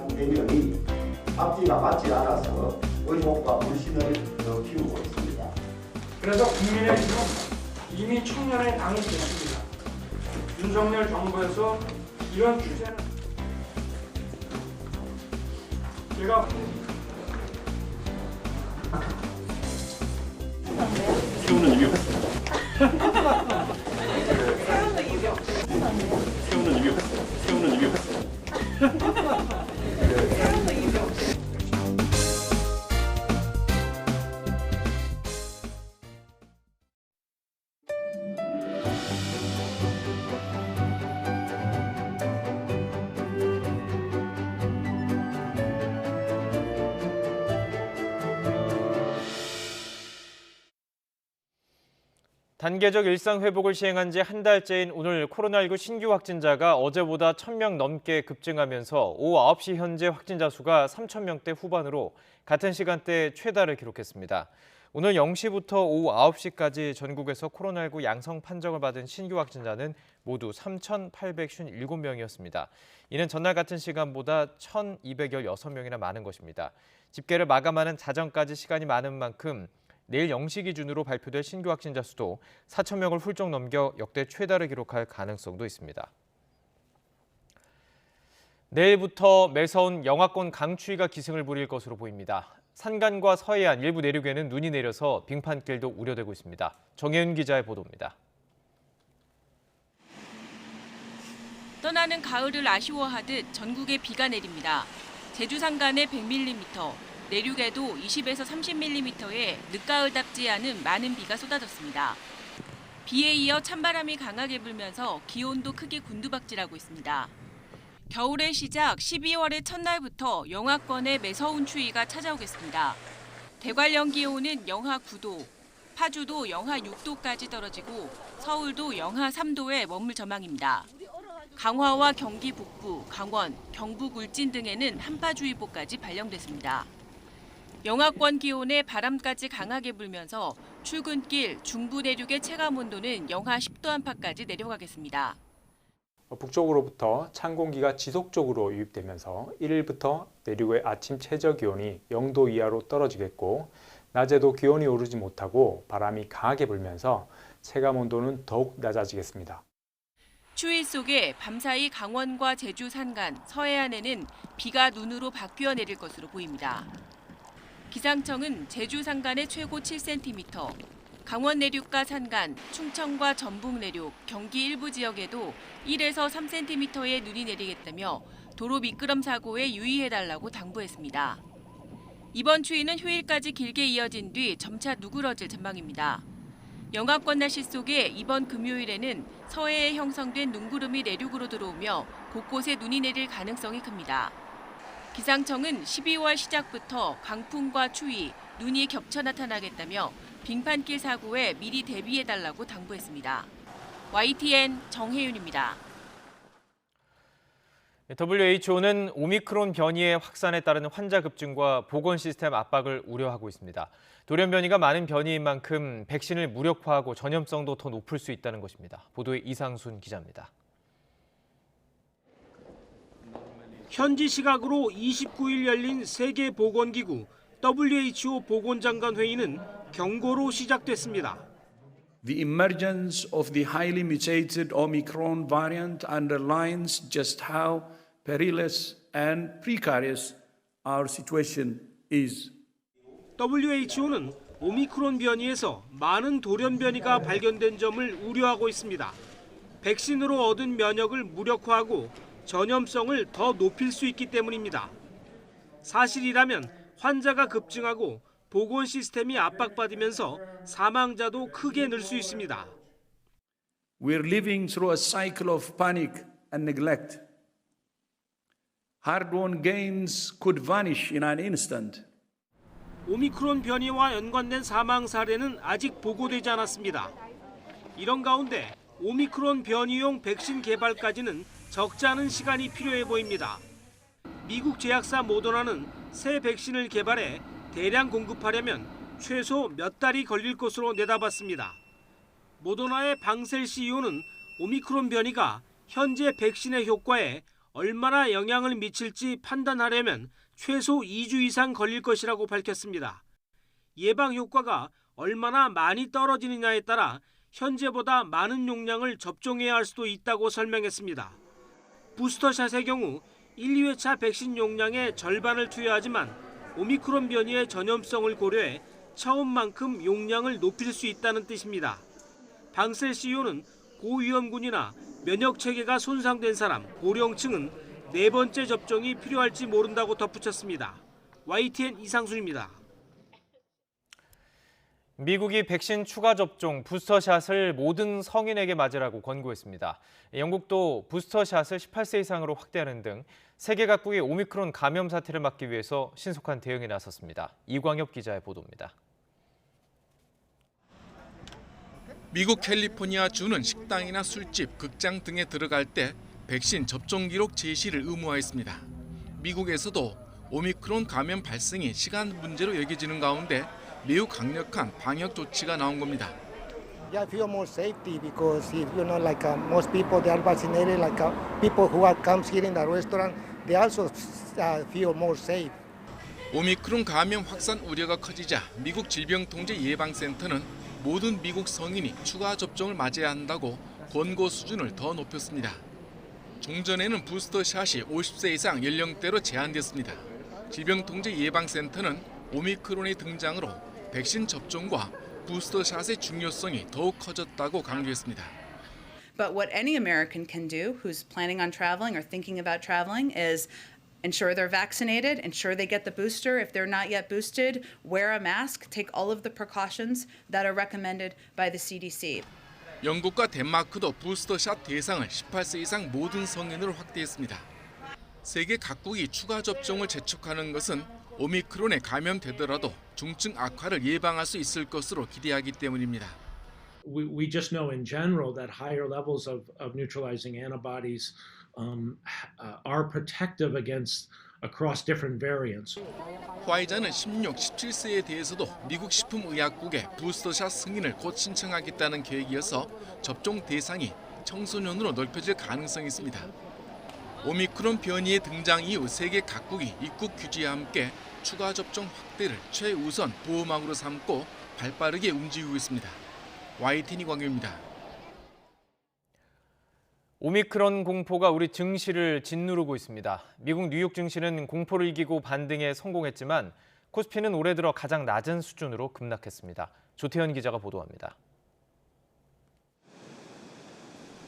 대면이 앞뒤가 맞지 않아서 의혹과 불신을 키우고 있습니다. 그래서 국민의힘은 이미 청년의 당이 됐습니다. 윤석열 정부에서 이런 주제는 제가 새우는 입이 없어. 새우는 입이 없어. 새우는 입이 없어. 단계적 일상 회복을 시행한 지 한 달째인 오늘 코로나19 신규 확진자가 어제보다 1,000명 넘게 급증하면서 오후 9시 현재 확진자 수가 3,000명대 후반으로 같은 시간대 최다를 기록했습니다. 오늘 0시부터 오후 9시까지 전국에서 코로나19 양성 판정을 받은 신규 확진자는 모두 3,857명이었습니다. 이는 전날 같은 시간보다 1,216명이나 많은 것입니다. 집계를 마감하는 자정까지 시간이 많은 만큼 내일 0시 기준으로 발표될 신규 확진자 수도 4,000명을 훌쩍 넘겨 역대 최다를 기록할 가능성도 있습니다. 내일부터 매서운 영하권 강추위가 기승을 부릴 것으로 보입니다. 산간과 서해안 일부 내륙에는 눈이 내려서 빙판길도 우려되고 있습니다. 정혜은 기자의 보도입니다. 떠나는 가을을 아쉬워하듯 전국에 비가 내립니다. 제주 산간에 100mm, 내륙에도 20에서 30mm의 늦가을답지 않은 많은 비가 쏟아졌습니다. 비에 이어 찬바람이 강하게 불면서 기온도 크게 곤두박질하고 있습니다. 겨울의 시작 12월의 첫날부터 영하권의 매서운 추위가 찾아오겠습니다. 대관령 기온은 영하 9도, 파주도 영하 6도까지 떨어지고 서울도 영하 3도에 머물 전망입니다. 강화와 경기 북부, 강원, 경북 울진 등에는 한파주의보까지 발령됐습니다. 영하권 기온에 바람까지 강하게 불면서 출근길 중부 내륙의 체감 온도는 영하 10도 안팎까지 내려가겠습니다. 북쪽으로부터 찬 공기가 지속적으로 유입되면서 1일부터 내륙의 아침 최저 기온이 0도 이하로 떨어지겠고 낮에도 기온이 오르지 못하고 바람이 강하게 불면서 체감 온도는 더욱 낮아지겠습니다. 추위 속에 밤사이 강원과 제주 산간, 서해안에는 비가 눈으로 바뀌어 내릴 것으로 보입니다. 기상청은 제주 산간에 최고 7cm, 강원 내륙과 산간, 충청과 전북 내륙, 경기 일부 지역에도 1에서 3cm의 눈이 내리겠다며 도로 미끄럼 사고에 유의해달라고 당부했습니다. 이번 추위는 휴일까지 길게 이어진 뒤 점차 누그러질 전망입니다. 영하권 날씨 속에 이번 금요일에는 서해에 형성된 눈구름이 내륙으로 들어오며 곳곳에 눈이 내릴 가능성이 큽니다. 기상청은 12월 시작부터 강풍과 추위, 눈이 겹쳐 나타나겠다며 빙판길 사고에 미리 대비해달라고 당부했습니다. YTN 정혜윤입니다. WHO는 오미크론 변이의 확산에 따른 환자 급증과 보건 시스템 압박을 우려하고 있습니다. 돌연 변이가 많은 변이인 만큼 백신을 무력화하고 전염성도 더 높을 수 있다는 것입니다. 보도에 이상순 기자입니다. 현지 시각으로 29일 열린 세계보건기구 WHO 보건장관 회의는 경고로 시작됐습니다. The emergence of the highly mutated Omicron variant underlines just how perilous and precarious our situation is. WHO는 오미크론 변이에서 많은 돌연 변이가 발견된 점을 우려하고 있습니다. 백신으로 얻은 면역을 무력화하고 전염성을 더 높일 수 있기 때문입니다. 사실이라면 환자가 급증하고 보건 시스템이 압박받으면서 사망자도 크게 늘 수 있습니다. We're living through a cycle of panic and neglect. Hard-won gains could vanish in an instant. 오미크론 변이와 연관된 사망 사례는 아직 보고되지 않았습니다. 이런 가운데 오미크론 변이용 백신 개발까지는 적지 않은 시간이 필요해 보입니다. 미국 제약사 모더나는 새 백신을 개발해 대량 공급하려면 최소 몇 달이 걸릴 것으로 내다봤습니다. 모더나의 방셀 CEO는 오미크론 변이가 현재 백신의 효과에 얼마나 영향을 미칠지 판단하려면 최소 2주 이상 걸릴 것이라고 밝혔습니다. 예방 효과가 얼마나 많이 떨어지느냐에 따라 현재보다 많은 용량을 접종해야 할 수도 있다고 설명했습니다. 부스터샷의 경우 1, 2회차 백신 용량의 절반을 투여하지만 오미크론 변이의 전염성을 고려해 처음만큼 용량을 높일 수 있다는 뜻입니다. 방셀 CEO는 고위험군이나 면역체계가 손상된 사람, 고령층은 4번째 접종이 필요할지 모른다고 덧붙였습니다. YTN 이상순입니다. 미국이 백신 추가 접종 부스터샷을 모든 성인에게 맞으라고 권고했습니다. 영국도 부스터샷을 18세 이상으로 확대하는 등 세계 각국의 오미크론 감염 사태를 막기 위해서 신속한 대응에 나섰습니다. 이광엽 기자의 보도입니다. 미국 캘리포니아 주는 식당이나 술집, 극장 등에 들어갈 때 백신 접종 기록 제시를 의무화했습니다. 미국에서도 오미크론 감염 발생이 시간 문제로 여겨지는 가운데 매우 강력한 방역 조치가 나온 겁니다. Yeah, I feel more safety because if you know, like most people they are vaccinated, like people who are comes here in the restaurant, they also feel more safe. 오미크론 감염 확산 우려가 커지자 미국 질병통제예방센터는 모든 미국 성인이 추가 접종을 맞아야 한다고 권고 수준을 더 높였습니다. 종전에는 부스터샷이 50세 이상 연령대로 제한됐습니다. 질병통제예방센터는 오미크론의 등장으로 백신 접종과 부스터샷의 중요성이 더욱 커졌다고 강조했습니다. But what any American can do who's planning on traveling or thinking about traveling is ensure they're vaccinated, ensure they get the booster. If they're not yet boosted, wear a mask, take all of the precautions that are recommended by the CDC. 영국과 덴마크도 부스터샷 대상을 18세 이상 모든 성인으로 확대했습니다. 세계 각국이 추가 접종을 재촉하는 것은 오미크론에 감염되더라도 중증 악화를 예방할 수 있을 것으로 기대하기 때문입니다. We just know in general that higher levels of neutralizing antibodies are protective against across different variants. 화이자는 16, 17세에 대해서도 미국 식품의약국에 부스터샷 승인을 곧 신청하겠다는 계획이어서 접종 대상이 청소년으로 넓혀질 가능성이 있습니다. 오미크론 변이의 등장 이후 세계 각국이 입국 규제와 함께 추가 접종 확대를 최우선 보호막으로 삼고 발빠르게 움직이고 있습니다. YTN 광규입니다. 오미크론 공포가 우리 증시를 짓누르고 있습니다. 미국 뉴욕 증시는 공포를 이기고 반등에 성공했지만 코스피는 올해 들어 가장 낮은 수준으로 급락했습니다. 조태현 기자가 보도합니다.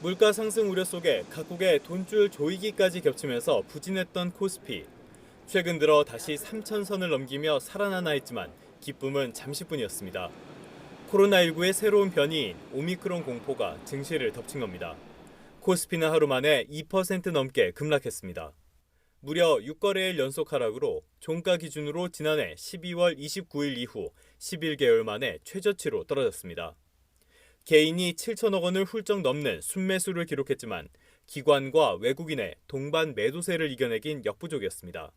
물가 상승 우려 속에 각국의 돈줄 조이기까지 겹치면서 부진했던 코스피. 최근 들어 다시 3,000선을 넘기며 살아나나 했지만 기쁨은 잠시뿐이었습니다. 코로나19의 새로운 변이인 오미크론 공포가 증시를 덮친 겁니다. 코스피는 하루 만에 2% 넘게 급락했습니다. 무려 6거래일 연속 하락으로 종가 기준으로 지난해 12월 29일 이후 11개월 만에 최저치로 떨어졌습니다. 개인이 7천억 원을 훌쩍 넘는 순매수를 기록했지만 기관과 외국인의 동반 매도세를 이겨내긴 역부족이었습니다.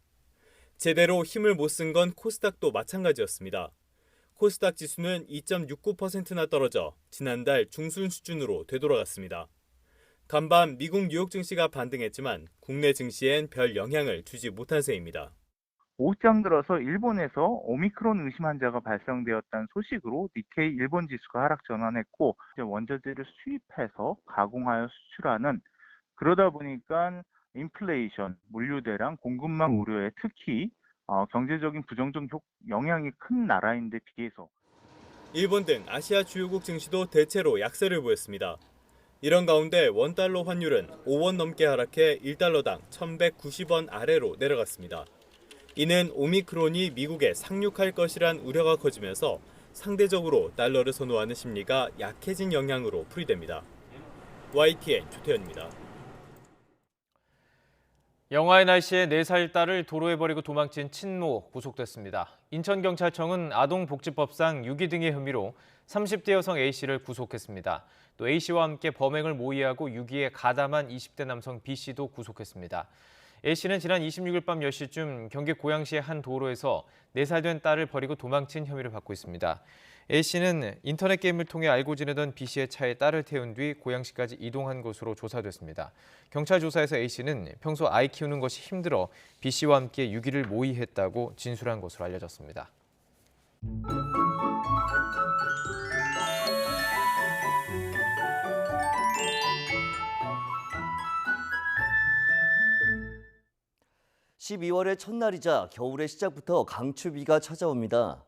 제대로 힘을 못 쓴 건 코스닥도 마찬가지였습니다. 코스닥 지수는 2.69%나 떨어져 지난달 중순 수준으로 되돌아갔습니다. 간밤 미국 뉴욕 증시가 반등했지만 국내 증시엔 별 영향을 주지 못한 셈입니다. 오후장 들어서 일본에서 오미크론 의심 환자가 발생되었다는 소식으로 니케이 일본 지수가 하락 전환했고 원자재를 수입해서 가공하여 수출하는 그러다 보니까 인플레이션, 물류대랑 공급망 우려에 특히 경제적인 부정적 영향이 큰 나라인데 비해서 일본 등 아시아 주요국 증시도 대체로 약세를 보였습니다. 이런 가운데 원달러 환율은 5원 넘게 하락해 1달러당 1,190원 아래로 내려갔습니다. 이는 오미크론이 미국에 상륙할 것이란 우려가 커지면서 상대적으로 달러를 선호하는 심리가 약해진 영향으로 풀이됩니다. YTN 조태현입니다. 영하의 날씨에 4살 딸을 도로에 버리고 도망친 친모 구속됐습니다. 인천경찰청은 아동복지법상 유기 등의 혐의로 30대 여성 A씨를 구속했습니다. 또 A씨와 함께 범행을 모의하고 유기에 가담한 20대 남성 B씨도 구속했습니다. A씨는 지난 26일 밤 10시쯤 경기 고양시의 한 도로에서 4살 된 딸을 버리고 도망친 혐의를 받고 있습니다. A씨는 인터넷 게임을 통해 알고 지내던 B씨의 차에 딸을 태운 뒤 고양시까지 이동한 것으로 조사됐습니다. 경찰 조사에서 A씨는 평소 아이 키우는 것이 힘들어 B씨와 함께 유기를 모의했다고 진술한 것으로 알려졌습니다. (12월의) 첫날이자 겨울의 시작부터 강추비가 찾아옵니다.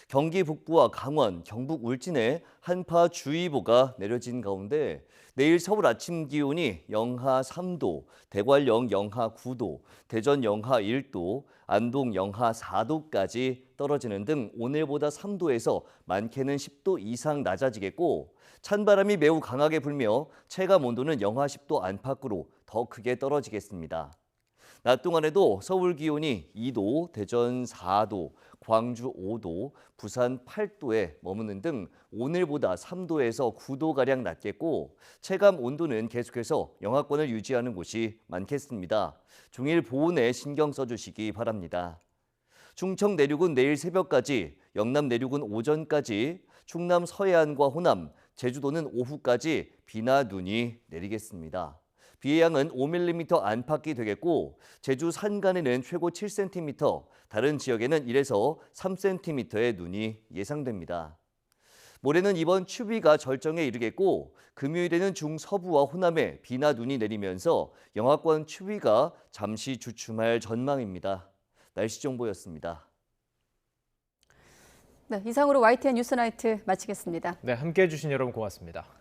경기 북부와 강원, 경북 울진에 한파주의보가 내려진 가운데 내일 서울 아침 기온이 영하 3도, 대관령 영하 9도, 대전 영하 1도, 안동 영하 4도까지 떨어지는 등 오늘보다 3도에서 많게는 10도 이상 낮아지겠고 찬바람이 매우 강하게 불며 체감 온도는 영하 10도 안팎으로 더 크게 떨어지겠습니다. 낮 동안에도 서울 기온이 2도, 대전 4도, 광주 5도, 부산 8도에 머무는 등 오늘보다 3도에서 9도가량 낮겠고 체감 온도는 계속해서 영하권을 유지하는 곳이 많겠습니다. 종일 보온에 신경 써주시기 바랍니다. 충청 내륙은 내일 새벽까지, 영남 내륙은 오전까지, 충남 서해안과 호남, 제주도는 오후까지 비나 눈이 내리겠습니다. 비의 양은 5mm 안팎이 되겠고 제주 산간에는 최고 7cm, 다른 지역에는 1에서 3cm의 눈이 예상됩니다. 모레는 이번 추위가 절정에 이르겠고 금요일에는 중서부와 호남에 비나 눈이 내리면서 영하권 추위가 잠시 주춤할 전망입니다. 날씨 정보였습니다. 네, 이상으로 YTN 뉴스나이트 마치겠습니다. 네, 함께해 주신 여러분 고맙습니다.